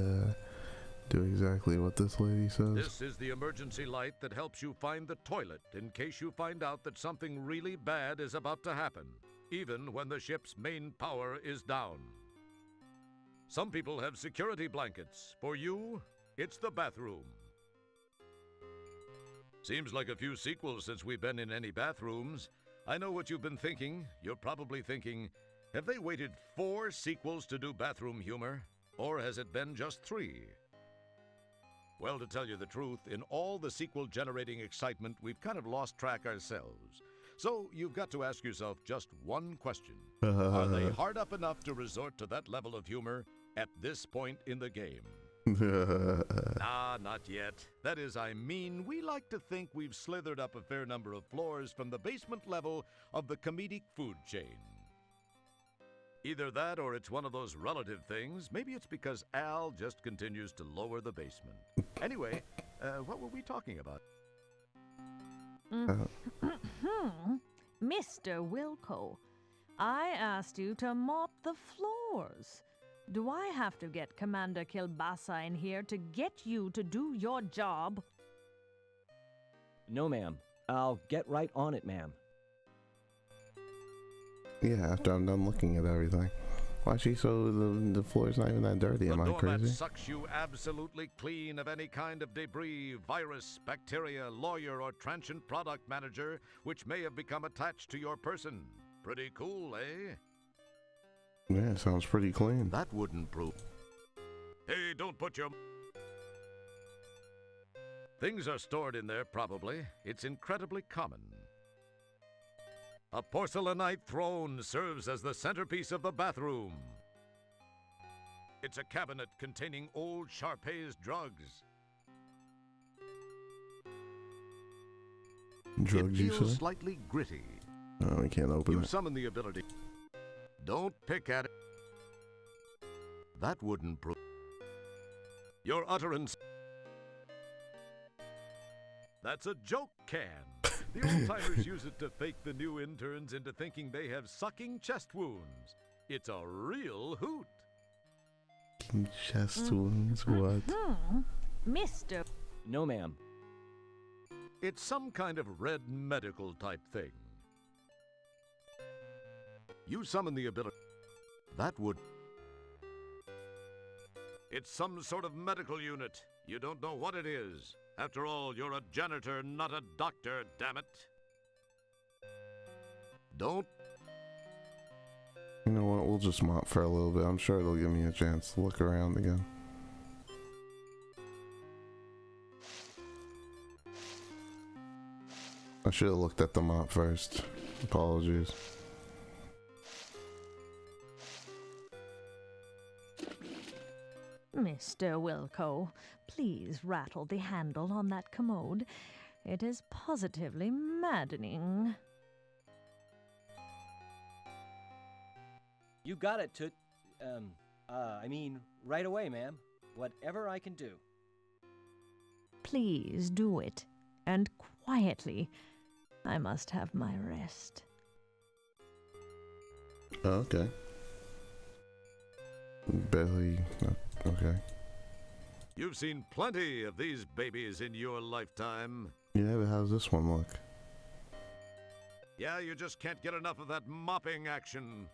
do exactly what this lady says. This is the emergency light that helps you find the toilet in case you find out that something really bad is about to happen, even when the ship's main power is down. Some people have security blankets. For you, it's the bathroom. Seems like a few sequels since we've been in any bathrooms. I know what you've been thinking. You're probably thinking, have they waited 4 sequels to do bathroom humor? Or has it been just 3? Well, to tell you the truth, in all the sequel-generating excitement, we've kind of lost track ourselves. So you've got to ask yourself just one question. Are they hard up enough to resort to that level of humor at this point in the game? Nah, not yet. That is, I mean, we like to think we've slithered up a fair number of floors from the basement level of the comedic food chain. Either that or it's one of those relative things. Maybe it's because Al just continues to lower the basement. Anyway, what were we talking about? Mr. Wilco, I asked you to mop the floors. Do I have to get Commander Kilbasa in here to get you to do your job? No, ma'am. I'll get right on it, ma'am. Yeah, after I'm done looking at everything. Why she so the floor's not even that dirty, am I The doormat crazy? sucks you absolutely clean of any kind of debris, virus, bacteria, lawyer, or transient product manager which may have become attached to your person. Pretty cool, eh? Yeah, sounds pretty clean. That wouldn't prove. Hey, don't put your... Things are stored in there, probably. It's incredibly common. A porcelainite throne serves as the centerpiece of the bathroom. It's a cabinet containing old Sharpay's drugs. Drugs, it you feels say? slightly gritty. Oh, we can't open You it. summon the ability. Don't pick at it. That wouldn't prove. Your utterance. That's a joke can. The old-timers use it to fake the new interns into thinking they have sucking chest wounds. It's a real hoot. Chest wounds, what? Mr. No, ma'am. It's some kind of red medical type thing. You summon the ability. That would... It's some sort of medical unit. You don't know what it is. After all, you're a janitor, not a doctor, damn it. Don't... You know what? We'll just mop for a little bit. I'm sure it'll give me a chance to look around again. I should have looked at the mop first. Apologies. Mr. Wilco, please rattle the handle on that commode. It is positively maddening. You got it, Toot. I mean, right away, ma'am. Whatever I can do. Please do it, and quietly. I must have my rest. Oh, okay. Barely. Okay. You've seen plenty of these babies in your lifetime. Yeah, but how's this one look? Yeah, you just can't get enough of that mopping action.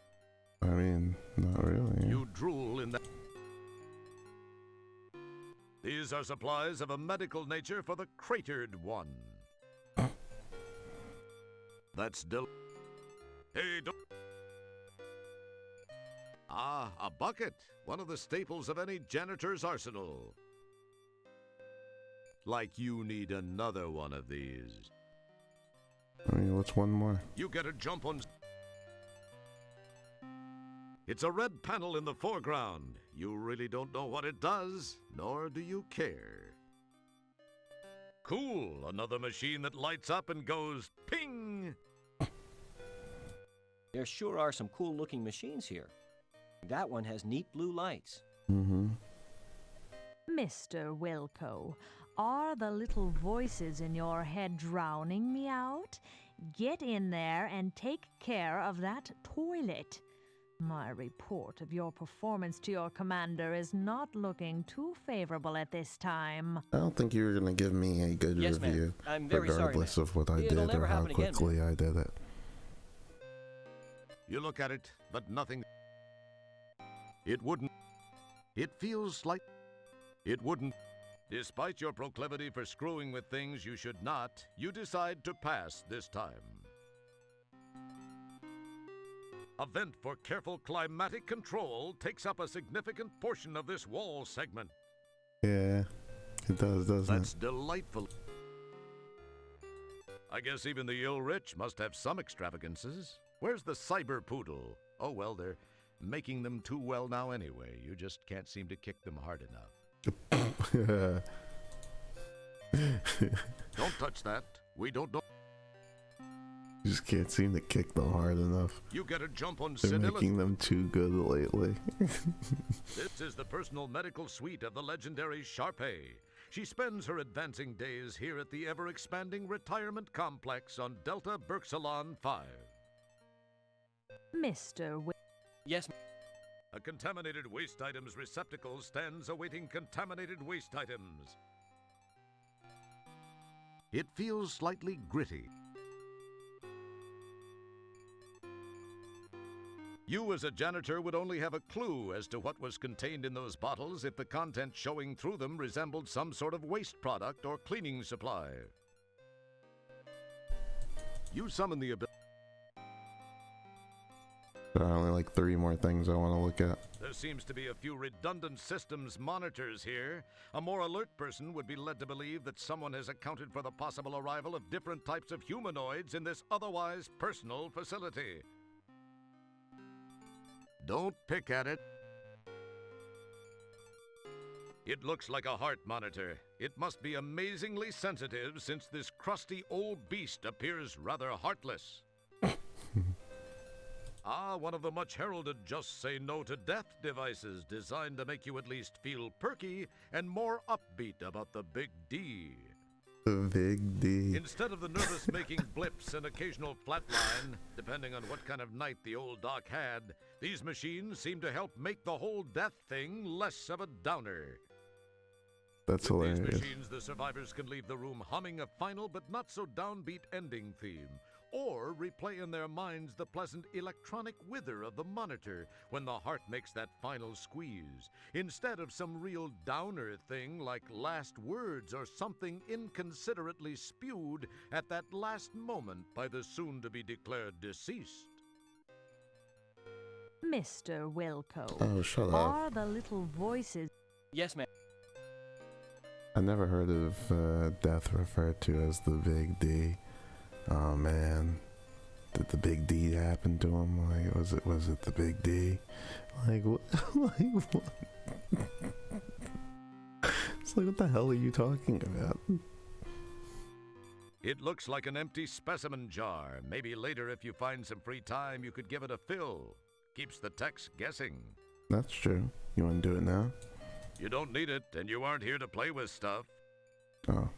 I mean, not really. You drool in that. These are supplies of a medical nature for the cratered one. That's Hey, don't. Ah, a bucket. One of the staples of any janitor's arsenal. Like you need another one of these. I mean, what's one more? You get a jump on. It's a red panel in the foreground. You really don't know what it does, nor do you care. Cool, another machine that lights up and goes ping! There sure are some cool-looking machines here. That one has neat blue lights. Mm-hmm. Mr. Wilco, are the little voices in your head drowning me out? Get in there and take care of that toilet. My report of your performance to your commander is not looking too favorable at this time. I don't think you were gonna give me a good Yes, ma'am. review, I'm very sorry, regardless ma'am. of what I It'll did never or how happen again, quickly I did it. You look at it, but nothing. It wouldn't. It feels like. It wouldn't. Despite your proclivity for screwing with things you should not, you decide to pass this time. A vent for careful climatic control takes up a significant portion of this wall segment. Yeah, it does, doesn't That's delightful. I guess even the ill-rich must have some extravagances. Where's the cyber poodle? Oh, well, they're making them too well now anyway. You just can't seem to kick them hard enough. it? Don't touch that. We don't know. You just can't seem to kick them hard enough. You get a jump on They're senility. making them too good lately. This is the personal medical suite of the legendary Sharpay. She spends her advancing days here at the ever-expanding retirement complex on Delta Berxalon 5. Mr. Yes, A contaminated waste items receptacle stands awaiting contaminated waste items. It feels slightly gritty. You as a janitor would only have a clue as to what was contained in those bottles if the content showing through them resembled some sort of waste product or cleaning supply. You summon the ability. There are only like 3 more things I want to look at. There seems to be a few redundant systems monitors here. A more alert person would be led to believe that someone has accounted for the possible arrival of different types of humanoids in this otherwise personal facility. Don't pick at it. It looks like a heart monitor. It must be amazingly sensitive since this crusty old beast appears rather heartless. Ah, one of the much heralded Just Say No to Death devices designed to make you at least feel perky and more upbeat about the Big D. The Big D. Instead of the nervous-making blips and occasional flatline, depending on what kind of night the old doc had, these machines seem to help make the whole death thing less of a downer. That's With hilarious. these machines, the survivors can leave the room humming a final but not so downbeat ending theme, or replay in their minds the pleasant electronic wither of the monitor when the heart makes that final squeeze, instead of some real downer thing like last words or something inconsiderately spewed at that last moment by the soon-to-be-declared deceased. Mr. Wilco, Oh, shut up. are the little voices Yes, ma'am. I never heard of death referred to as the Big D. Oh man, did the Big D happen to him? Like, was it the Big D? Like what? Like what? It's like, what the hell are you talking about? It looks like an empty specimen jar. Maybe later, if you find some free time, you could give it a fill. Keeps the techs guessing. That's true. You want to do it now? You don't need it, and you aren't here to play with stuff. Oh,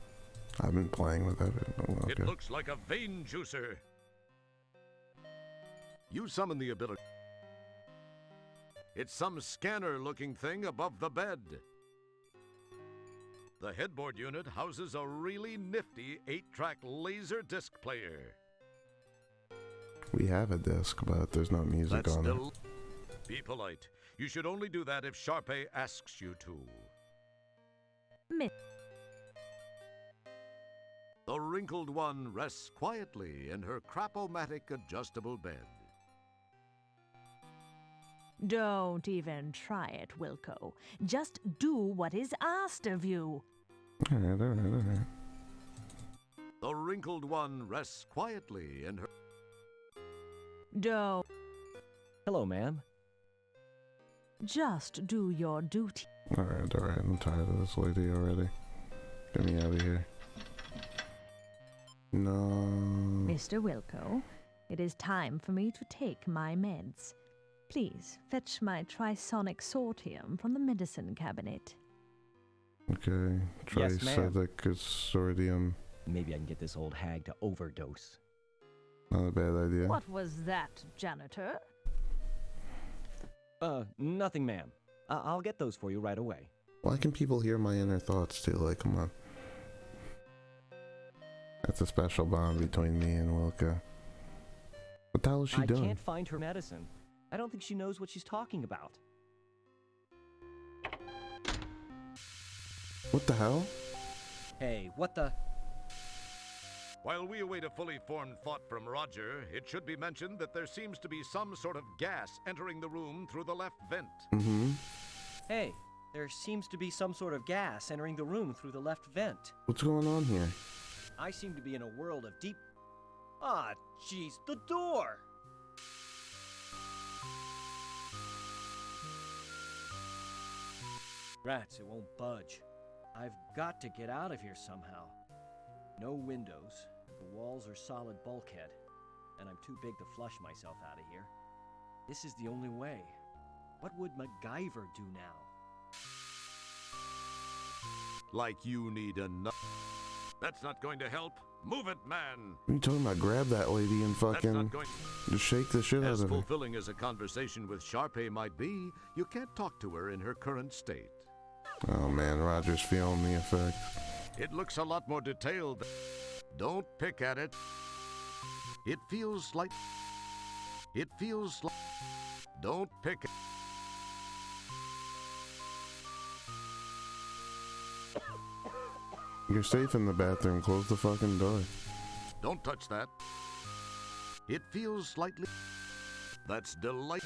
I've been playing with it. Oh, okay. It looks like a vein juicer. You summon the ability. It's some scanner-looking thing above the bed. The headboard unit houses a really nifty 8-track laser disc player. We have a disc, but there's no music That's on it. Be polite. You should only do that if Sharpay asks you to. Mi- The wrinkled one rests quietly in her crapomatic adjustable bed. Don't even try it, Wilco. Just do what is asked of you. Alright. The wrinkled one rests quietly in her... Don't. Hello, ma'am. Just do your duty. Alright. I'm tired of this lady already. Get me out of here. No. Mr. Wilco, it is time for me to take my meds. Please fetch my trisonic sortium from the medicine cabinet. Okay. Yes, ma'am. Tricytic consortium. Maybe I can get this old hag to overdose. Not a bad idea. What was that, janitor? Nothing, ma'am. I'll get those for you right away. Why can people hear my inner thoughts too? Like, come on. That's a special bond between me and Wilka. What the hell is she I doing? can't find her medicine. I don't think she knows what she's talking about. What the hell? Hey, what the... While we await a fully formed thought from Roger, it should be mentioned that there seems to be some sort of gas entering the room through the left vent. Mm-hmm. Hey, there seems to be some sort of gas entering the room through the left vent. What's going on here? I seem to be in a world of deep... Ah, jeez, the door! Rats, it won't budge. I've got to get out of here somehow. No windows, the walls are solid bulkhead, and I'm too big to flush myself out of here. This is the only way. What would MacGyver do now? Like you need a nut. That's not going to help. Move it, man. What are you talking about? Grab that lady and That's fucking not going... just shake the shit out As of her. fulfilling as a conversation with Sharpay might be, you can't talk to her in her current state. Oh man, Roger's feeling the effect. It looks a lot more detailed. Don't pick at it. It feels like... Don't pick at... You're safe in the bathroom. Close the fucking door. Don't touch that. It feels slightly... That's delight...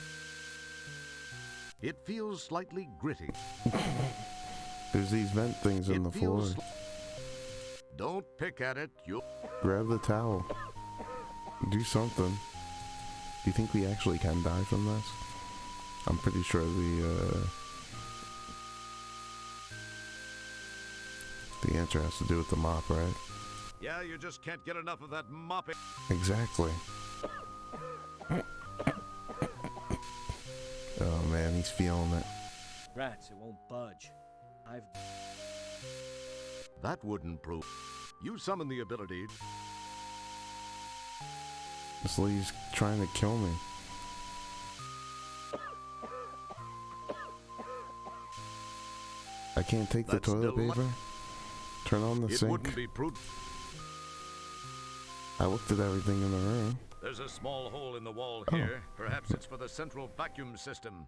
It feels slightly gritty. There's these vent things in the floor. Don't pick at it. You'll... Grab the towel. Do something. Do you think we actually can die from this? I'm pretty sure the answer has to do with the mop, right? Yeah, you just can't get enough of that mopping. Exactly. Oh man, he's feeling it. Rats, it won't budge. That wouldn't prove. You summon the ability. This lady's trying to kill me. I can't take the That's toilet paper. Turn on the It sink. wouldn't be prudent. I looked at everything in the room. There's a small hole in the wall Oh. here. Perhaps it's for the central vacuum system.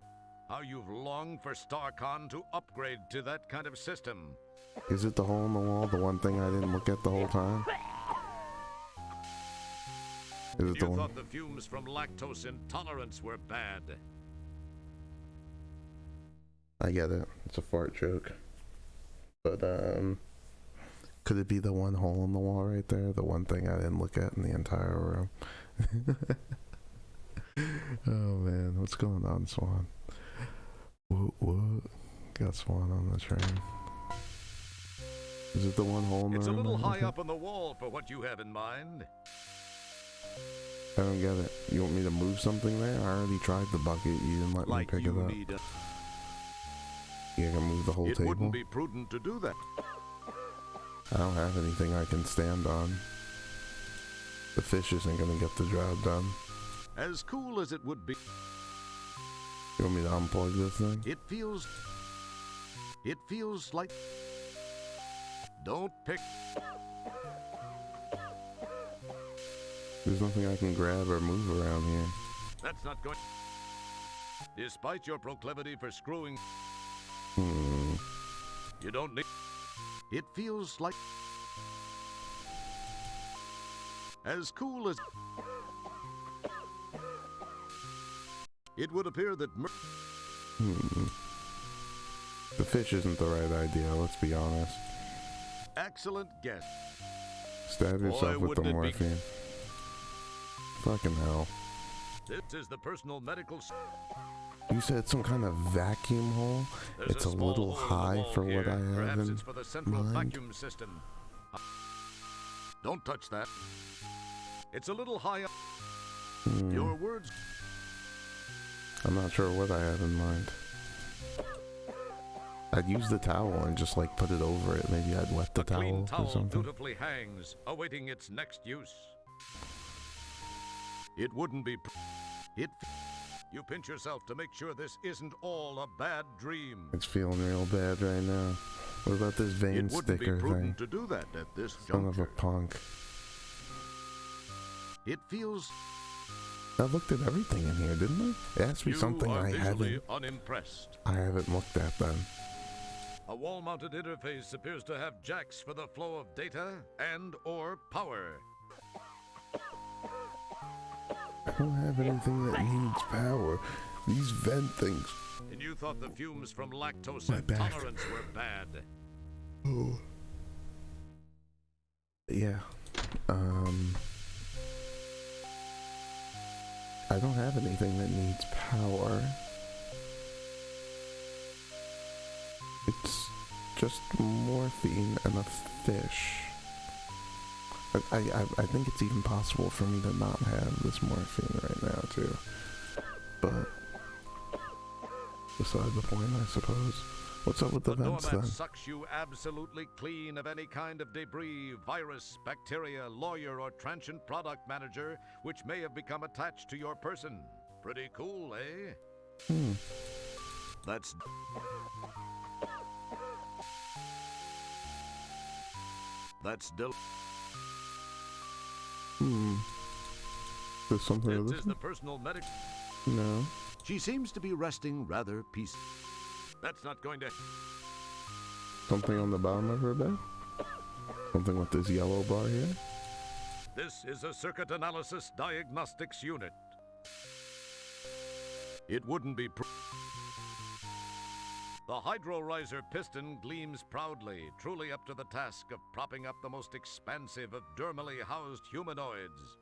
How you've longed for StarCon to upgrade to that kind of system. Is it the hole in the wall? The one thing I didn't look at the whole time? Is it the You one? thought the fumes from lactose intolerance were bad. I get it. It's a fart joke. But, could it be the one hole in the wall right there? The one thing I didn't look at in the entire room? Oh, man. What's going on, Swan? What? Got Swan on the train. Is it the one hole in the room? It's a little I'm high looking? up on the wall for what you have in mind. I don't get it. You want me to move something there? I already tried the bucket. You didn't let Like me pick you it up. need a... You can move the whole It table? wouldn't be prudent to do that. I don't have anything I can stand on. The fish isn't gonna get the job done. As cool as it would be, You want me to unplug this thing? it feels like... Don't pick... There's nothing I can grab or move around here. That's not going... Despite your proclivity for screwing, you don't need... It feels like... As cool as... It would appear that... The fish isn't the right idea, let's be honest. Excellent guess. Stab yourself with the wouldn't it be- morphine. Fucking hell. This is the personal medical... You said some kind of vacuum hole? There's It's a small little hole in the high wall for what here. I have Perhaps in it's for the central mind. vacuum system. Don't touch that. It's a little high up. Your words... I'm not sure what I have in mind. I'd use the towel and just like put it over it. Maybe I'd wet the A clean towel or towel something. dutifully hangs, awaiting its next use. It wouldn't be... You pinch yourself to make sure this isn't all a bad dream. It's feeling real bad right now. What about this vein It wouldn't be sticker prudent thing? to do that at this Son of a juncture. punk. It feels... I looked at everything in here, didn't I? It has to be You something are I visually haven't. unimpressed. I haven't looked at then. A wall-mounted interface appears to have jacks for the flow of data and/or power. I don't have anything that needs power. These vent things. And you thought the fumes from lactose My back. intolerance were bad. Oh. Yeah. I don't have anything that needs power. It's just morphine and a fish. I think it's even possible for me to not have this morphine right now too. But beside the point, I suppose. What's up with the vents Dormat then? sucks you absolutely clean of any kind of debris, virus, bacteria, lawyer, or transient product manager which may have become attached to your person. Pretty cool, eh? That's... There's something to This this? is the personal medic... No. She seems to be resting rather peaceful. That's not going to... Something on the bottom of her bed? Something with this yellow bar here? This is a circuit analysis diagnostics unit. It wouldn't be... The hydroriser piston gleams proudly, truly up to the task of propping up the most expansive of dermally housed humanoids.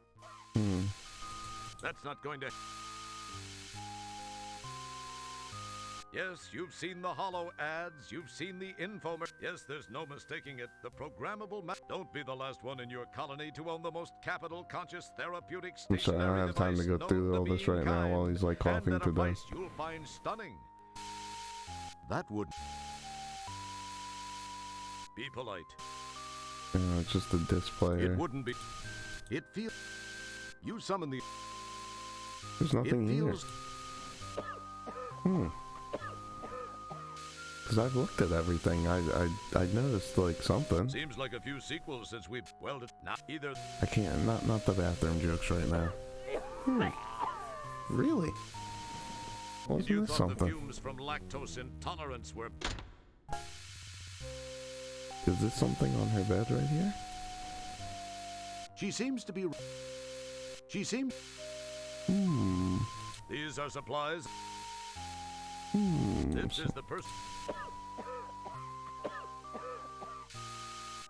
That's not going to... Yes, you've seen the hollow ads, you've seen the infomer... Yes, there's no mistaking it. The programmable Don't be the last one in your colony to own the most capital-conscious therapeutic I'm sorry, I don't stationary have time to device go through known all to this right now while being he's like kind, coughing and a to death. device you'll find stunning. That would... Be polite. Yeah, it's just a display. It wouldn't be... It feels... You summon the... There's nothing it here. feels... Because I've looked at everything. I noticed like something. Seems like a few sequels since we've welded... Not either... I can't. Not the bathroom jokes right now. Really? Wasn't You this thought the something? fumes from lactose intolerance were... Is this something on her bed right here? She seems to be... She seems... These are supplies... This is the person.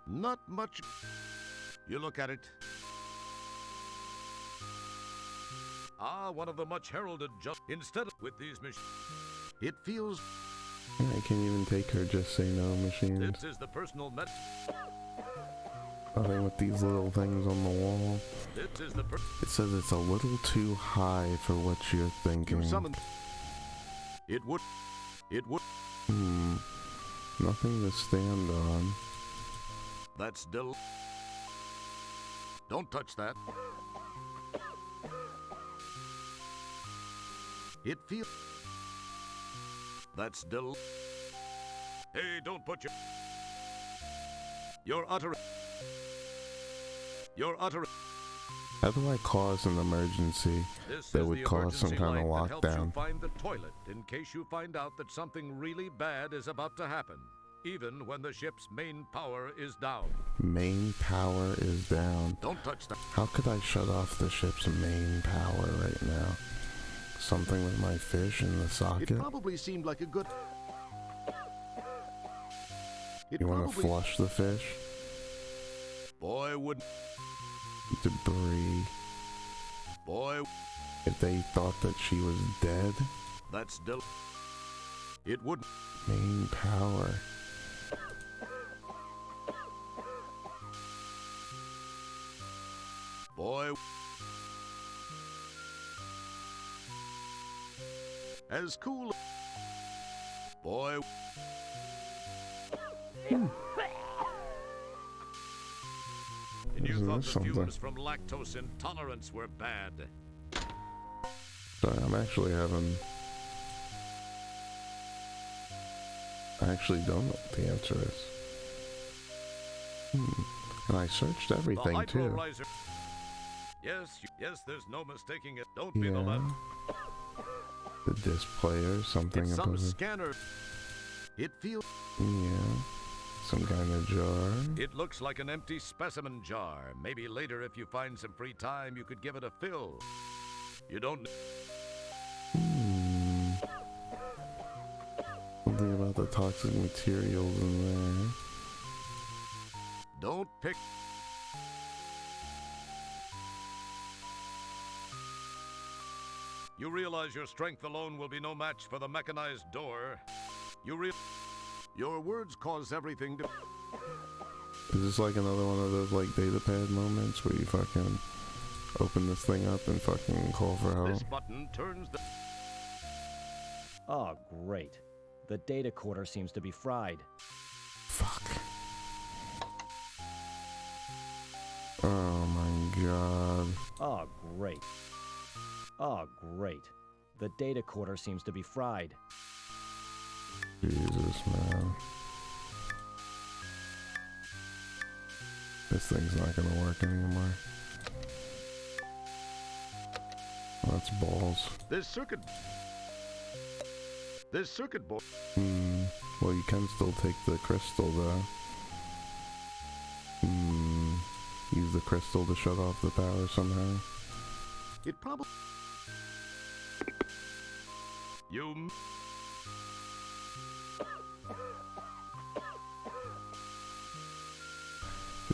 Not much. You look at it. Ah, one of the much heralded just instead of with these machines. It feels. I can't even take her just say no machines. This is the personal met. Nothing with these little things on the wall. This is the It says it's a little too high for what you're thinking. You summon. It would. It would. Nothing to stand on. That's del. Don't touch that. It feels. That's del. Hey, don't put your. You're uttering. You're uttering. How do I cause an emergency This that is would the cause some emergency kind of light that helps you lockdown? find the toilet in case you find out that something really bad is about to happen, even when the ship's main power is down. Main power is down. Don't touch that. How could I shut off the ship's main power right now? Something with my fish in the socket? It probably seemed like a good. It You want to probably. flush the fish? Boy would. Debris. Boy. If they thought that she was dead? That's del. It would. Main power. Boy. As cool. Boy. And you Isn't thought this the something? fumes from lactose intolerance were bad. Sorry, I'm actually having... I actually don't know what the answer is. And I searched The everything too. hydro-riser. Yes, there's no mistaking it. Don't be the Yeah. left. The disc player, something It's some about it. scanner. It feels. Yeah. Some kind of jar. It looks like an empty specimen jar. Maybe later, if you find some free time, you could give it a fill. You don't. Something about the toxic materials in there. Don't pick. You realize your strength alone will be no match for the mechanized door. Your words cause everything to. Is this like another one of those like datapad moments where you fucking open this thing up and fucking call for help? This button turns the. Oh, great. The data quarter seems to be fried. Fuck. Oh my god. Oh, great. Oh, great. The data quarter seems to be fried. Jesus, man. This thing's not gonna work anymore. That's balls. This circuit board. Well, you can still take the crystal, though. Use the crystal to shut off the power somehow. It probably. You.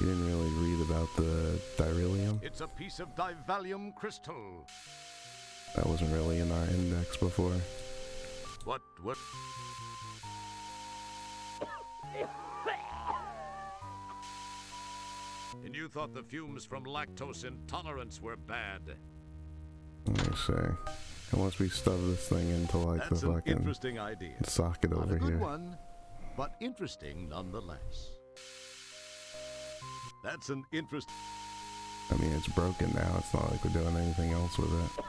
We didn't really read about the Direlium. It's a piece of divalium crystal. That wasn't really in our index before. What? And you thought the fumes from lactose intolerance were bad. Let me see. Unless we stuff this thing into like That's the an fucking interesting idea. socket Not over a good here. one, but interesting nonetheless. That's an interest. I mean, it's broken now. It's not like we're doing anything else with it.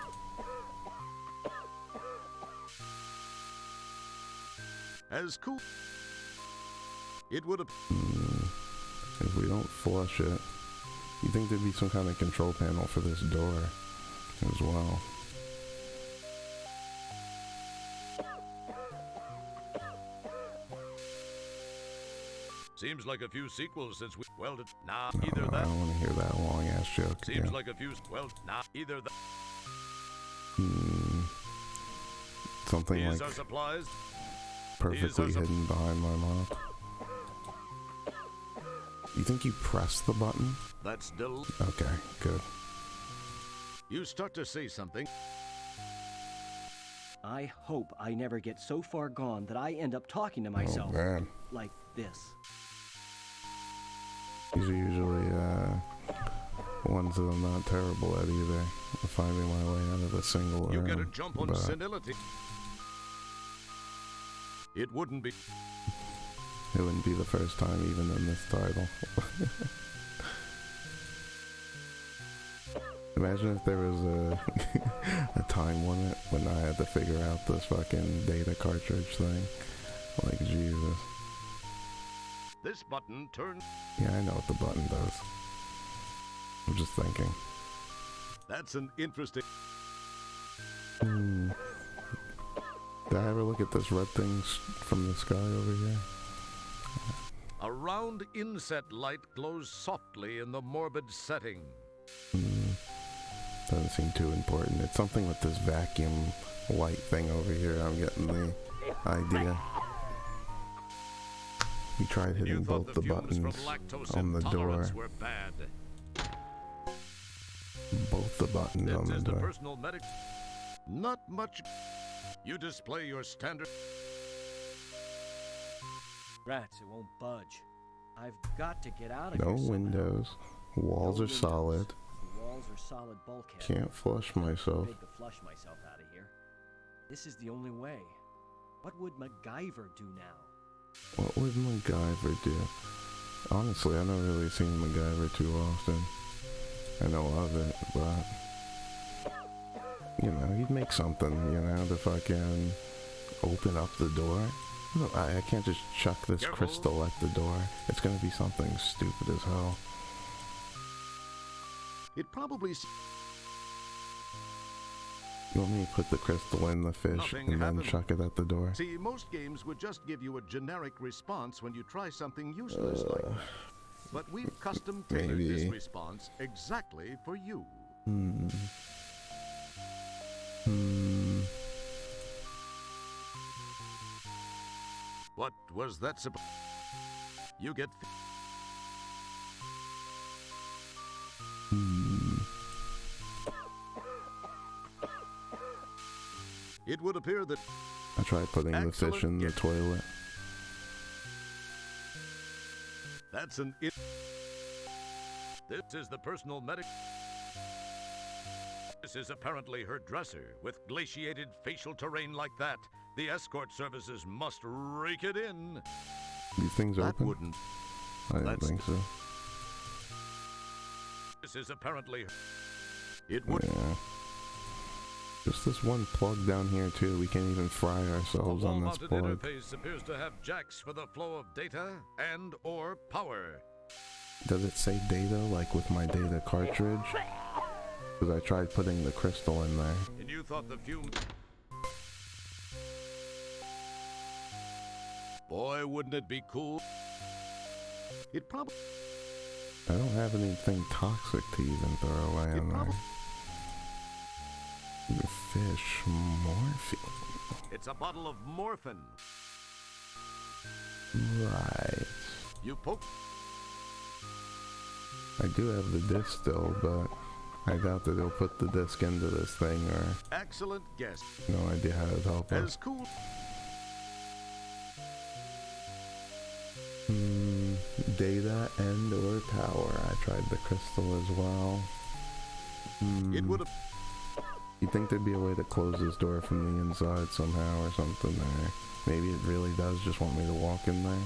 As cool. It would have. If we don't flush it, you think there'd be some kind of control panel for this door as well. Seems like a few sequels since we welded. Nah, No, either I that. don't want to hear that long ass joke Seems again. like a few. Well, nah, either that. something These like are supplies. perfectly hidden behind my mouth. You think you press the button? That's Okay, good. You start to say something. I hope I never get so far gone that I end up talking to myself. Oh man, Like this. these are usually ones that I'm not terrible at either. Finding my way out of a single You room. get a jump on but senility. It wouldn't be. it wouldn't be the first time even in this title. Imagine if there was a a time limit when I had to figure out this fucking data cartridge thing. Like, Jesus. This button turns. Yeah, I know what the button does. I'm just thinking. That's an interesting. Did I ever look at this red thing from the sky over here? A round inset light glows softly in the morbid setting. Doesn't seem too important. It's something with this vacuum light thing over here. I'm getting the idea. We tried hitting You thought both the the fumes buttons from lactose on the door. intolerance were bad. Both the buttons This on the is the door. personal medic. Not much. You display your standard. Rats, it won't budge. I've got to get out of No here somehow. windows. Walls No are windows. solid. The walls are solid bulkhead. Can't flush myself. Big to flush myself out of here. This is the only way. What would MacGyver do now? What would MacGyver do? Honestly, I don't really seen MacGyver too often. I know of it, but you know, he'd make something, you know, to fucking open up the door. No, I can't just chuck this Careful. crystal at the door. It's gonna be something stupid as hell. It probably. You want me to put the crystal in the fish Nothing and then happened. chuck it at the door? See, most games would just give you a generic response when you try something useless like that. But we've custom tailored this maybe. response exactly for you. What was that supposed? You get. It would appear that I tried putting the fish Excellent in the gift. toilet. that's an. This is the personal medic. This is apparently her dresser. With glaciated facial terrain like that, the escort services must rake it in. These things That open? wouldn't. I don't that's- think so. This is apparently. It would. Yeah. Just this one plug down here too. We can't even fry A ourselves on this wall-mounted plug. interface appears to have jacks for the flow of data and/or power. Does it say data like with my data cartridge? Because I tried putting the crystal in there. And you thought the fumes. Boy, wouldn't it be cool? It probably. I don't have anything toxic to even throw away It in there. probably. Fish morphine. It's a bottle of morphine. Right. You poke. I do have the disc still, but I doubt that they'll put the disc into this thing, or Excellent guess. no idea how to help us. As cool. Data and or power. I tried the crystal as well. It would have. You think there'd be a way to close this door from the inside somehow or something, or maybe it really does just want me to walk in there?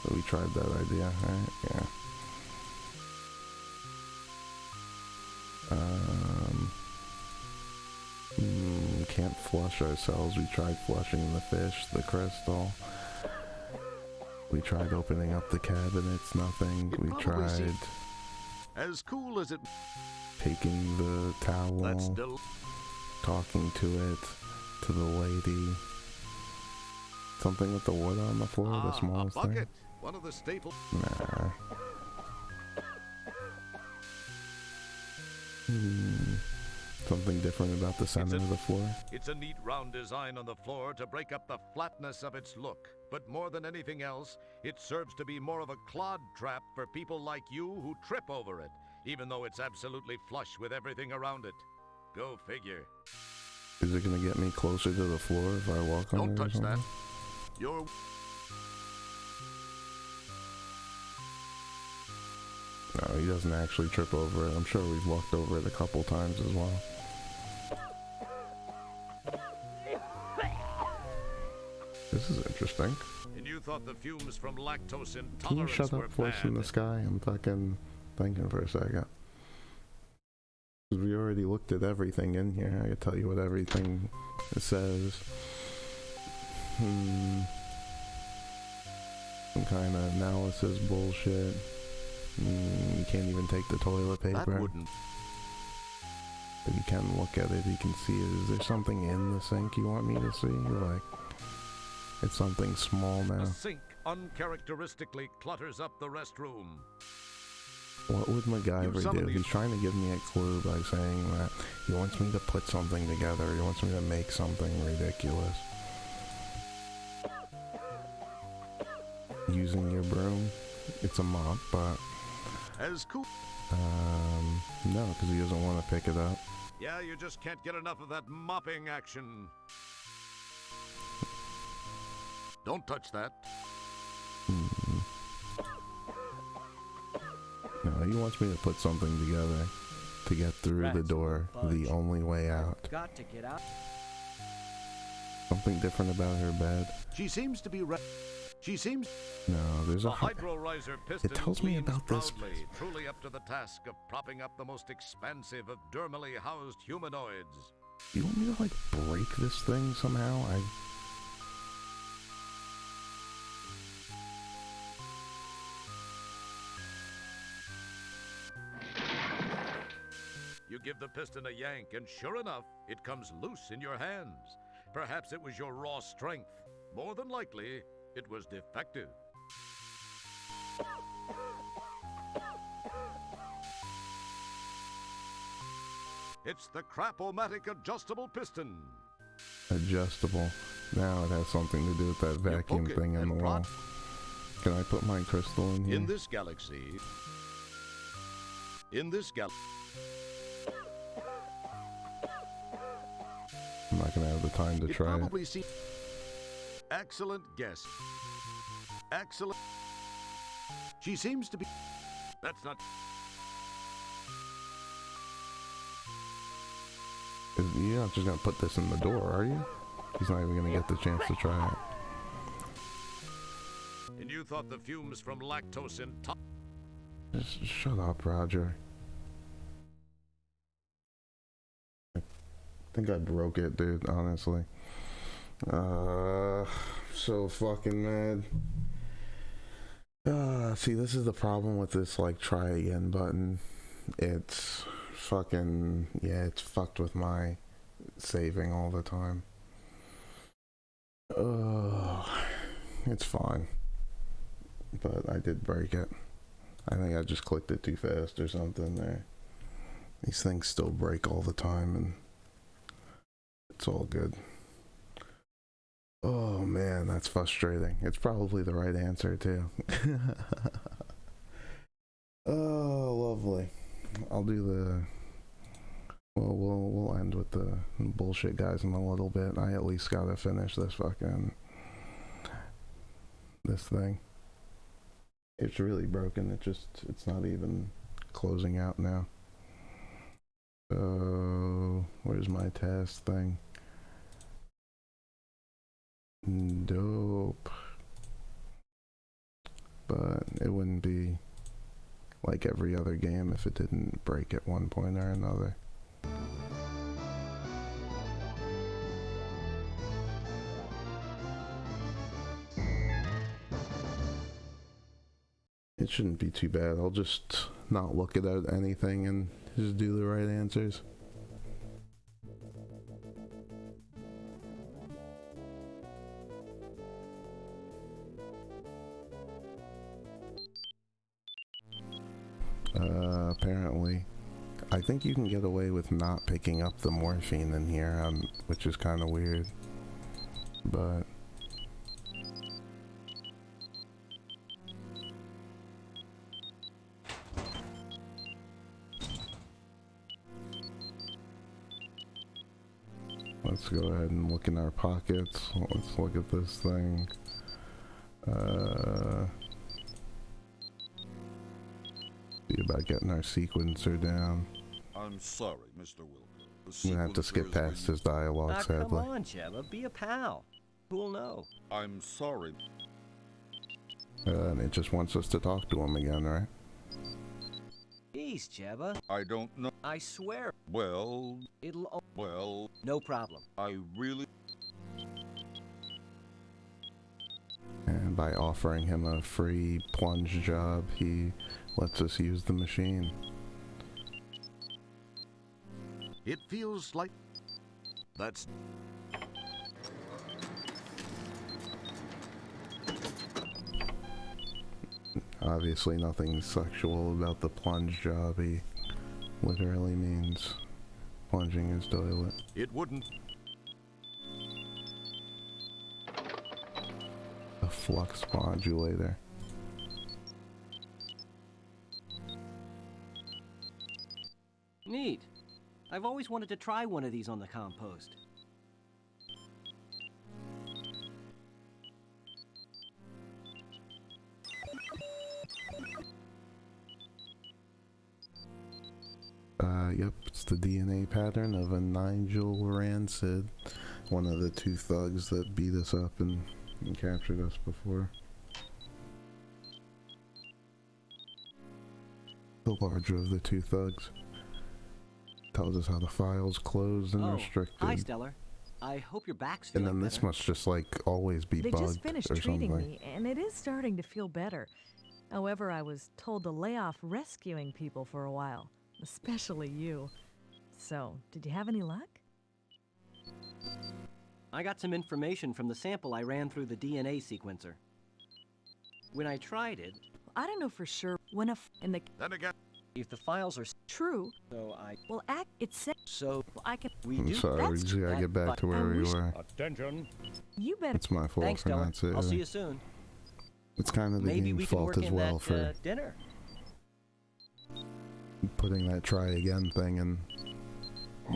But we tried that idea, right? Yeah. Can't flush ourselves. We tried flushing the fish, the crystal. We tried opening up the cabinets, nothing. It We probably tried seemed- As cool as it. taking the towel, That's still. talking to it, to the lady. Something with the wood on the floor, the A smallest thing. bucket. One of the staples. Nah. Something something different about the center of the floor? It's a neat round design on the floor to break up the flatness of its look. But more than anything else, it serves to be more of a clod trap for people like you who trip over it, even though it's absolutely flush with everything around it. Go figure. Is it gonna get me closer to the floor if I walk on it? Don't or touch something? that. You're... No, he doesn't actually trip over it. I'm sure we've walked over it a couple times as well. This is interesting. And you thought the fumes from lactose Can you intolerance shut were up, voice in bad. the sky? I'm fucking thinking for a second. 'Cause we already looked at everything in here. I can tell you what everything it says. Some kind of analysis bullshit. You can't even take the toilet That paper. wouldn't... But you can look at it, you can see it. Is there something in the sink you want me to see? Like, it's something small now. A sink uncharacteristically clutters up the restroom. What would MacGyver some of do? these- He's trying to give me a clue by saying that he wants me to put something together. He wants me to make something ridiculous. Using your broom? It's a mop, but As cool... no, because he doesn't want to pick it up. Yeah, you just can't get enough of that mopping action. Don't touch that. No, he wants me to put something together to get through the Rats door, won't budge. the only way out. Got to get out. Something different about her bed? She seems to be She seems... No, there's The a... hydro riser piston tells me leans about this- proudly, truly up to the task of propping up the most expansive of dermally housed humanoids. You want me to, like, break this thing somehow? You give the piston a yank, and sure enough, it comes loose in your hands. Perhaps it was your raw strength. More than likely, it was defective. It's the Crap-O-Matic adjustable piston. Adjustable. Now it has something to do with that You vacuum poke it thing in and the prod- wall. Can I put my crystal in here? In this galaxy... In this galaxy... I'm not gonna have the time to It try it. probably seems... Excellent guess. Excellent... She seems to be... That's not... You're not just gonna put this in the door, are you? He's not even gonna get the chance to try it. And you thought the fumes from lactose intolerance... Just shut up, Roger. I think I broke it, dude, honestly. So fucking mad. See, this is the problem with this, like, try again button. It's fucking, yeah, it's fucked with my saving all the time. It's fine. But I did break it. I think I just clicked it too fast or something there. These things still break all the time, and it's all good. Oh man, that's frustrating. It's probably the right answer too. Oh, lovely. I'll do the... Well, we'll end with the bullshit guys in a little bit. I at least gotta finish this thing. It's really broken. It's not even closing out now. So, where's my test thing? Dope. But it wouldn't be like every other game if it didn't break at one point or another. It shouldn't be too bad. I'll just not look at anything and just do the right answers. Apparently I think you can get away with not picking up the morphine in here, which is kind of weird. But let's go ahead and look in our pockets. Let's look at this thing. See about getting our sequencer down. I'm sorry, Mr. Wilco. I'm gonna have to skip past his dialogue, Come sadly. on, Jebba, be a pal. Who'll know? I'm sorry. And it just wants us to talk to him again, right? Jeez, Jebba. I don't know. I swear Well, it'll. No problem. I really. And by offering him a free plunge job, he lets us use the machine. It feels like... That's... Obviously nothing sexual about the plunge job. He literally means plunging his toilet. It wouldn't... A flux modulator. Neat. I've always wanted to try one of these on the compost. Yep, it's the DNA pattern of a Nigel Rancid, one of the two thugs that beat us up and captured us before. The larger of the two thugs. Tells us how the file's closed and restricted. Hi, Stellar. I hope your back's And feeling then this better. must just like always be They bugged just finished or treating something. me, and it is starting to feel better. However, I was told to lay off rescuing people for a while, especially you. So, did you have any luck? I got some information from the sample I ran through the DNA sequencer. When I tried it, I don't know for sure when and the Then again... if the files are true, so I well, it said so I can. we I'm do. sorry, we that's just gotta that, get back but to where I we wish- were. Attention. You better. It's my fault Thanks, for Stellar. not saving. I'll see you soon. It's kind of the Maybe we game's can fault work as in well that for dinner. putting that try again thing and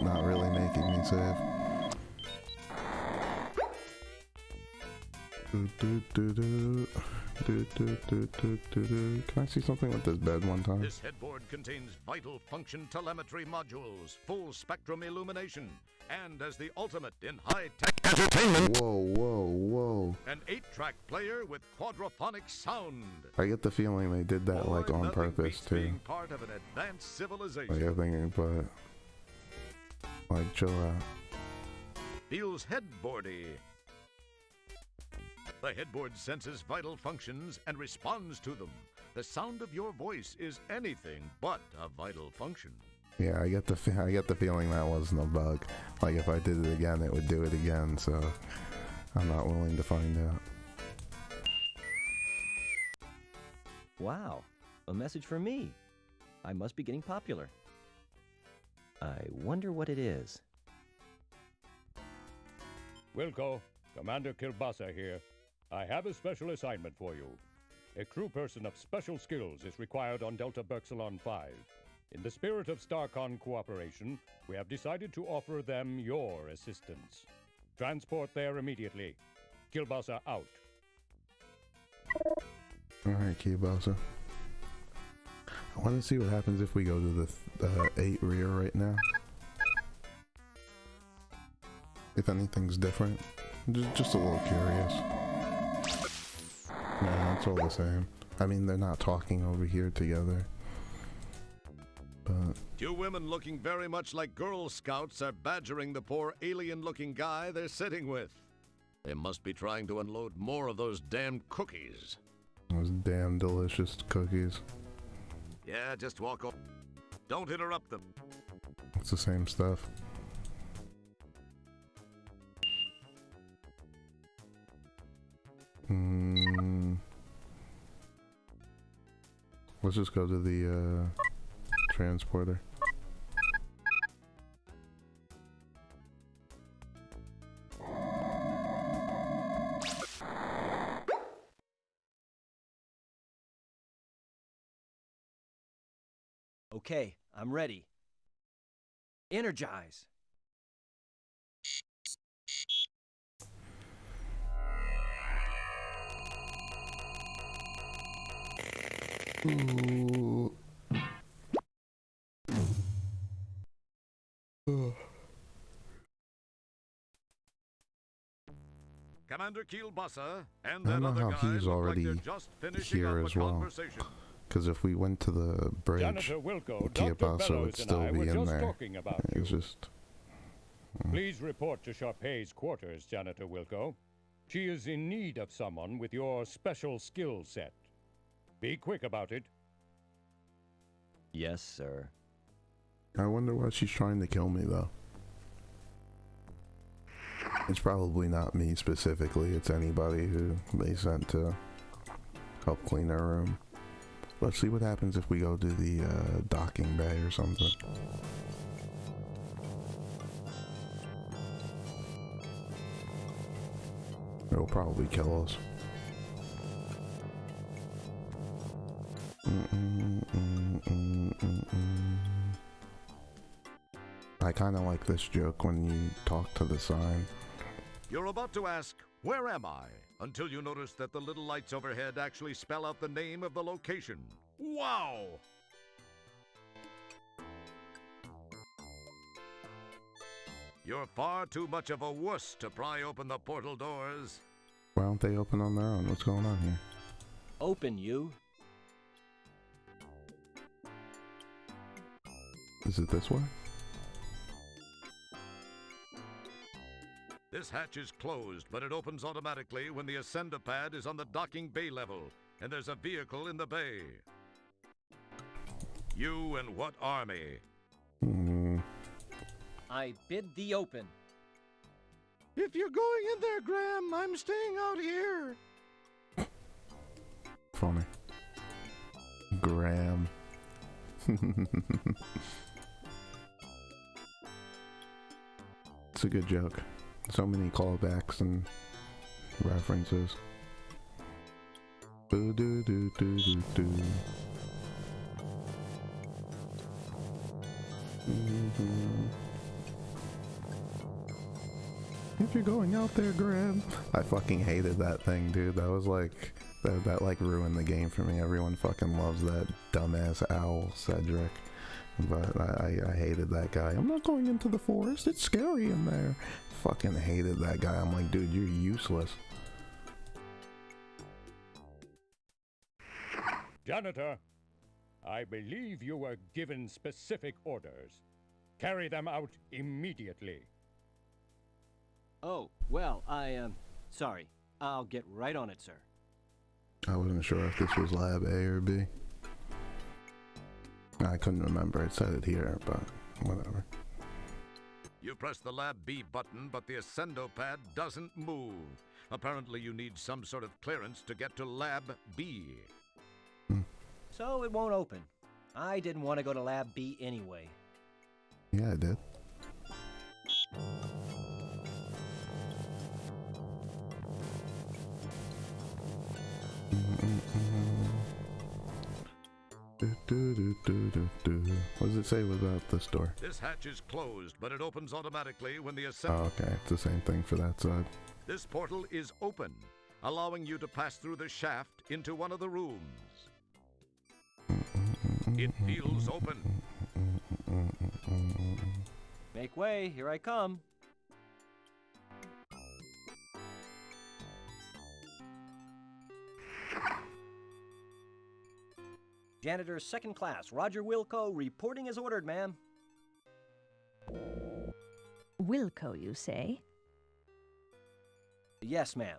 not really making me save. Can I see something with this bed one time? This headboard contains vital function telemetry modules, full spectrum illumination, and as the ultimate in high-tech entertainment, Whoa, whoa, whoa. an 8-track player with quadraphonic sound. I get the feeling they did that like Or on nothing purpose beats too. being part of an advanced civilization. Like I think, but like chill out. Feels headboardy. The headboard senses vital functions and responds to them. The sound of your voice is anything but a vital function. Yeah, I get the feeling that wasn't a bug. Like if I did it again, it would do it again. So I'm not willing to find out. Wow, a message for me. I must be getting popular. I wonder what it is. Wilco, Commander Kilbasa here. I have a special assignment for you. A crew person of special skills is required on Delta Berxalon 5. In the spirit of StarCon cooperation, we have decided to offer them your assistance. Transport there immediately. Kilbasa out. Alright, Kiyobasa. I want to see what happens if we go to the 8 rear right now. If anything's different. Just a little curious. Nah, it's all the same. I mean, they're not talking over here together. But Two women looking very much like Girl Scouts are badgering the poor alien-looking guy they're sitting with. They must be trying to unload more of those damned cookies. those damn delicious cookies. Yeah, just walk over. Don't interrupt them. It's the same stuff. Let's just go to the transporter. Okay, I'm ready. Energize! Ooh. Commander Kielbasa and I that don't know other how guy he's look already like they're just finishing here up as a well. conversation. Because if we went to the bridge, Janitor Wilco, Dr. Kielbasa Bellows would and still I be were in just there. talking about It's you. just... Please report to Sharpay's quarters, Janitor Wilco. She is in need of someone with your special skill set. Be quick about it. Yes, sir. I wonder why she's trying to kill me, though. It's probably not me specifically, it's anybody who they sent to help clean their room. Let's see what happens if we go to the docking bay or something. It'll probably kill us. I kind of like this joke when you talk to the sign. You're about to ask, where am I? Until you notice that the little lights overhead actually spell out the name of the location. Wow! You're far too much of a wuss to pry open the portal doors. Why don't they open on their own? What's going on here? Open, you. Is it this way? This hatch is closed, but it opens automatically when the ascender pad is on the docking bay level, and there's a vehicle in the bay. You and what army? I bid thee open. If you're going in there, Graham, I'm staying out here. Funny. Graham. It's a good joke. So many callbacks and references. Boo doo doo doo doo doo. If you're going out there, Graham. I fucking hated that thing, dude. That was like that like ruined the game for me. Everyone fucking loves that dumbass owl, Cedric. But I hated that guy. I'm not going into the forest. It's scary in there. Fucking hated that guy. I'm like, dude, you're useless. Janitor, I believe you were given specific orders. Carry them out immediately. Oh, well, sorry. I'll get right on it, sir. I wasn't sure if this was Lab A or B. I couldn't remember. It said it here, but whatever. You press the Lab B button, but the ascendo pad doesn't move. Apparently you need some sort of clearance to get to Lab B. So it won't open. I didn't want to go to Lab B anyway. Yeah, I did. What does it say about this door? This hatch is closed, but it opens automatically when the Oh, ascendo... okay. It's the same thing for that side. This portal is open, allowing you to pass through the shaft into one of the rooms. It feels open. Make way, here I come. Janitor second class, Roger Wilco, reporting as ordered, ma'am. Wilco, you say? Yes, ma'am.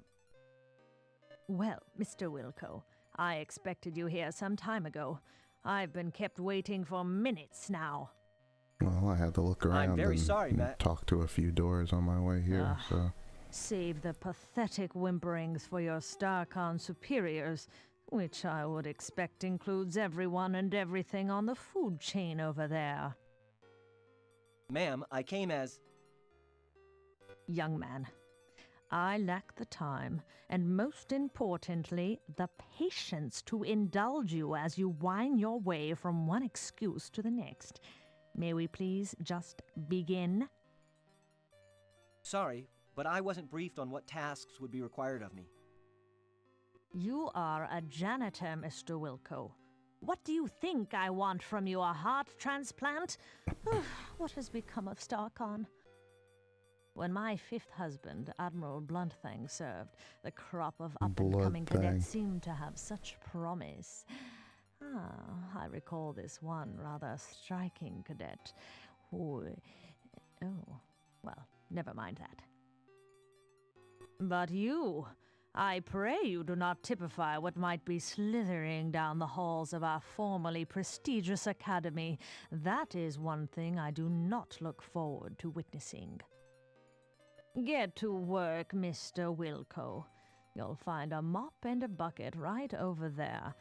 Well, Mr. Wilco, I expected you here some time ago. I've been kept waiting for minutes now. Well, I had to look around very and, sorry, and Matt. talk to a few doors on my way here, so... Save the pathetic whimperings for your StarCon superiors, which I would expect includes everyone and everything on the food chain over there. Ma'am, I came as... Young man, I lack the time, and most importantly, the patience to indulge you as you wind your way from one excuse to the next. May we please just begin? Sorry, but I wasn't briefed on what tasks would be required of me. You are a janitor, Mr. Wilco. What do you think I want from you, a heart transplant? What has become of StarCon? When my fifth husband, Admiral Bluntfang, served, the crop of up-and-coming cadets seemed to have such promise. I recall this one rather striking cadet who... Oh, well, never mind that. But you... I pray you do not typify what might be slithering down the halls of our formerly prestigious academy. That is one thing I do not look forward to witnessing. Get to work, Mr. Wilco. You'll find a mop and a bucket right over there.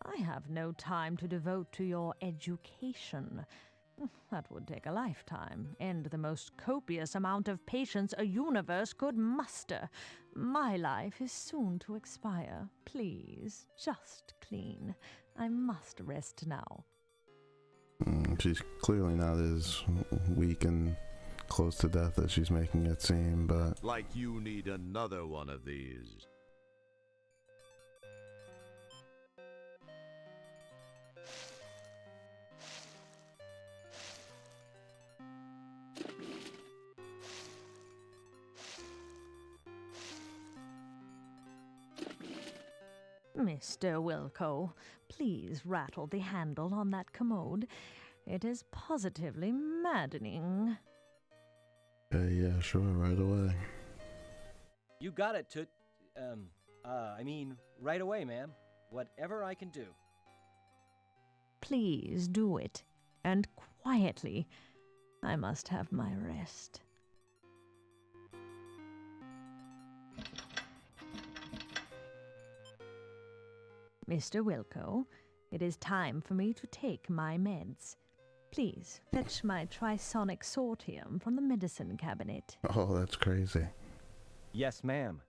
I have no time to devote to your education. That would take a lifetime, and the most copious amount of patience a universe could muster. My life is soon to expire. Please, just clean. I must rest now. She's clearly not as weak and close to death as she's making it seem, but... Like you need another one of these. Mr. Wilco, please rattle the handle on that commode. It is positively maddening. Yeah, sure, right away. You got it, right away, ma'am. Whatever I can do. Please do it, and quietly. I must have my rest. Mr. Wilco, it is time for me to take my meds. Please, fetch my trisonic sortium from the medicine cabinet. Oh, that's crazy. Yes, ma'am.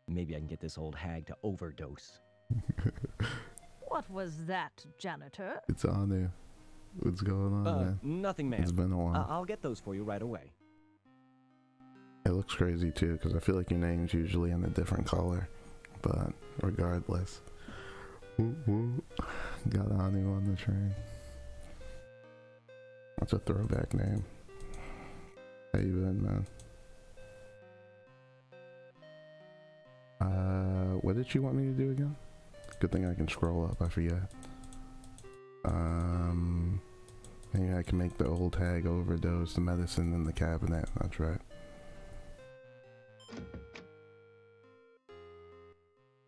Maybe I can get this old hag to overdose. What was that, janitor? It's Anu. What's going on, man? Nothing, ma'am. It's been a while. I'll get those for you right away. It looks crazy, too, because I feel like your name's usually in a different color. But regardless, got Anu on the train. That's a throwback name. How you been, man? What did she want me to do again? Good thing I can scroll up, I forget. Maybe I can make the old hag overdose the medicine in the cabinet, that's right.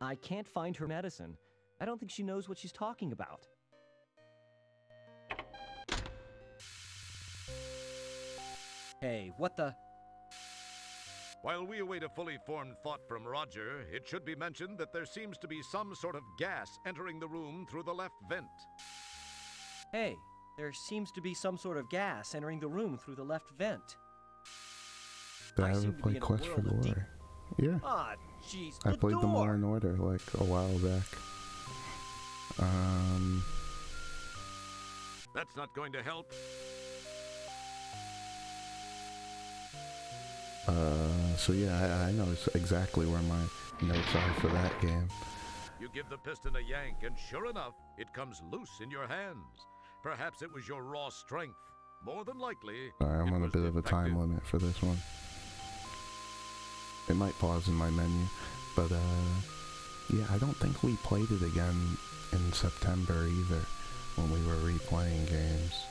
I can't find her medicine. I don't think she knows what she's talking about. Hey, what the... While we await a fully formed thought from Roger, it should be mentioned that there seems to be some sort of gas entering the room through the left vent. Hey, there seems to be some sort of gas entering the room through the left vent. Did I ever play Quest for Glory? Yeah. Ah, jeez, I played them all in order, like, a while back. That's not going to help. So yeah, I know exactly where my notes are for that game. You give the piston a yank, and sure enough, it comes loose in your hands. Perhaps it was your raw strength. More than likely, Sorry, I'm on a bit of a time limit for this one. It might pause in my menu, but yeah, I don't think we played it again in September either, when we were replaying games.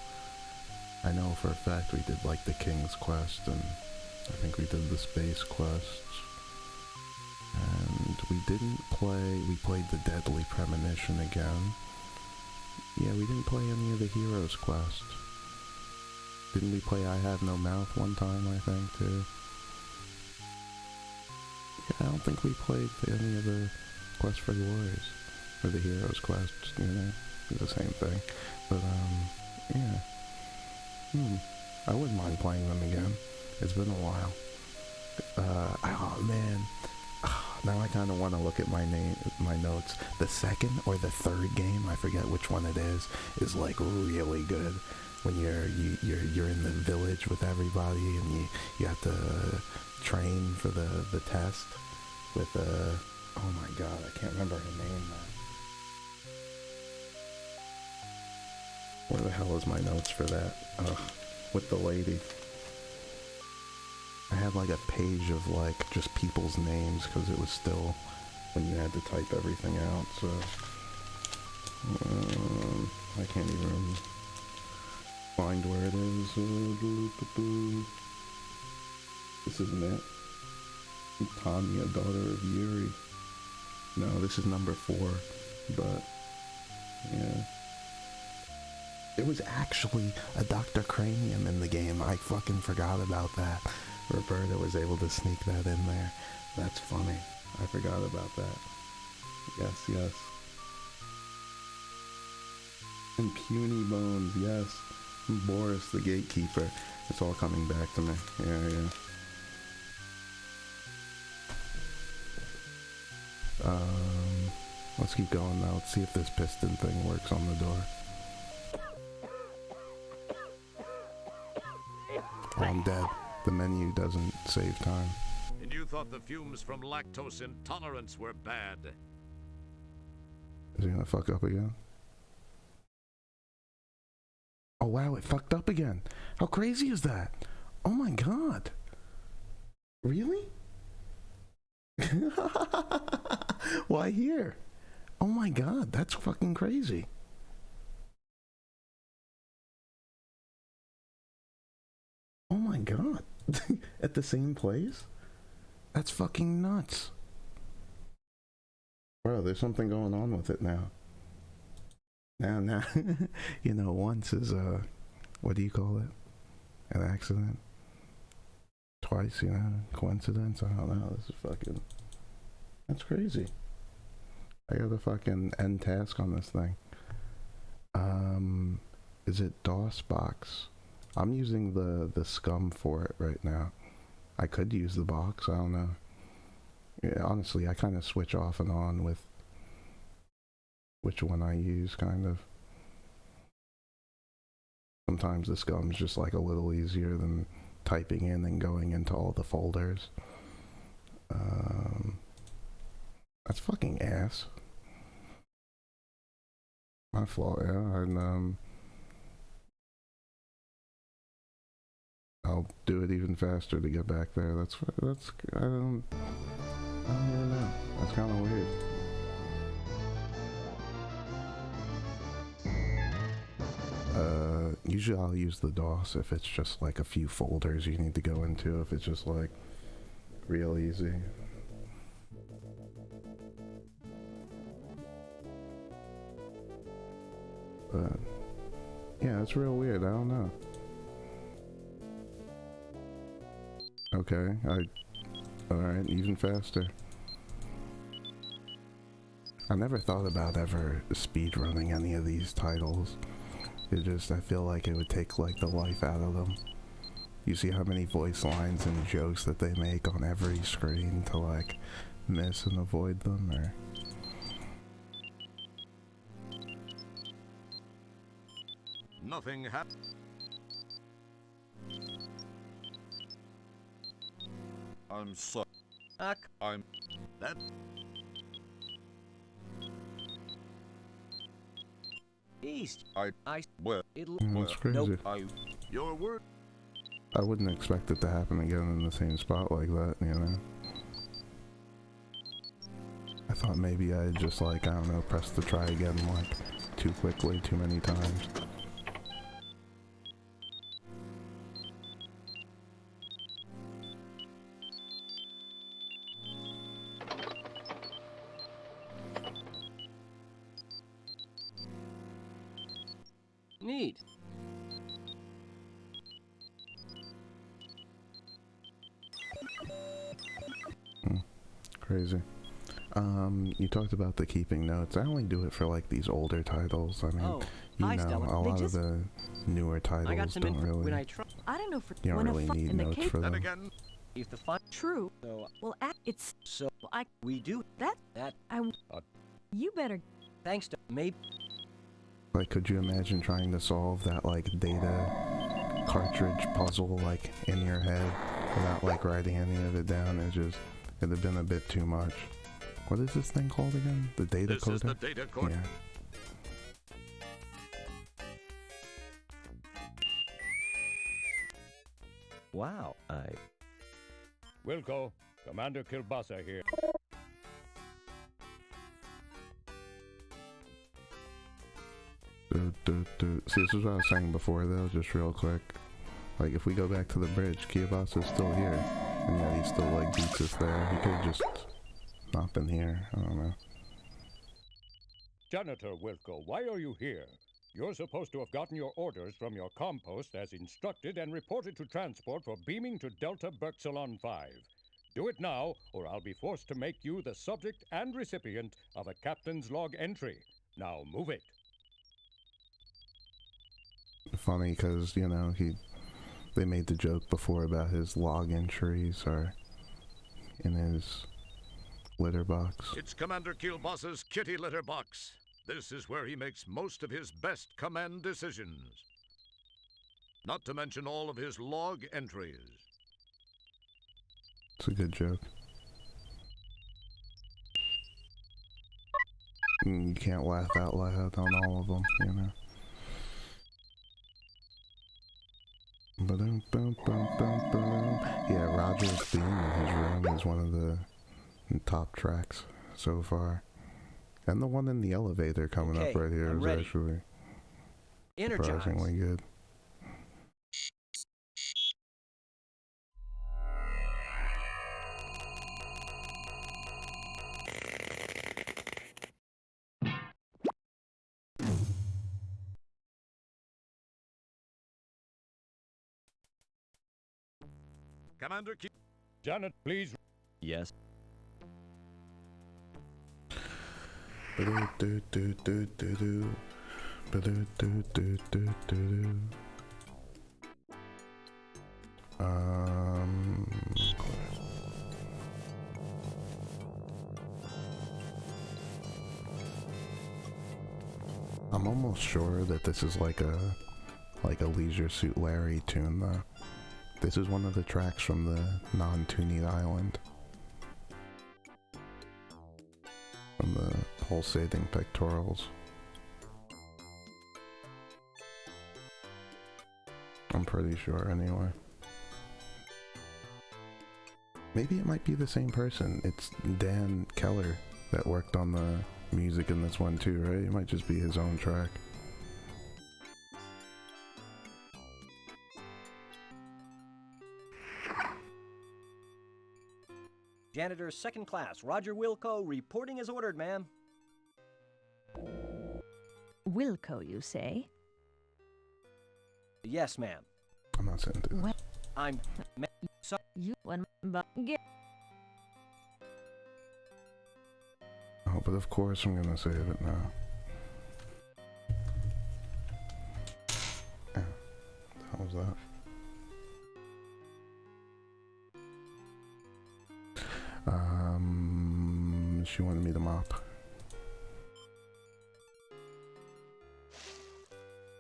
I know for a fact we did like the King's Quest, and I think we did the Space Quest. And we played the Deadly Premonition again. Yeah, we didn't play any of the Heroes Quest. Didn't we play I Have No Mouth one time, I think, too? Yeah, I don't think we played any of the Quest for Glories, or the Heroes Quest, you know, it's the same thing. But, yeah. I wouldn't mind playing them again. It's been a while. Oh man. Now I kind of want to look at my notes. The second or the third game, I forget which one it is like really good. When you're in the village with everybody and you have to train for the test with oh my god, I can't remember her name now. Where the hell is my notes for that? Ugh, with the lady. I had like a page of like just people's names because it was still when you had to type everything out, so I can't even find where it is. This isn't it. Tanya, daughter of Yuri. No, this is number 4, but yeah. There was actually a Dr. Cranium in the game. I fucking forgot about that. Roberta was able to sneak that in there. That's funny. I forgot about that. Yes. And Puny Bones, yes. And Boris the Gatekeeper. It's all coming back to me. Yeah. Let's keep going now. Let's see if this piston thing works on the door. Oh, I'm dead. The menu doesn't save time. And you thought the fumes from lactose intolerance were bad. Is he gonna fuck up again? Oh wow, it fucked up again. How crazy is that? Oh my god. Really? Why here? Oh my god, that's fucking crazy. Oh my god. At the same place? That's fucking nuts. Bro, there's something going on with it now. Now, you know, once is what do you call it? An accident? Twice, you know, coincidence? I don't know. This is fucking... That's crazy. I gotta fucking end task on this thing. Is it DOSBox? I'm using the scum for it right now. I could use the box, I don't know. Yeah, honestly, I kind of switch off and on with which one I use, kind of. Sometimes the scum's just like a little easier than typing in and going into all the folders. That's fucking ass. My fault, yeah, and I'll do it even faster to get back there. That's I don't even know. That's kind of weird. Usually I'll use the DOS if it's just like a few folders you need to go into, if it's just like real easy. But yeah, it's real weird. I don't know. Okay, alright, even faster. I never thought about ever speedrunning any of these titles. It just, I feel like it would take like the life out of them. You see how many voice lines and jokes that they make on every screen to like miss and avoid them, or... Nothing happened. I'm sorry. I'm... That... East. Well, That's crazy. Nope. Your word... I wouldn't expect it to happen again in the same spot like that, you know? I thought maybe I'd just like, I don't know, press the try again like too quickly, too many times. Neat. Crazy. You talked about the keeping notes. I only do it for like these older titles. I mean, Oh, you hi, know, Stella. a They lot of just- the newer I got titles some don't info really, when I try. I don't know for you don't when really a need in the notes case for Then them. again, if the fun. True. So, Well, it's so I we do that that. I. You better. Thanks to maybe. Like, could you imagine trying to solve that, like, data cartridge puzzle, like, in your head without, like, writing any of it down? It'd have been a bit too much. What is this thing called again? The data This coder? is the data coder. Yeah. Wow. Wilco, Commander Kilbasa here. See, this is what I was saying before, though, just real quick. Like, if we go back to the bridge, Kiyobasa's still here. And yet he still, like, beats us there. He could've just not been here. I don't know. Janitor Wilco, why are you here? You're supposed to have gotten your orders from your compost as instructed and reported to transport for beaming to Delta Berxalon 5. Do it now, or I'll be forced to make you the subject and recipient of a captain's log entry. Now move it. Funny, because, you know, they made the joke before about his log entries are in his litter box. It's Commander Kilbasa's kitty litter box. This is where he makes most of his best command decisions. Not to mention all of his log entries. It's a good joke. You can't laugh out loud on all of them, you know. Ba-dum-bum-bum-bum-bum. Yeah, Roger's theme in his room is one of the top tracks so far. And the one in the elevator coming up Okay, right here I'm is ready. actually Energize. surprisingly good. Commander Janet, please. Yes. Ba-do-do-do-do-do-do. Ba-do-do-do-do-do-do. I'm almost sure that this is like a Leisure Suit Larry tune, though. This is one of the tracks from the non-Tooney Island. From the pulsating pectorals. I'm pretty sure, anyway. Maybe it might be the same person. It's Dan Keller that worked on the music in this one too, right? It might just be his own track. Janitor second class, Roger Wilco, reporting as ordered, ma'am. Wilco, you say? Yes, ma'am. I'm not saying this. Well, I'm. Sorry. you and get. Oh, but of course I'm gonna save it now. Yeah. How was that? She wanted me to mop.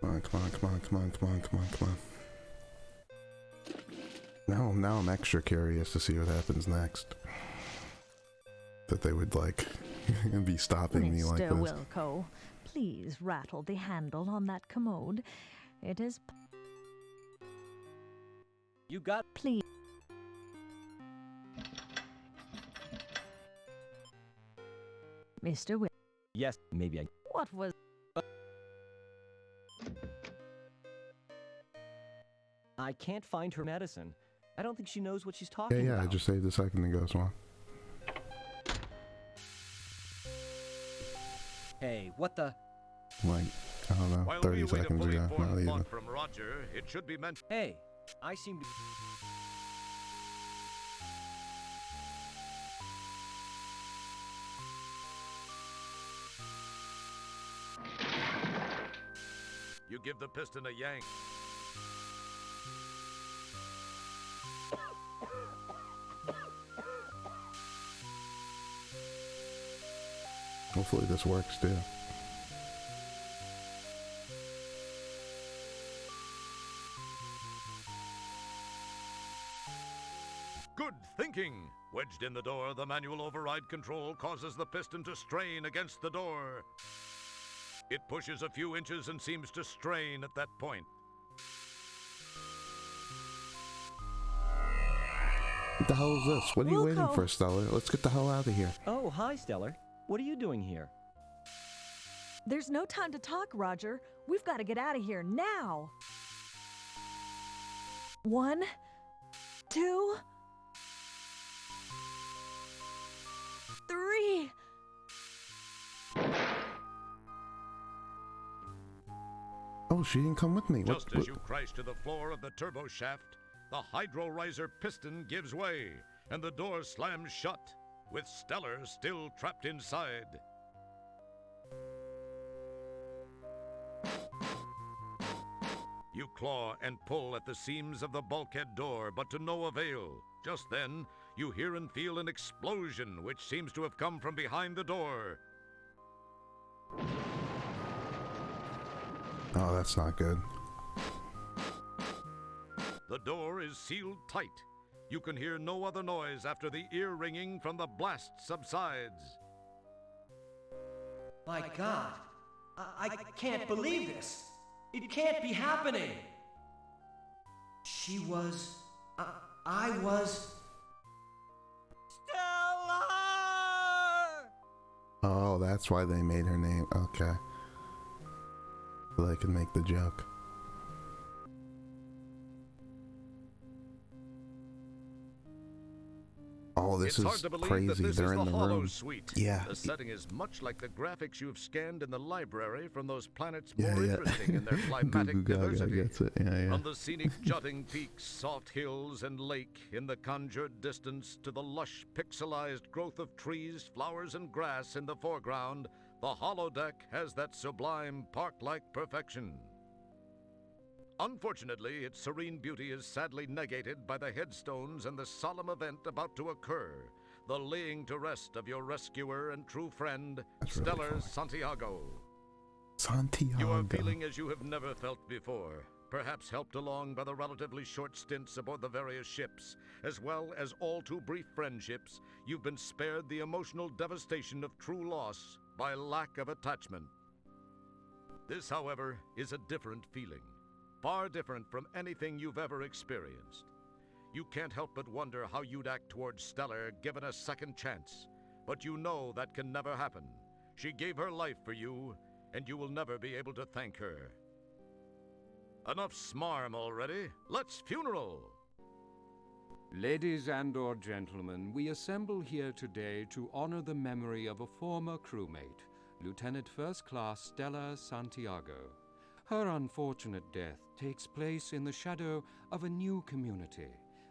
Come on, come on, come on, come on, come on, come on, come on. Now I'm extra curious to see what happens next. That they would, like, be stopping me like this. Mr. Wilco, please rattle the handle on that commode. It is... You got. Please. Mr. Wil... Yes, maybe I. What was... I can't find her medicine. I don't think she knows what she's talking Yeah, about. I just saved a second ago, Swan. Hey, what the? Like, I don't know, While 30 we await a seconds fully ago. formed Not even. thought from Roger, it should be mentioned. Hey, I seem to. You give the piston a yank. Hopefully this works too. Good thinking! Wedged in the door, the manual override control causes the piston to strain against the door. It pushes a few inches and seems to strain at that point. What the hell is this? What are you waiting Wilco. for, Stellar? Let's get the hell out of here. Oh, hi, Stellar. What are you doing here? There's no time to talk, Roger. We've got to get out of here now. 1, 2, 3. Oh, she didn't come with me. Just as you crash to the floor of the turbo shaft, the hydro riser piston gives way, and the door slams shut, with Stellar still trapped inside. You claw and pull at the seams of the bulkhead door, but to no avail. Just then, you hear and feel an explosion, which seems to have come from behind the door. Oh, that's not good. The door is sealed tight. You can hear no other noise after the ear ringing from the blast subsides. My God, I can't believe this. It can't be happening. She was... I was... Stellar! Oh, that's why they made her name. Okay. So they can make the joke. Oh, this It's hard is to believe crazy. that this They're is in the the Hollow room. Suite. Yeah. The setting is much like the graphics you've scanned in the library from those planets Yeah, more yeah. interesting in their Goo climatic Goo Gaga diversity. gets it. Yeah, yeah. From the scenic jutting peaks, soft hills, and lake in the conjured distance to the lush, pixelized growth of trees, flowers, and grass in the foreground, the holodeck has that sublime park-like perfection. Unfortunately, its serene beauty is sadly negated by the headstones and the solemn event about to occur, the laying to rest of your rescuer and true friend, That's really Stellar funny. Santiago. Santiago. You are feeling as you have never felt before, perhaps helped along by the relatively short stints aboard the various ships, as well as all too brief friendships. You've been spared the emotional devastation of true loss by lack of attachment. This, however, is a different feeling, far different from anything you've ever experienced. You can't help but wonder how you'd act towards Stellar given a second chance, but you know that can never happen. She gave her life for you, and you will never be able to thank her. Enough smarm already. Let's funeral! Ladies and/or gentlemen, we assemble here today to honor the memory of a former crewmate, Lieutenant First Class Stellar Santiago. Her unfortunate death takes place in the shadow of a new community,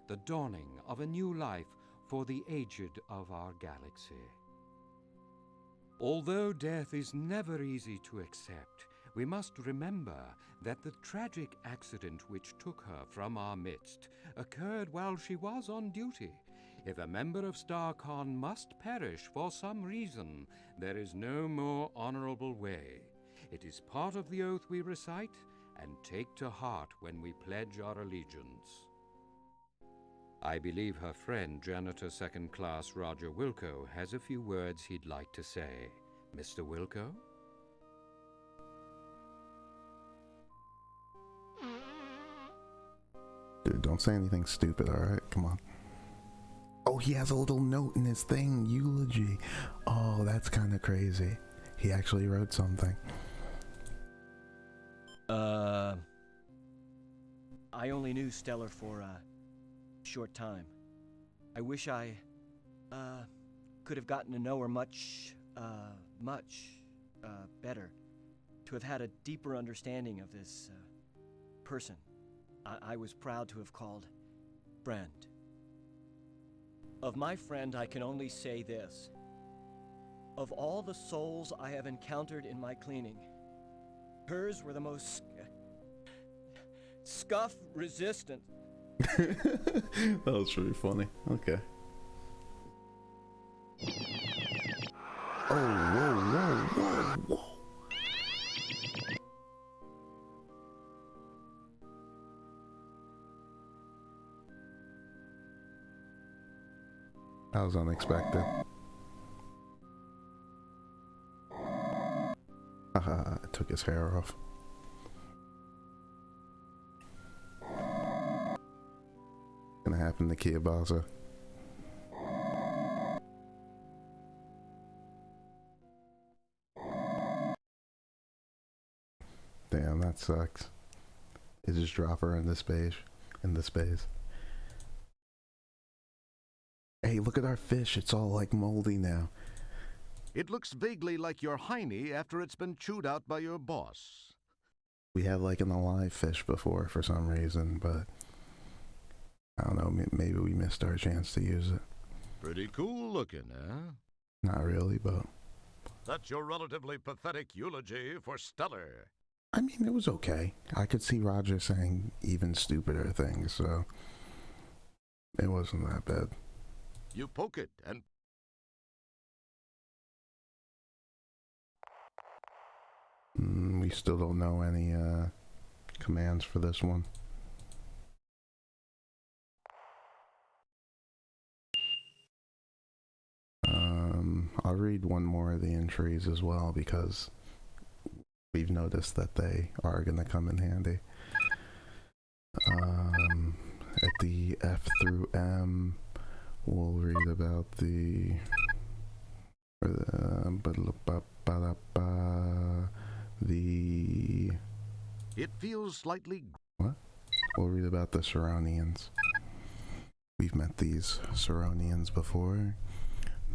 the dawning of a new life for the aged of our galaxy. Although death is never easy to accept, we must remember that the tragic accident which took her from our midst occurred while she was on duty. If a member of StarCon must perish for some reason, there is no more honorable way. It is part of the oath we recite and take to heart when we pledge our allegiance. I believe her friend, Janitor Second Class Roger Wilco, has a few words he'd like to say. Mr. Wilco? Dude, don't say anything stupid, alright? Come on. Oh, he has a little note in his thing. Eulogy. Oh, that's kind of crazy. He actually wrote something. I only knew Stellar for a short time. I wish I, could have gotten to know her much better. To have had a deeper understanding of this, person. I was proud to have called friend. Of my friend, I can only say this. Of all the souls I have encountered in my cleaning, hers were the most scuff-resistant. That was pretty funny. Okay. whoa. That was unexpected. Haha, I took his hair off. Gonna happen to Kielbasa. Damn, that sucks. It just drop her in the space. Hey, look at our fish. It's all like moldy now. It looks vaguely like your hiney after it's been chewed out by your boss. We had like an alive fish before for some reason, but I don't know, maybe we missed our chance to use it. Pretty cool looking, eh? Not really, but That's your relatively pathetic eulogy for Stellar. I mean, it was okay. I could see Roger saying even stupider things, so it wasn't that bad. You poke it and... We still don't know any commands for this one. I'll read one more of the entries as well because we've noticed that they are going to come in handy. At the F through M, we'll read about the It feels slightly... What? We'll read about the Saronians. We've met these Saronians before.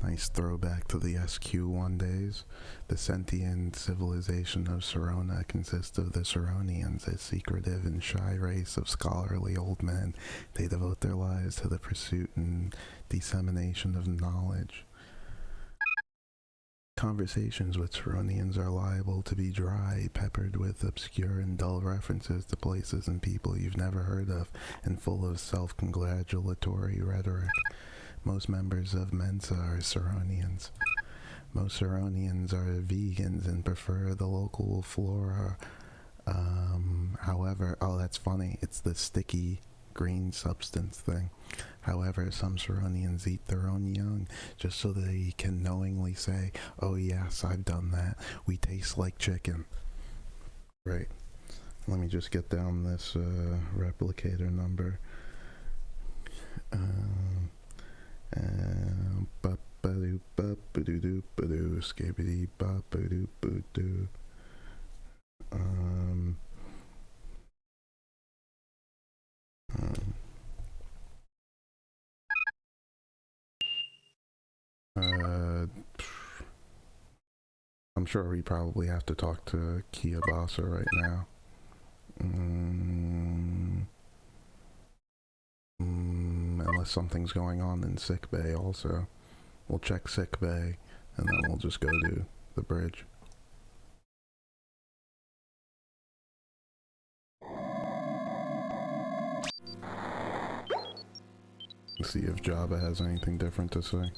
Nice throwback to the SQ1 days. The sentient civilization of Sarona consists of the Saronians, a secretive and shy race of scholarly old men. They devote their lives to the pursuit and dissemination of knowledge. Conversations with Saronians are liable to be dry, peppered with obscure and dull references to places and people you've never heard of, and full of self-congratulatory rhetoric. Most members of Mensa are Saronians. Most Saronians are vegans and prefer the local flora. However, oh, that's funny. It's the sticky green substance thing. However, some Saronians eat their own young just so they can knowingly say, oh yes, I've done that. We taste like chicken. Right. Let me just get down this replicator number. Ba-ba-doo-ba-ba-doo-ba-doo, skibbity-ba-ba-doo-ba-doo. I'm sure we probably have to talk to Kielbasa right now. Unless something's going on in sickbay also. We'll check sickbay, and then we'll just go to the bridge. See if Jabba has anything different to say.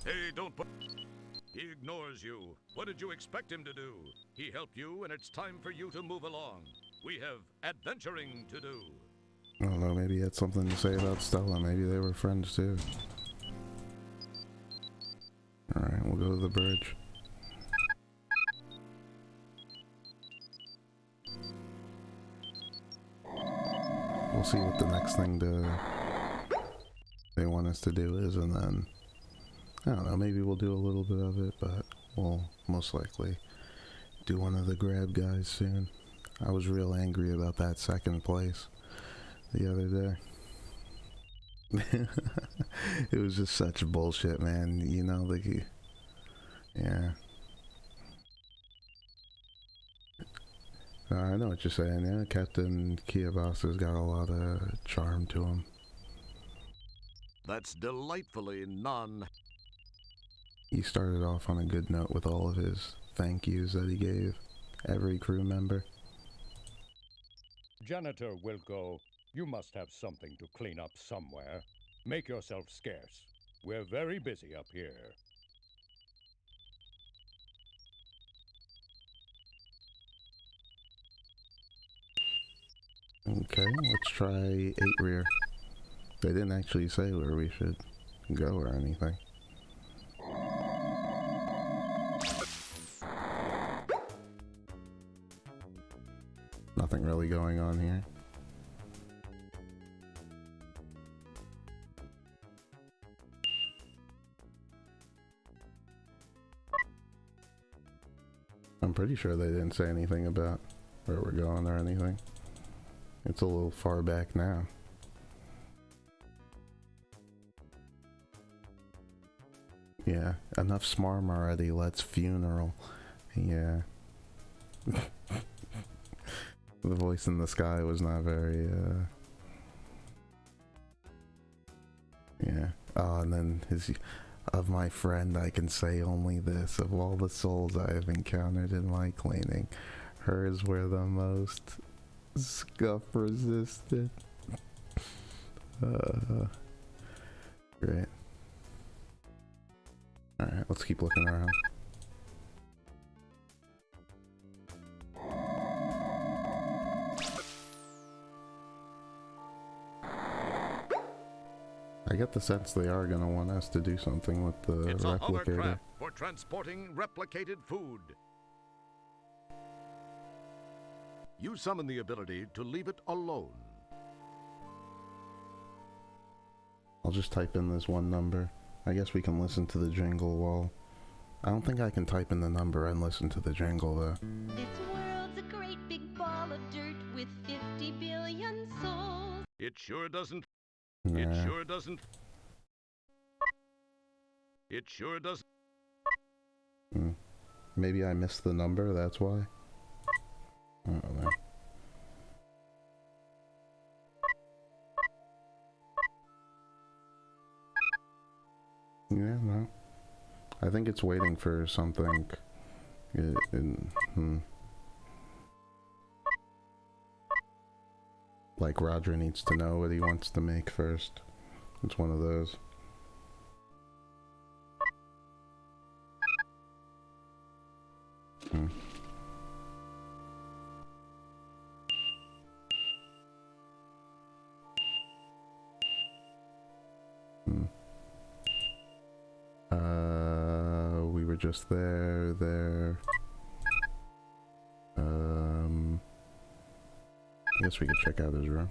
Hey, don't put... He ignores you. What did you expect him to do? He helped you, and it's time for you to move along. We have adventuring to do. I don't know, maybe he had something to say about Stella. Maybe they were friends too. Alright, we'll go to the bridge. We'll see what the next thing they want us to do is, and then I don't know, maybe we'll do a little bit of it, but we'll most likely do one of the grab guys soon. I was real angry about that second place the other day. It was just such bullshit, man. You know, like, yeah. I know what you're saying, yeah. Captain Kielbasa's got a lot of charm to him. That's delightfully non... He started off on a good note with all of his thank yous that he gave every crew member. Janitor Wilco, you must have something to clean up somewhere. Make yourself scarce. We're very busy up here. Okay, let's try 8 rear. They didn't actually say where we should go or anything. Nothing really going on here. I'm pretty sure they didn't say anything about where we're going or anything. It's a little far back now. Yeah, enough smarm already, let's funeral. Yeah. The voice in the sky was not very, yeah. Oh, and then of my friend I can say only this, of all the souls I have encountered in my cleaning, hers were the most scuff resistant. Great. Alright, let's keep looking around. I get the sense they are gonna want us to do something with the It's a replicator. hovercraft for transporting replicated food. You summon the ability to leave it alone. I'll just type in this one number. I guess we can listen to the jingle while... I don't think I can type in the number and listen to the jingle though. This world's a great big ball of dirt with 50 billion souls. It sure doesn't. Nah. It sure doesn't. It sure doesn't. Maybe I missed the number, that's why? I don't know. Yeah, no. I think it's waiting for something. Like Roger needs to know what he wants to make first. It's one of those. We were just there. I guess we could check out his room.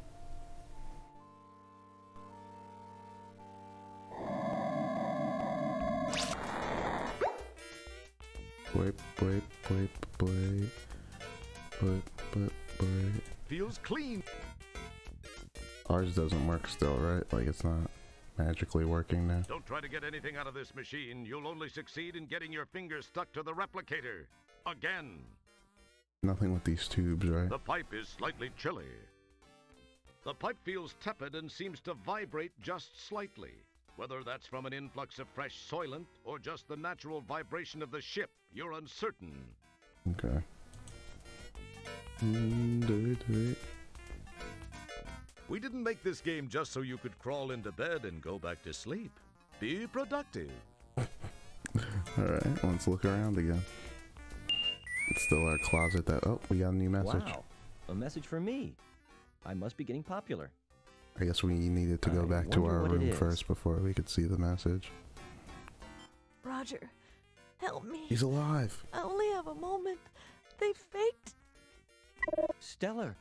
Wait. Feels clean. Ours doesn't work still, right? Like it's not magically working now. Don't try to get anything out of this machine. You'll only succeed in getting your fingers stuck to the replicator. Again. Nothing with these tubes, right? The pipe is slightly chilly. The pipe feels tepid and seems to vibrate just slightly. Whether that's from an influx of fresh soilant or just the natural vibration of the ship, you're uncertain. Okay. We didn't make this game just so you could crawl into bed and go back to sleep. Be productive. Alright, let's look around again. It's still our closet that... Oh, we got a new message. Wow, a message for me. I must be getting popular. I guess we needed to go back to wonder our what it room is. first before we could see the message. Roger, help me. He's alive! I only have a moment. They faked. Stellar,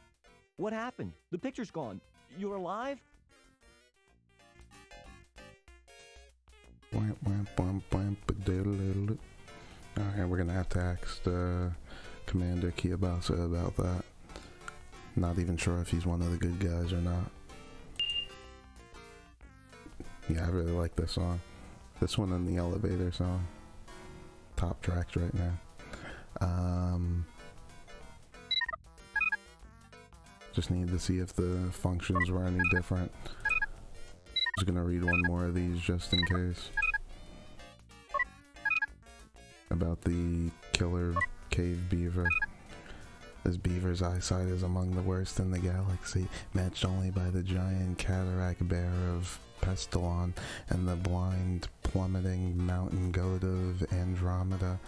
what happened? The picture's gone. You're alive? Alright, we're gonna have to ask Commander Kiabasa about that. Not even sure if he's one of the good guys or not. Yeah, I really like this song. This one and the elevator song. Top tracks right now. Just needed to see if the functions were any different. Just gonna read one more of these just in case. About the killer cave beaver. This beaver's eyesight is among the worst in the galaxy, matched only by the giant cataract bear of Pestilon and the blind plummeting mountain goat of Andromeda.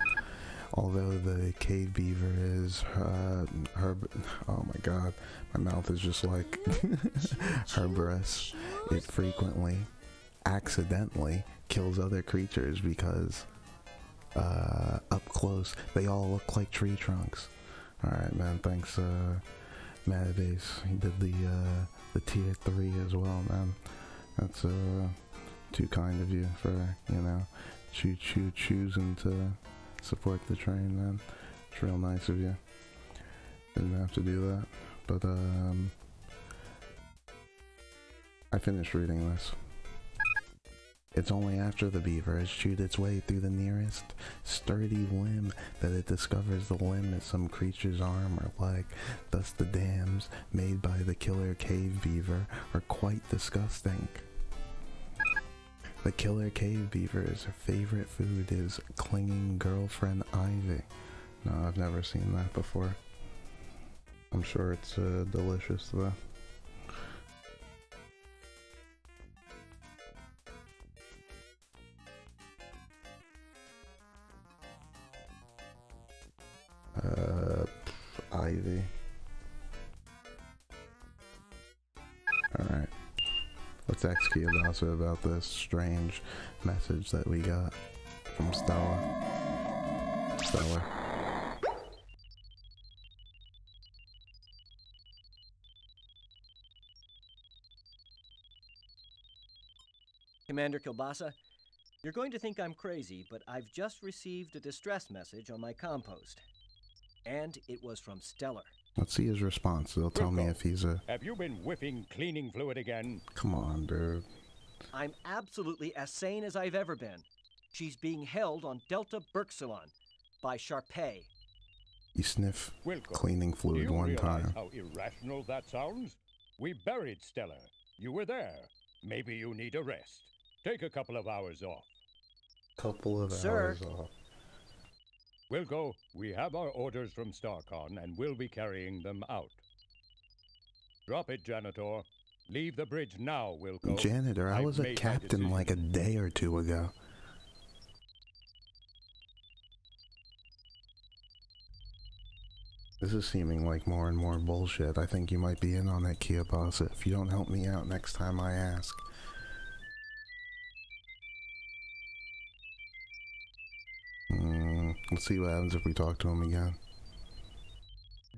Although the cave beaver is oh my god, my mouth is just like herbivorous. It frequently, accidentally kills other creatures because up close they all look like tree trunks. Alright man, thanks Madbase. He did the tier 3 as well, man. That's too kind of you for, you know, choosing to support the train, man. It's real nice of you. Didn't have to do that. But I finished reading this. It's only after the beaver has chewed its way through the nearest sturdy limb that it discovers the limb is some creature's arm or leg. Thus the dams made by the killer cave beaver are quite disgusting. The killer cave beaver's favorite food is clinging girlfriend Ivy. No, I've never seen that before. I'm sure it's delicious though. Ivy. Alright. Let's ask Kielbasa about this strange message that we got from Stella. Stella. Commander Kielbasa, you're going to think I'm crazy, but I've just received a distress message on my compost. And it was from Stellar. Let's see his response. They'll tell me if he's a... Have you been whiffing cleaning fluid again? Come on, dude. I'm absolutely as sane as I've ever been. She's being held on Delta Berxilon by Sharpay. You sniff Wilco, cleaning fluid do you one realize time. how irrational that sounds? We buried Stellar. You were there. Maybe you need a rest. Take a couple of hours off. Couple of Sir. hours off. Wilco, we have our orders from StarCon and we'll be carrying them out. Drop it, Janitor. Leave the bridge now, Wilco. Janitor, I I've was a made my captain like a decision. day or two ago. This is seeming like more and more bullshit. I think you might be in on it, Kielbasa, if you don't help me out next time I ask. Let's see what happens if we talk to him again.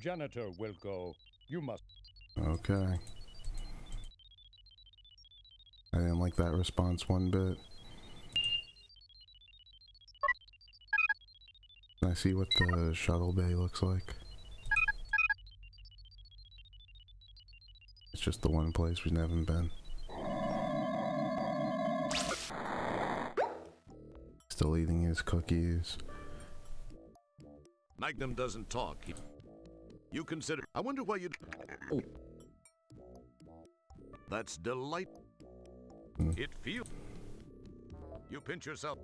Janitor Wilco, you must... Okay. I didn't like that response one bit. Can I see what the shuttle bay looks like? It's just the one place we've never been. Still eating his cookies. Magnum doesn't talk. You consider... I wonder why you'd... That's delightful. It feels... You pinch yourself.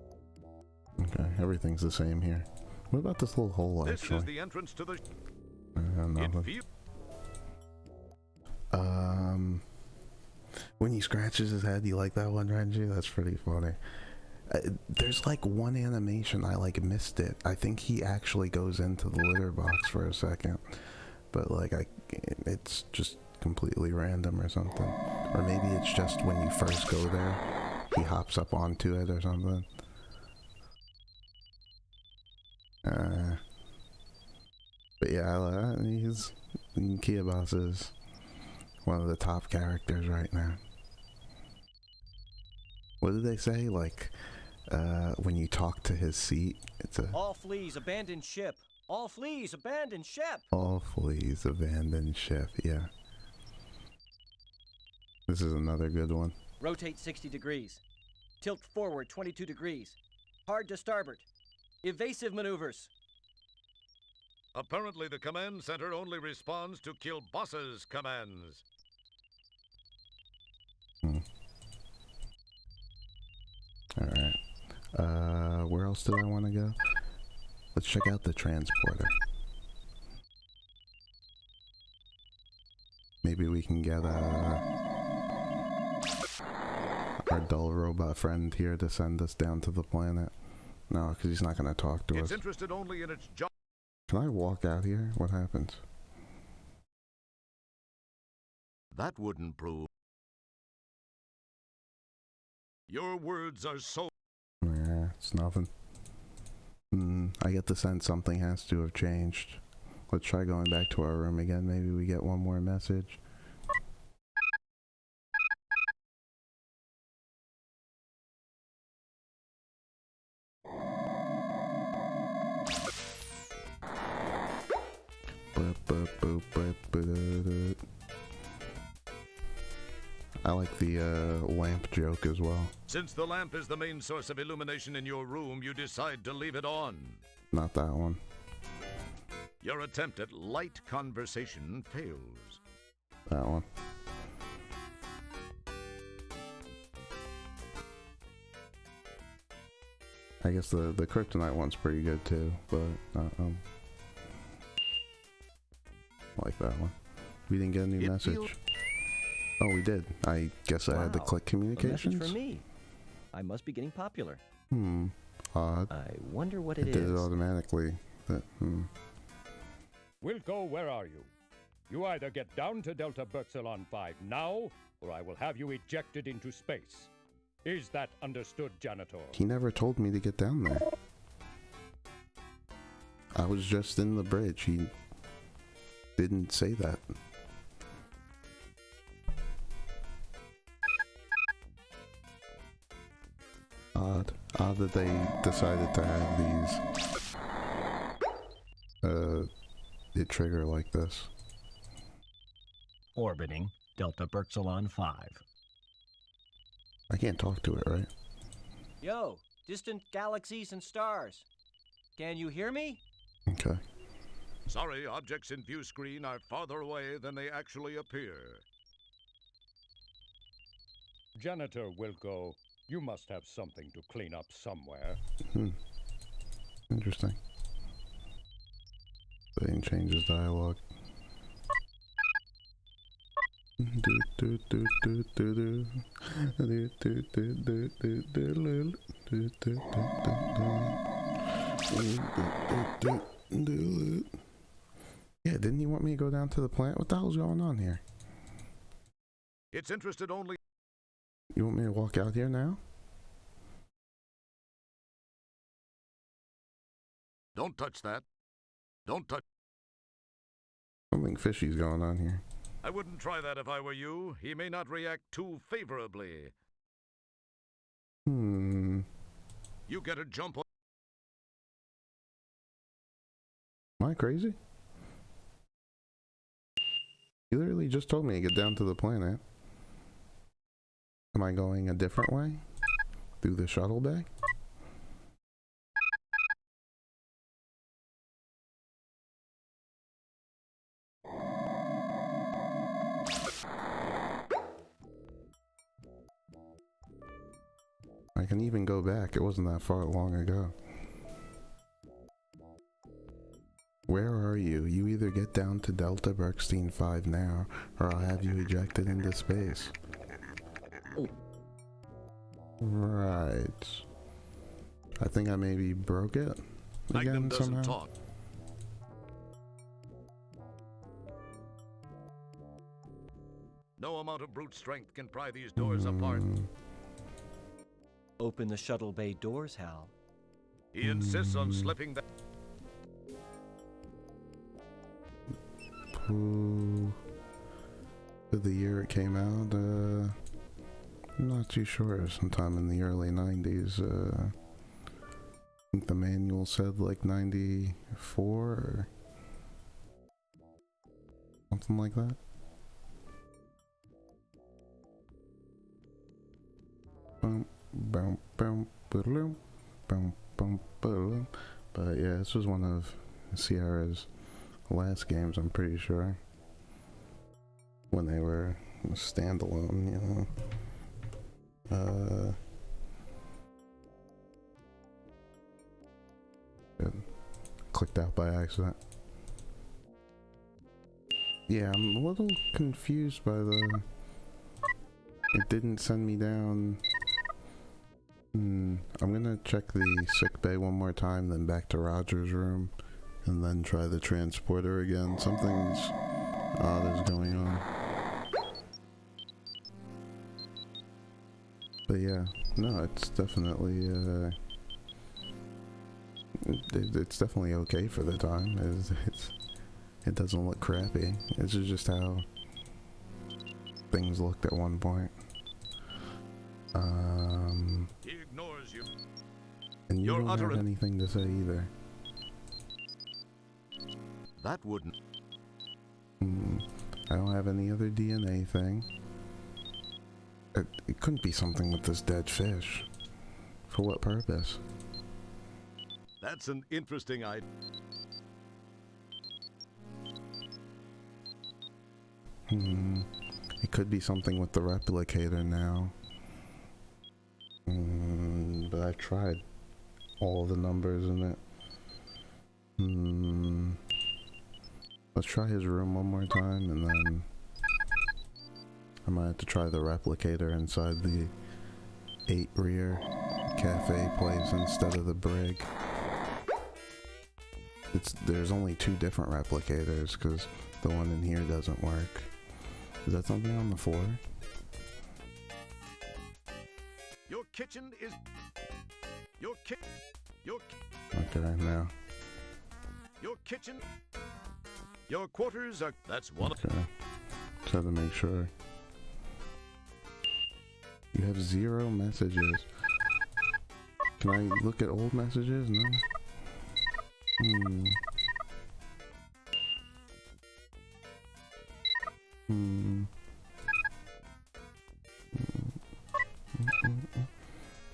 Okay, everything's the same here. What about this little hole, This actually? is the entrance to the... Nothing. It feels... When he scratches his head, you like that one, Renji? That's pretty funny. There's like one animation, I like missed it. I think he actually goes into the litter box for a second. But like, it's just completely random or something. Or maybe it's just when you first go there, he hops up onto it or something. But yeah, Kielbasa is one of the top characters right now. What did they say? Like, when you talk to his seat, it's a... All fleas, abandon ship! All fleas, abandon ship! All fleas, abandoned ship, yeah. This is another good one. Rotate 60 degrees. Tilt forward 22 degrees. Hard to starboard. Evasive maneuvers. Apparently the command center only responds to Kielbasa's commands. Alright. Where else do I want to go? Let's check out the transporter. Maybe we can get our dull robot friend here to send us down to the planet. No, because he's not going to talk to It's us. interested only in its job. Can I walk out here? What happens? That wouldn't prove. Your words are so. Nah, it's nothing. I get the sense something has to have changed. Let's try going back to our room again. Maybe we get one more message. I like the lamp joke as well. Since the lamp is the main source of illumination in your room, you decide to leave it on. Not that one. Your attempt at light conversation fails. That one. I guess the kryptonite one's pretty good too, but I like that one. We didn't get a new message. Oh, we did. I guess I had to Wow, click communications. A message from me. I must be getting popular. Odd. I wonder what It it did is. it automatically. Wilco, where are you? You either get down to Delta Berxilon 5 now, or I will have you ejected into space. Is that understood, Janitor? He never told me to get down there. I was just in the bridge. He didn't say that. Odd. Odd that they decided to have these it trigger like this. Orbiting Delta Berxilon 5. I can't talk to it, right? Yo, distant galaxies and stars. Can you hear me? Okay. Sorry, objects in view screen are farther away than they actually appear. Janitor Wilco, you must have something to clean up somewhere. Interesting. They didn't change his dialogue. Yeah, didn't you want me to go down to the plant? What the hell's going on here? It's interested only. You want me to walk out here now? Don't touch that. Don't touch. Something fishy's going on here. I wouldn't try that if I were you. He may not react too favorably. You get a jump on. Am I crazy? You literally just told me to get down to the planet. Am I going a different way? Through the shuttle bay? I can even go back. It wasn't that far long ago. Where are you? You either get down to Delta Berxilon 5 now, or I'll have you ejected into space. Right. I think I maybe broke it Magnum again doesn't somehow. talk. No amount of brute strength can pry these doors apart. Open the shuttle bay doors, Hal. He insists on slipping that. The year it came out, I'm not too sure. Sometime in the early 90s. I think the manual said like 94 or something like that. But yeah, this was one of Sierra's last games, I'm pretty sure. When they were standalone, you know. Clicked out by accident. Yeah, I'm a little confused by the... It didn't send me down I'm gonna check the sick bay one more time, then back to Roger's room, and then try the transporter again. Something's odd is going on. But yeah, no, it's definitely, it's definitely okay for the time. It doesn't look crappy. This is just how things looked at one point. He ignores you. And you Your don't have utterance- anything to say either. That wouldn't. I don't have any other DNA thing. It couldn't be something with this dead fish. For what purpose? That's an interesting idea. It could be something with the replicator now. But I've tried all the numbers in it. Let's try his room one more time, and then I might have to try the replicator inside the 8 rear cafe place instead of the brig. There's only 2 different replicators because the one in here doesn't work. Is that something on the floor? Your kitchen is. Okay, now. Your kitchen. Your quarters are. That's one. Okay. Just had to make sure. You have 0 messages. Can I look at old messages? No.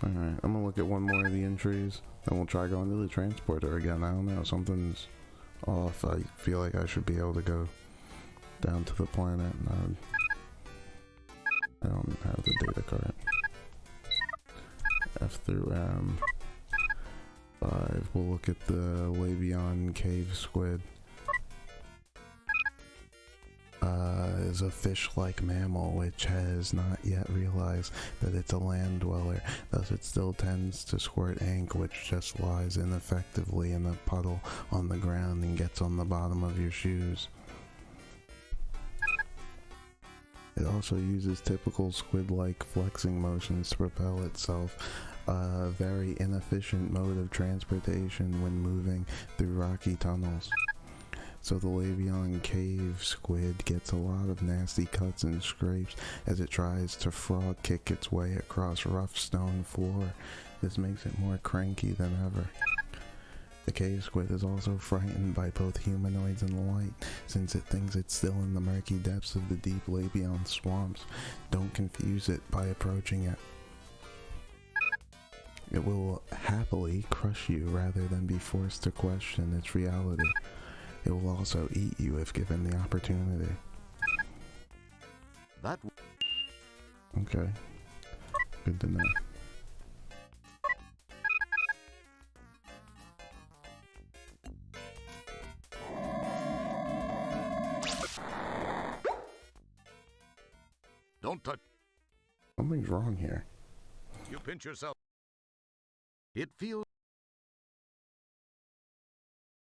Alright, I'm gonna look at one more of the entries, then we'll try going to the transporter again. I don't know, something's off. I feel like I should be able to go down to the planet. I don't have the data card. F through M. 5. We'll look at the Labion cave squid. Is a fish-like mammal which has not yet realized that it's a land dweller, thus it still tends to squirt ink which just lies ineffectively in a puddle on the ground and gets on the bottom of your shoes. It also uses typical squid-like flexing motions to propel itself, a very inefficient mode of transportation when moving through rocky tunnels. So the Labion cave squid gets a lot of nasty cuts and scrapes as it tries to frog kick its way across rough stone floor. This makes it more cranky than ever. The cave squid is also frightened by both humanoids and the light, since it thinks it's still in the murky depths of the deep Labion swamps. Don't confuse it by approaching it. It will happily crush you rather than be forced to question its reality. It will also eat you if given the opportunity. That. Okay. Good to know. Don't touch. Something's wrong here. You pinch yourself. It feels.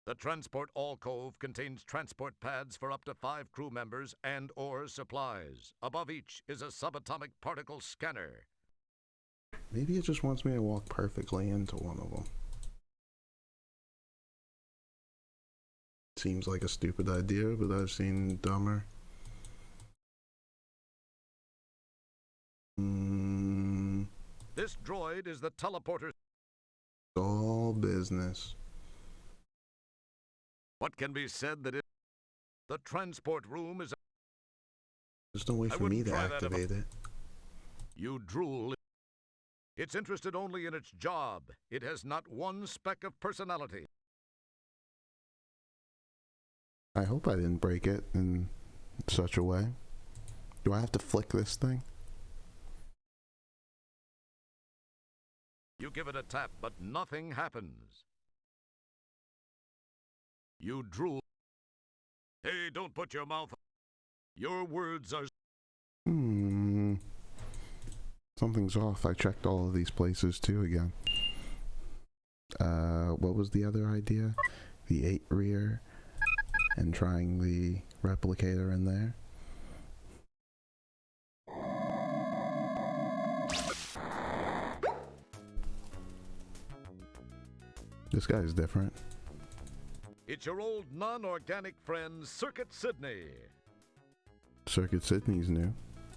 The transport alcove contains transport pads for up to 5 crew members and/or supplies. Above each is a subatomic particle scanner. Maybe it just wants me to walk perfectly into one of them. Seems like a stupid idea, but I've seen dumber. This droid is the teleporter. All business. What can be said that the transport room is. There's no way for me to activate it. You drool. It's interested only in its job. It has not one speck of personality. I hope I didn't break it in such a way. Do I have to flick this thing? You give it a tap, but nothing happens. You drool. Hey, don't put your mouth. Your words are. Something's off. I checked all of these places too again. What was the other idea? The 8 rear and trying the replicator in there. This guy's different. It's your old non-organic friend, Circuit Sydney. Circuit Sydney's new.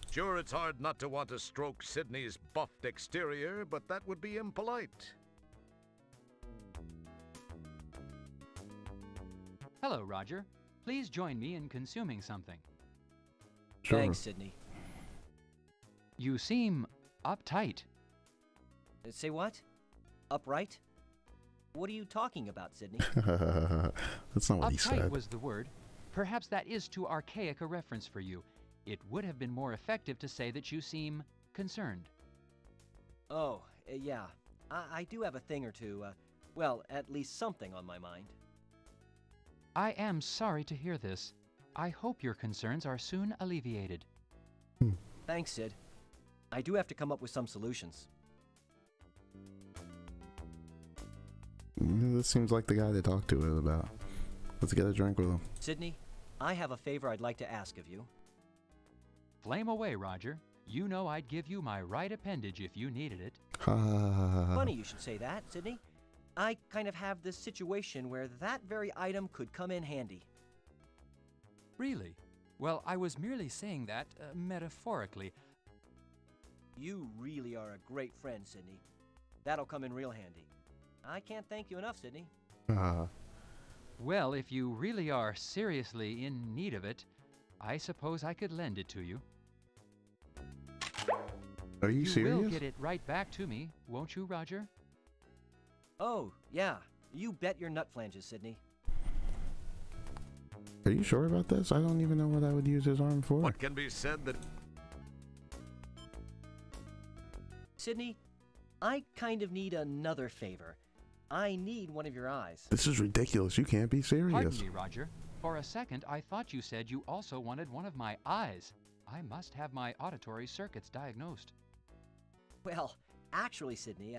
Sure, it's hard not to want to stroke Sydney's buffed exterior, but that would be impolite. Hello, Roger. Please join me in consuming something. Sure. Thanks, Sydney. You seem uptight. Say what? Upright? What are you talking about, Sydney? That's not what he Uptight said. was the word. Perhaps that is too archaic a reference for you. It would have been more effective to say that you seem concerned. Oh, yeah. I do have a thing or two, well, at least something on my mind. I am sorry to hear this. I hope your concerns are soon alleviated. Thanks, Sid. I do have to come up with some solutions. This seems like the guy to talk to it about. Let's get a drink with him. Sydney, I have a favor I'd like to ask of you. Flame away, Roger. You know I'd give you my right appendage if you needed it. Funny you should say that, Sydney. I kind of have this situation where that very item could come in handy. Really? Well, I was merely saying that metaphorically. You really are a great friend, Sydney. That'll come in real handy. I can't thank you enough, Sydney. Well, if you really are seriously in need of it, I suppose I could lend it to you. Are you You serious? will get it right back to me, won't you, Roger? Oh, yeah. You bet your nut flanges, Sydney. Are you sure about this? I don't even know what I would use his arm for. What can be said that... Sydney, I kind of need another favor. I need one of your eyes. This is ridiculous. You can't be serious. Pardon me, Roger. For a second, I thought you said you also wanted one of my eyes. I must have my auditory circuits diagnosed. Well, actually, Sydney,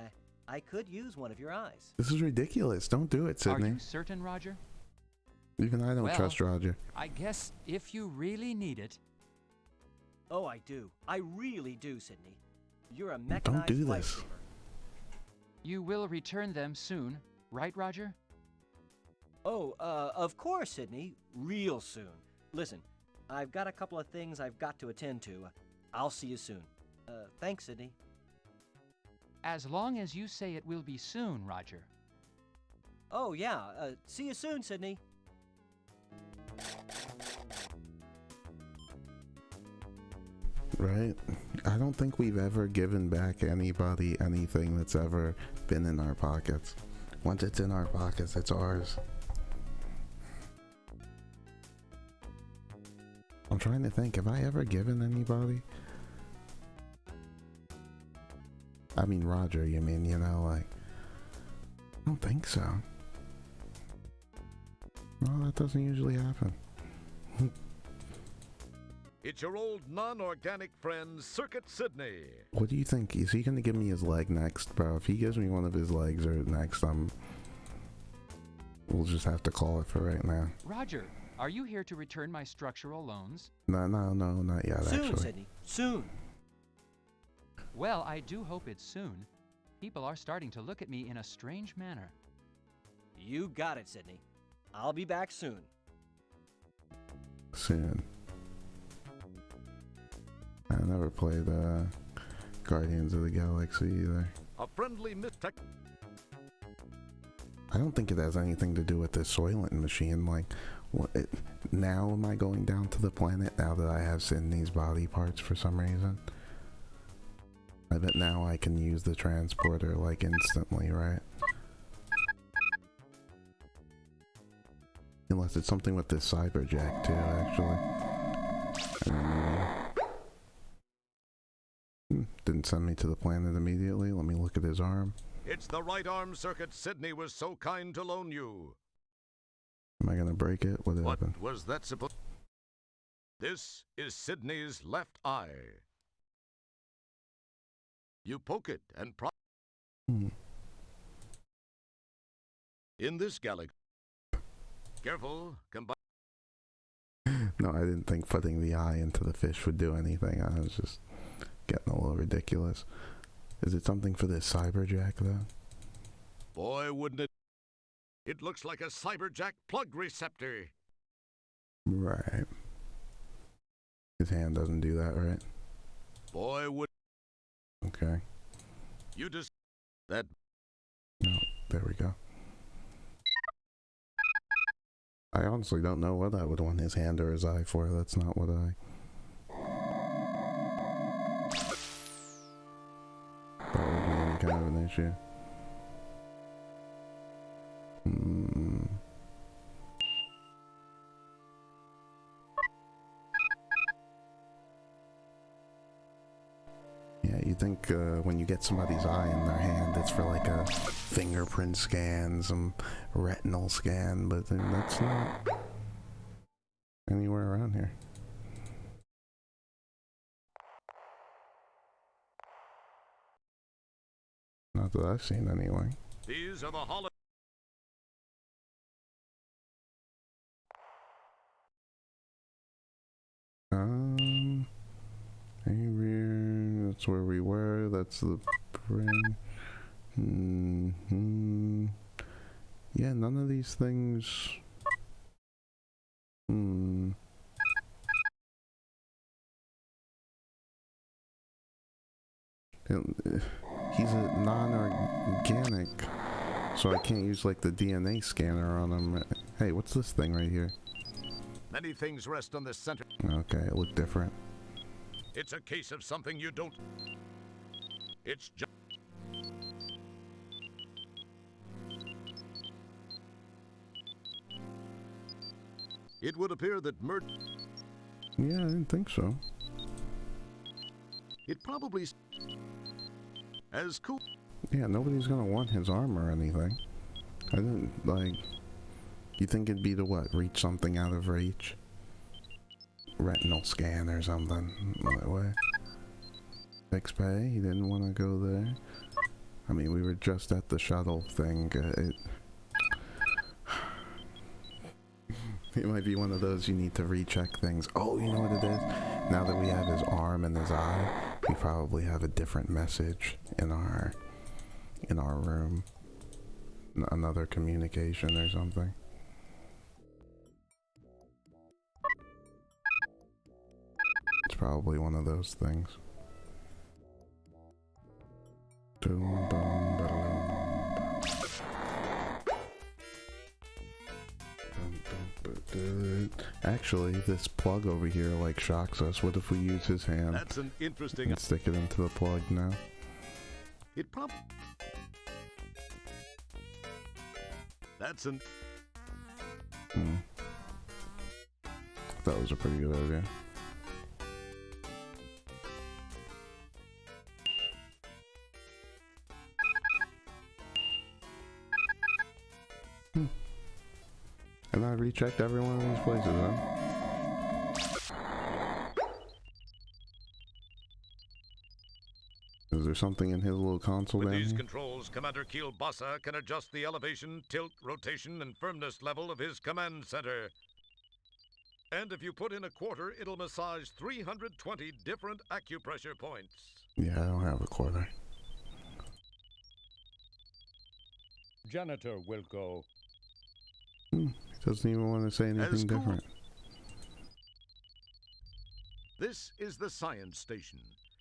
I could use one of your eyes. This is ridiculous. Don't do it, Are Sydney. you certain, Roger? Even I don't Well, trust Roger. I guess if you really need it. Oh, I do. I really do, Sydney. You're a Don't mechanized do this. lifesaver. You will return them soon, right, Roger? Oh, of course, Sydney. Real soon. Listen, I've got a couple of things I've got to attend to. I'll see you soon. Thanks, Sydney. As long as you say it will be soon, Roger. Oh, yeah. See you soon, Sydney. Right? I don't think we've ever given back anybody anything that's ever been in our pockets. Once it's in our pockets, it's ours. I'm trying to think, have I ever given anybody? I mean, Roger, you mean, you know, like... I don't think so. Well, that doesn't usually happen. It's your old non-organic friend, Circuit Sydney. What do you think? Is he gonna give me his leg next, bro? If he gives me one of his legs or next, we'll just have to call it for right now. Roger, are you here to return my structural loans? No, not yet, Soon, actually. Sydney. Soon. Well, I do hope it's soon. People are starting to look at me in a strange manner. You got it, Sydney. I'll be back soon. Soon. I never played Guardians of the Galaxy either. A friendly mistech. I don't think it has anything to do with this Soylent machine. Like, now am I going down to the planet now that I have Sydney's body parts for some reason? I bet now I can use the transporter like instantly, right? Unless it's something with this cyberjack too, actually. Didn't send me to the planet immediately. Let me look at his arm. It's the right arm circuit Sydney was so kind to loan you. Am I gonna break it? What happened? What was that supposed? This is Sydney's left eye. You poke it and Hmm. in this galaxy. Careful, combine. No, I didn't think putting the eye into the fish would do anything. I was just getting a little ridiculous. Is it something for this Cyberjack, though? Boy, wouldn't it? It looks like a Cyberjack plug receptor. Right. His hand doesn't do that, right? Boy, would. Okay. You just. That. No, there we go. I honestly don't know what I would want his hand or his eye for. That's not what I... That would be any kind of an issue. Yeah, you think when you get somebody's eye in their hand, it's for like a fingerprint scan, some retinal scan, but that's not anywhere around here. Not that I've seen anyway. These are the holidays. Here, that's where we were. That's the brain. Yeah, none of these things. He's a non-organic, so I can't use like the DNA scanner on him. Hey, what's this thing right here? Many things rest on this center. Okay, it looked different. It's a case of something you don't. It's just. It would appear that Yeah, I didn't think so. It probably. As cool. Yeah, nobody's gonna want his arm or anything. I didn't, like... You think it'd be to what? Reach something out of reach? Retinal scan or something. That way. Fix pay? He didn't want to go there. I mean, we were just at the shuttle thing. It might be one of those you need to recheck things. Oh, you know what it is? Now that we have his arm and his eye, we probably have a different message in our room. Another communication or something. It's probably one of those things. Boom, boom, ba-da-boom. Actually, this plug over here like shocks us. What if we use his hand? That's an interesting. And stick it into the plug now. It That's an. That was a pretty good idea. And I rechecked every one of these places, huh? Is there something in his little console With down these here? controls, Commander Kielbasa can adjust the elevation, tilt, rotation, and firmness level of his command center. And if you put in a quarter, it'll massage 320 different acupressure points. Yeah, I don't have a quarter. Janitor will go. He doesn't even want to say anything cool. different. This is the science station,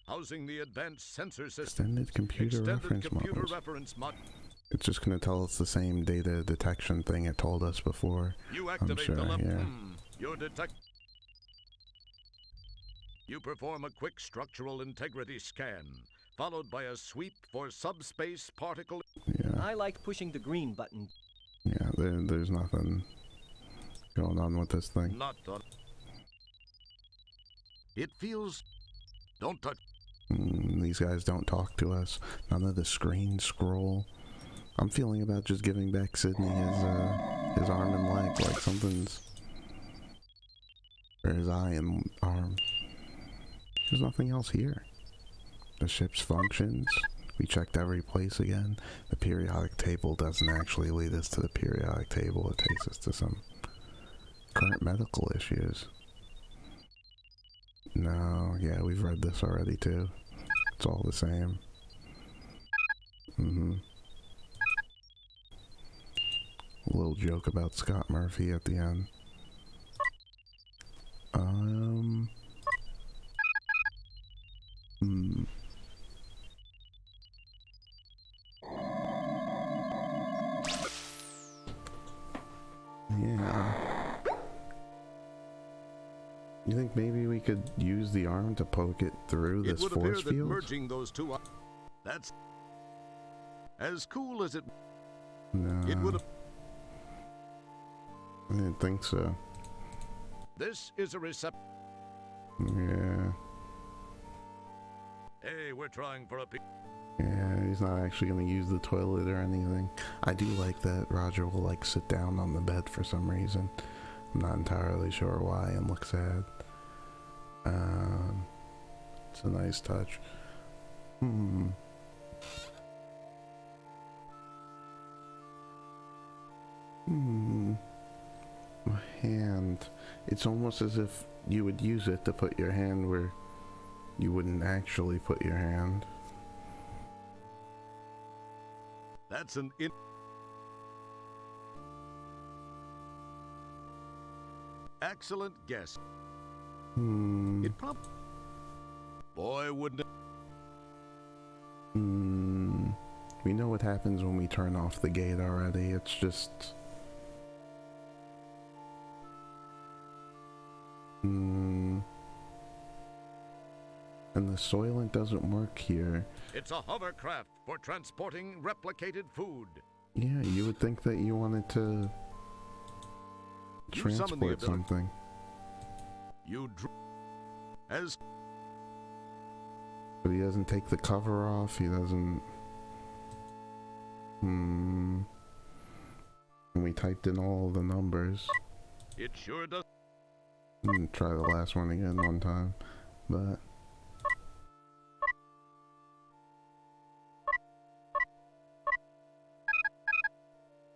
housing the advanced sensor system. Extended computer reference module. It's just going to tell us the same data detection thing it told us before. You activate I'm sure, the yeah. Your You perform a quick structural integrity scan, followed by a sweep for subspace particle. Yeah. I like pushing the green button. Yeah, there's nothing going on with this thing. Not on. It feels. Don't touch. These guys don't talk to us. None of the screen scroll. I'm feeling about just giving back Sydney his arm and leg, like something's... Or his eye and arm. There's nothing else here. the ship's functions. We checked every place again. The periodic table doesn't actually lead us to the periodic table. It takes us to some current medical issues. No, yeah, we've read this already too. It's all the same. A little joke about Scott Murphy at the end. Yeah. You think maybe we could use the arm to poke it through this It would appear force that field? merging those two, that's as cool as it. No. It would have. I didn't think so. This is a receptor. Yeah. Hey, we're trying for a. Yeah, he's not actually going to use the toilet or anything. I do like that Roger will like sit down on the bed for some reason. I'm not entirely sure why and look sad. It's a nice touch. My hand. It's almost as if you would use it to put your hand where you wouldn't actually put your hand. That's an excellent guess. It probably. Boy, wouldn't it. We know what happens when we turn off the gate already. It's just... And the Soylent doesn't work here. It's a hovercraft for transporting replicated food. Yeah, you would think that you wanted to You summon the transport ability. something. You as But he doesn't take the cover off, he doesn't... And we typed in all the numbers. it sure does. Try the last one again one time, but...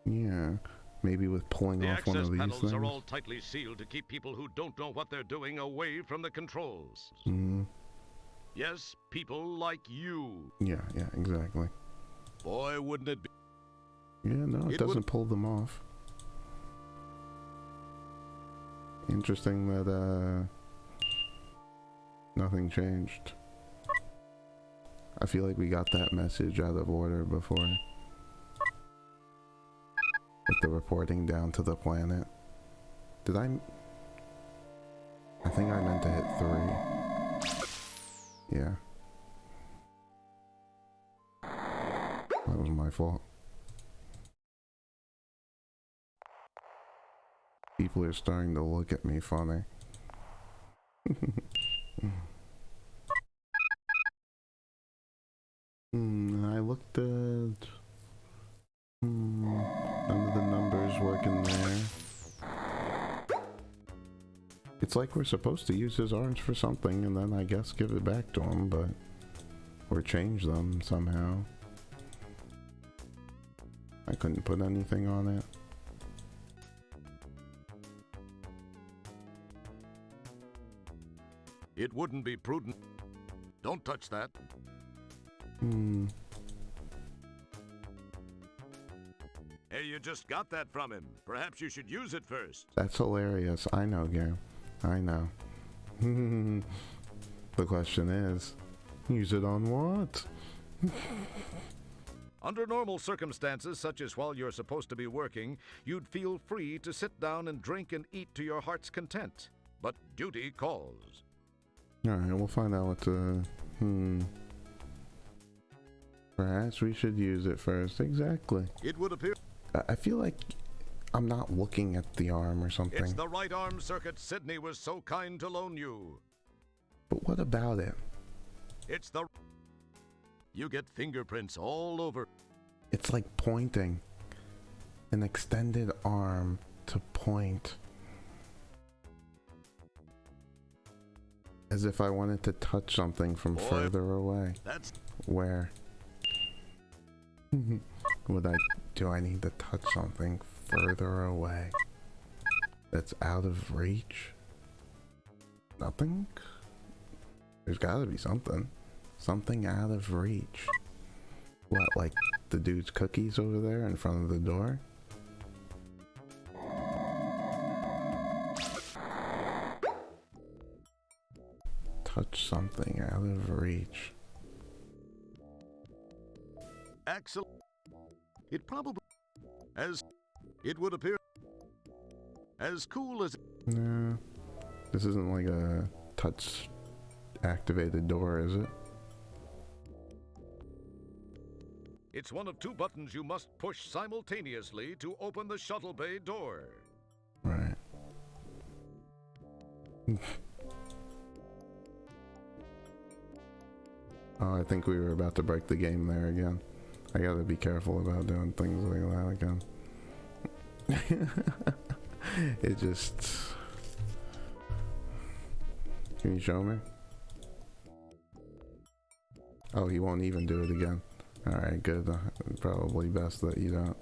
Yeah, maybe with pulling The off one access of these panels things. are all tightly sealed to keep people who don't know what they're doing away from the controls. Yes, people like you. Yeah, exactly. Boy, wouldn't it be. Yeah, no, it It doesn't would- pull them off. Interesting that, nothing changed. I feel like we got that message out of order before. With the reporting down to the planet. Did I think I meant to hit 3. Yeah. That was my fault. People are starting to look at me funny. I looked at... none of the numbers working there. It's like we're supposed to use his arms for something and then I guess give it back to him, but... or change them somehow. I couldn't put anything on it. It wouldn't be prudent. Don't touch that. Hey, you just got that from him. Perhaps you should use it first. That's hilarious. I know, Gary. I know. The question is, use it on what? Under normal circumstances, such as while you're supposed to be working, you'd feel free to sit down and drink and eat to your heart's content. But duty calls. Alright, we'll find out what to... Perhaps we should use it first. Exactly. It would appear I feel like I'm not looking at the arm or something. it's the right arm circuit Sydney was so kind to loan you. But what about it? It's the... You get fingerprints all over. It's like pointing. An extended arm to point. As if I wanted to touch something from further away. That's Where? Do I need to touch something further away? That's out of reach? Nothing? There's gotta be something. Something out of reach. What, like the dude's cookies over there in front of the door? Touch something out of reach. Axel. It probably, as it would appear, as cool as. No. This isn't like a touch activated door, is it? It's one of two buttons you must push simultaneously to open the shuttle bay door. Right. Oh, I think we were about to break the game there again. I gotta be careful about doing things like that again. It just... Can you show me? Oh, he won't even do it again. Alright, good. Probably best that you don't.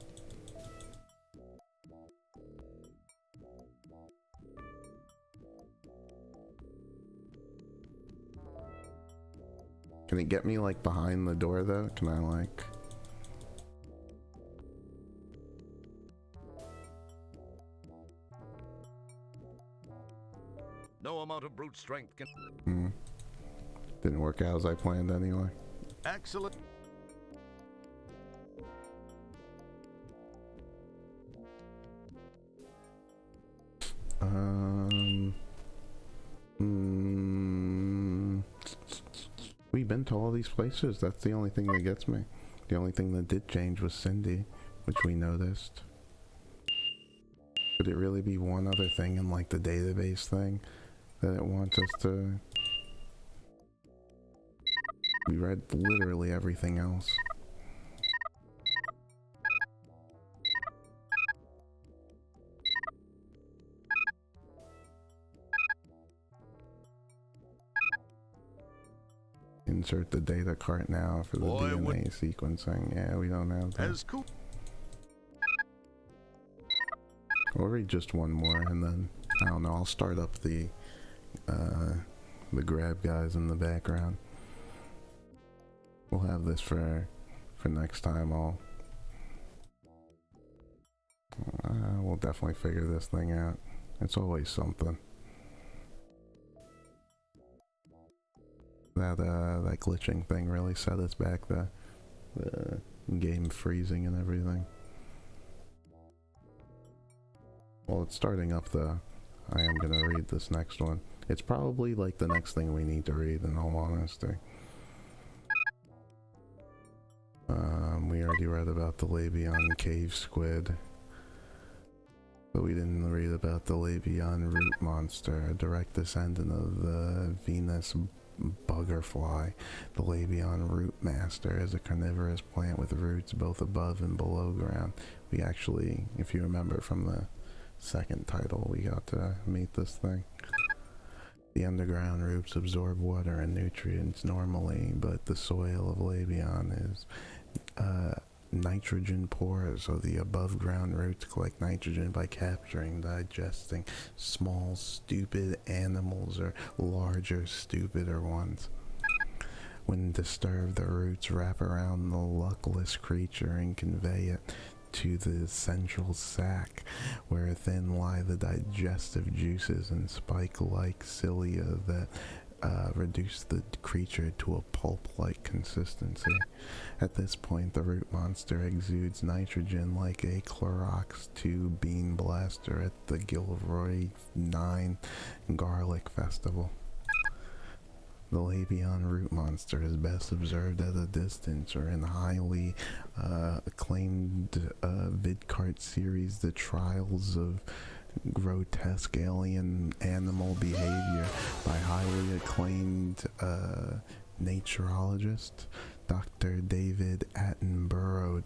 Can it get me, like, behind the door, though? Can I, like... No amount of brute strength can. Didn't work out as I planned anyway. Excellent. We've been to all these places. That's the only thing that gets me. The only thing that did change was Cindy, which we noticed. Could it really be one other thing in like the database thing that it wants us to... We read literally everything else. Insert the data cart now for the DNA sequencing. Yeah, we don't have that. As cool. We'll read just one more and then, I don't know, I'll start up the grab guys in the background. We'll have this for next time. We'll definitely figure this thing out. It's always something. That glitching thing really set us back, the game freezing and everything. Well, it's starting up though. I am gonna read this next one. It's probably like the next thing we need to read, in all honesty. We already read about the Labion cave squid, but we didn't read about the Labion root monster, a direct descendant of the Venus buggerfly. The Labion root master is a carnivorous plant with roots both above and below ground. We actually, if you remember from the second title, we got to meet this thing. The underground roots absorb water and nutrients normally, but the soil of Labion is nitrogen poor, so the above ground roots collect nitrogen by capturing, digesting small, stupid animals or larger, stupider ones. When disturbed, the roots wrap around the luckless creature and convey it to the central sac, where within lie the digestive juices and spike-like cilia that reduce the creature to a pulp-like consistency. At this point, the root monster exudes nitrogen like a Clorox 2 bean blaster at the Gilroy 9 Garlic Festival. The Labion root monster is best observed at a distance or in highly acclaimed vidcart series, The Trials of Grotesque Alien Animal Behavior by highly acclaimed naturologist Dr. David Attenborough.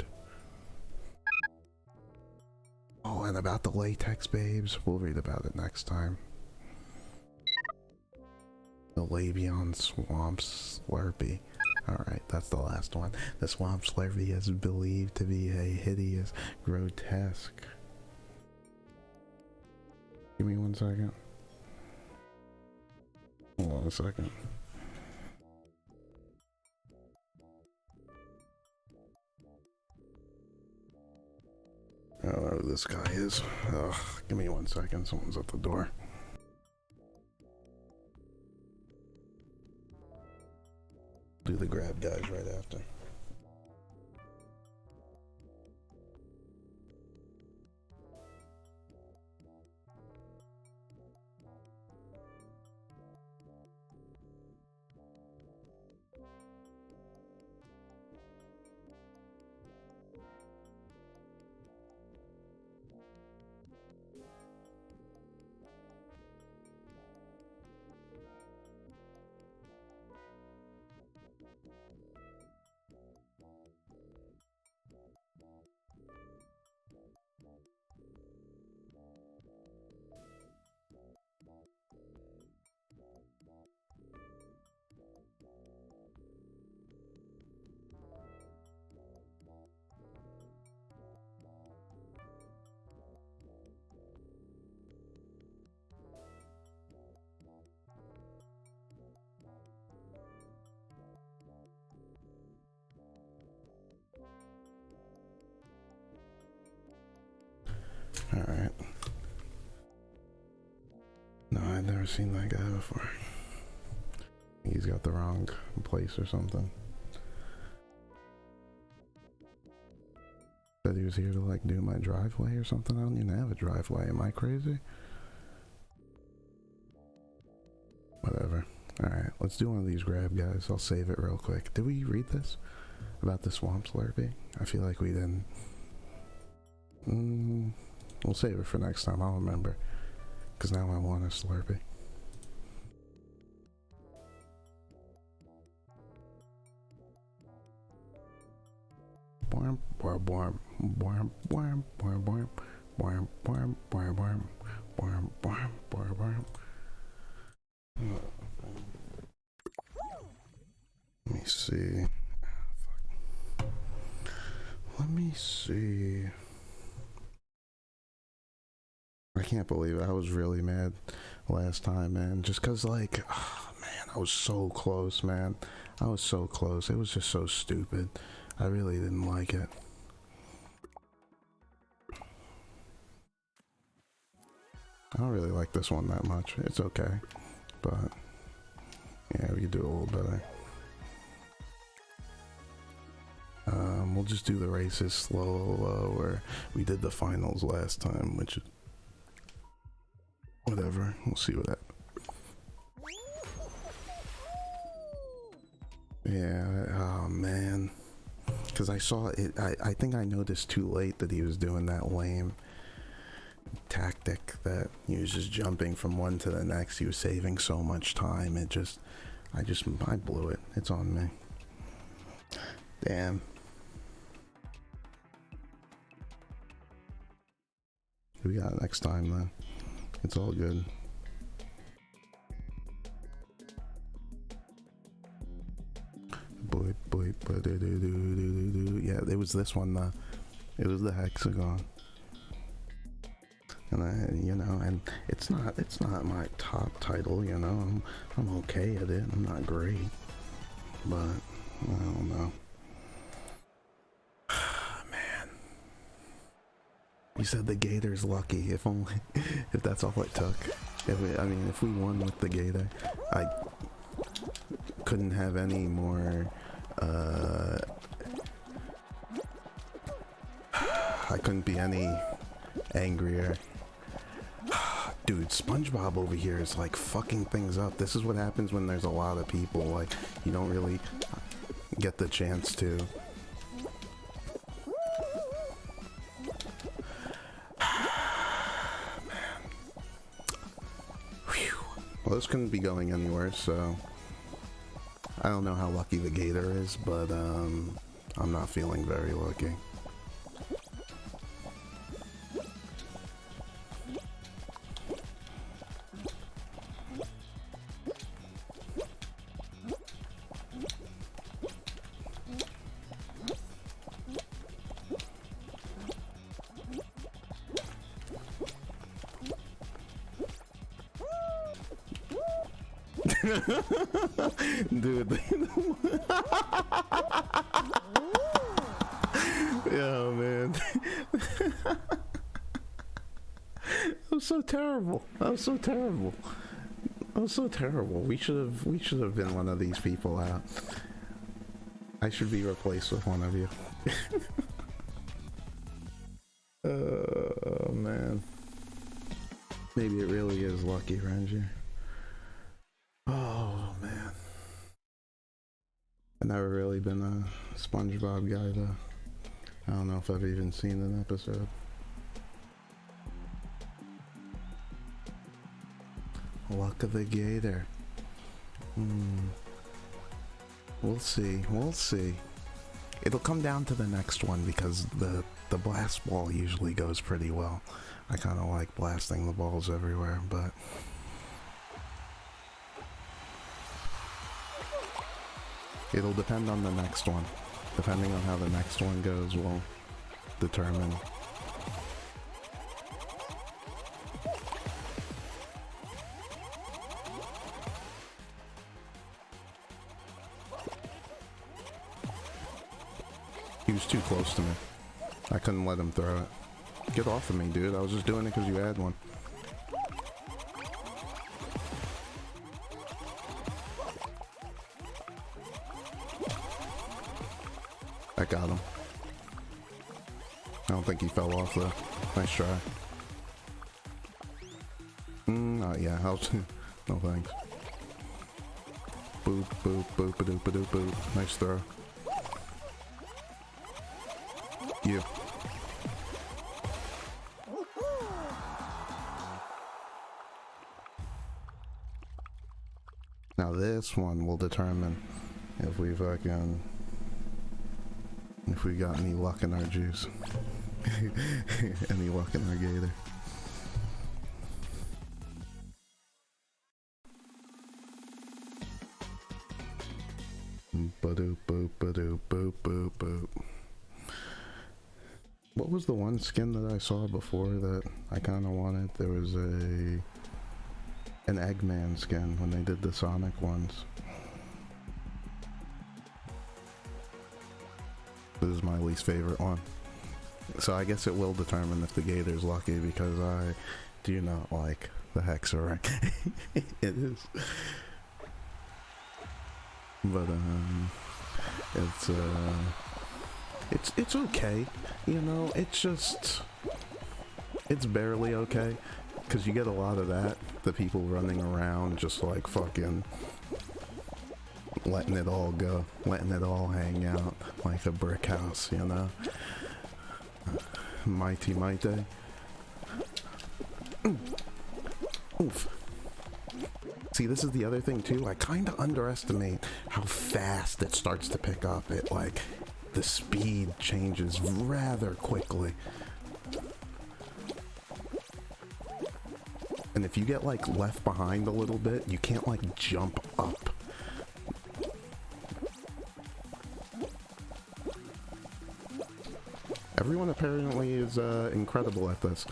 Oh, and about the latex babes, we'll read about it next time. The Labion Swamp Slurpee. Alright, that's the last one. The Swamp Slurpee is believed to be a hideous, grotesque. Give me 1 second. Hold on a second. I don't know who this guy is. Ugh, give me 1 second. Someone's at the door. Do the grab guys right after. Alright. No, I've never seen that guy before. He's got the wrong place or something. Said he was here to like do my driveway or something. I don't even have a driveway. Am I crazy? Whatever. Alright, let's do one of these grab guys. I'll save it real quick. Did we read this? About the Swamp Slurpee? I feel like we didn't. We'll save it for next time. I'll remember. Because now I want a Slurpee. Borm, borm, borm, borm, borm, borm, borm, borm, borm, borm, borm, borm, borm, borm, borm. Let me see. Let me see. I can't believe it. I was really mad last time, man. Just cause like, oh, man, I was so close, man. I was so close. It was just so stupid. I really didn't like it. I don't really like this one that much. It's okay. But, yeah, we could do a little better. We'll just do the races slow, where we did the finals last time, which whatever. We'll see what that. Yeah. Oh man. Because I saw it. I think I noticed too late that he was doing that lame tactic that he was just jumping from one to the next. He was saving so much time. I blew it. It's on me. Damn. We got it next time then. It's all good. Yeah, it was this one. It was the hexagon. And and it's not my top title. I'm okay at it. I'm not great, but I don't know. You said the Gator's lucky. If only, if that's all it took. If we won with the Gator, I couldn't have any more. I couldn't be any angrier. Dude, SpongeBob over here is like fucking things up. This is what happens when there's a lot of people. Like, you don't really get the chance to. Well, this couldn't be going anywhere, so I don't know how lucky the Gator is, but I'm not feeling very lucky. Dude. Yeah, man. That was so terrible. That was so terrible. That was so terrible. We should have been one of these people out. I should be replaced with one of you. Oh man. Maybe it really is lucky, Ranger. Oh man. I've never really been a SpongeBob guy though. I don't know if I've even seen an episode. Luck of the Gator. We'll see. We'll see. It'll come down to the next one because the blast ball usually goes pretty well. I kind of like blasting the balls everywhere, but it'll depend on the next one. Depending on how the next one goes will determine. He was too close to me. I couldn't let him throw it. Get off of me, dude. I was just doing it because you had one. I got him. I don't think he fell off though. Nice try. Yeah, I was no thanks. Boop, boop, boop, ba doop, ba doop, boop. Nice throw. You. Now this one will determine if we got any luck in our juice. Any luck in our gator. Ba-doop, boop, ba-doop, boop, boop, boop. What was the one skin that I saw before that I kind of wanted? There was an Eggman skin when they did the Sonic ones. This is my least favorite one. So I guess it will determine if the Gator's lucky because I do not like the Hexarank. It is. But it's okay, you know, it's barely okay, because you get a lot of that, the people running around just like fucking letting it all go, letting it all hang out like a brick house, you know. Mighty mighty. Oof. See, this is the other thing too, I kind of underestimate how fast it starts to pick up. It like, the speed changes rather quickly. And if you get like left behind a little bit, you can't like jump up. Everyone apparently is incredible at this.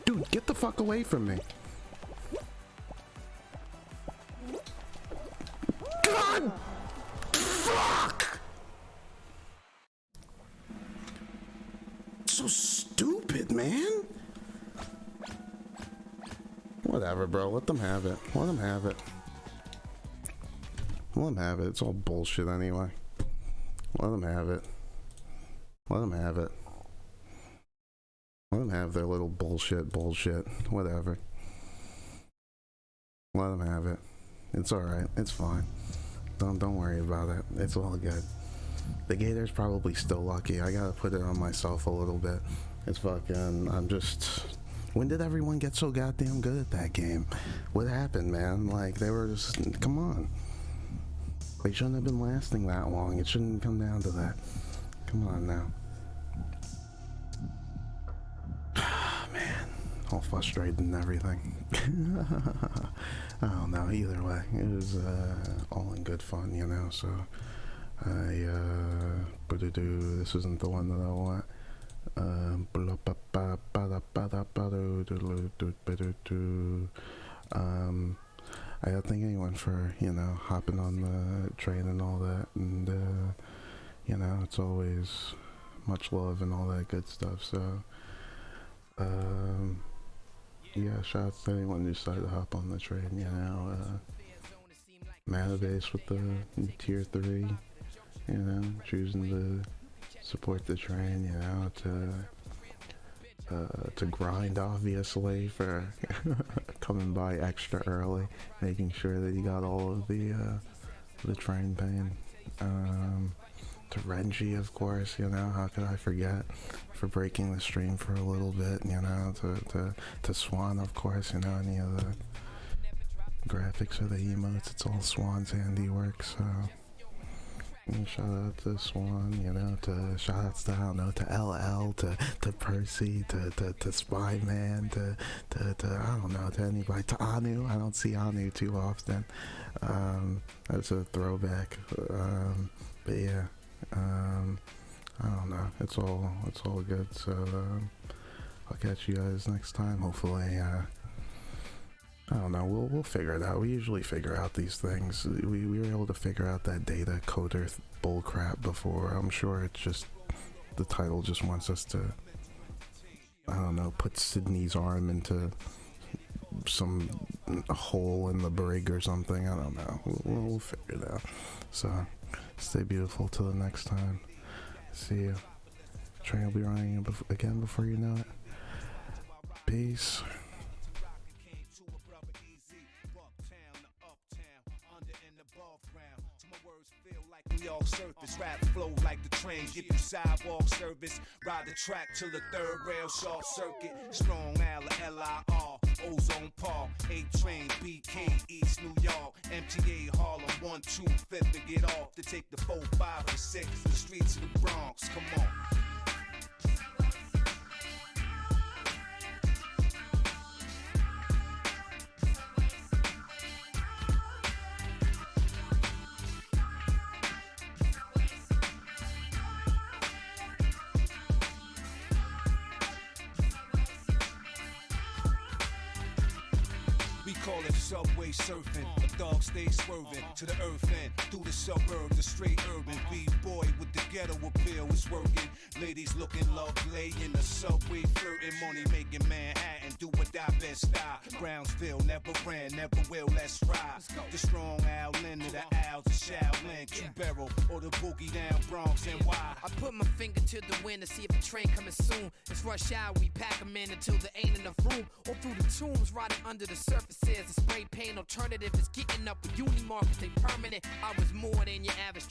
Dude, get the fuck away from me. God! Fuck! So stupid, man. Whatever, bro. Let them have it. Let them have it. Let them have it. It's all bullshit anyway. Let them have it. Let them have it. Let them have their little bullshit. Whatever. Let them have it. It's alright. It's fine. Don't worry about it. It's all good. The Gator's probably still lucky. I gotta put it on myself a little bit. It's fucking... I'm just... When did everyone get so goddamn good at that game? What happened, man? Like, they were just... Come on. They shouldn't have been lasting that long. It shouldn't come down to that. Come on now. Man. All frustrated and everything. I don't know. Either way. It was all in good fun, you know, so... This isn't the one that I want. I gotta thank anyone for, you know, hopping on the train and all that, and you know, it's always much love and all that good stuff. So yeah, shout out to anyone who decided to hop on the train, you know. Manabase with the tier 3, you know, choosing to support the train, you know, to grind, obviously, for coming by extra early, making sure that you got all of the train pain. To Renji, of course, you know, how could I forget, for breaking the stream for a little bit, you know, to Swan, of course, you know, any of the graphics or the emotes, it's all Swan's handiwork, so shout out to Swan, you know, to shout outs to, I don't know, to LL, to Percy, to Spyman, to I don't know, to anybody, to Anu. I don't see Anu too often. That's a throwback. But yeah, I don't know, it's all good. So I'll catch you guys next time. Hopefully, I don't know, we'll figure it out. We usually figure out these things. We were able to figure out that data coder bullcrap before. I'm sure it's just, the title just wants us to, I don't know, put Sydney's arm into a hole in the brig or something. I don't know. We'll figure it out. So, stay beautiful till the next time. See you. Train will be running again before you know it. Peace. All surface, rap flow like the train, give you sidewalk service, ride the track till the third rail short circuit, strong Al, L-I-R, Ozone Paul, A-Train, BK, East New York, MTA, Harlem, 1, 2, 5th to get off, to take the 4, 5, and 6, the streets of the Bronx, come on. Call it subway surfing, a dog stays swerving to the earth end, through the suburbs, the straight urban B-boy with the ghetto appeal is working. Ladies looking lovely in the subway, flirting, money making Manhattan, do what I best style. Brownsville never ran, never will, let's ride. The strong Al Lin to the Al's, the Shaolin, Q-Barrel, or the boogie down Bronx NY. I put my finger to the wind to see if the train coming soon. It's rush hour, we pack them in until there ain't enough room. Or through the tombs, riding under the surfaces. The spray paint alternative is getting up with Unimark, they permanent. I was more than your average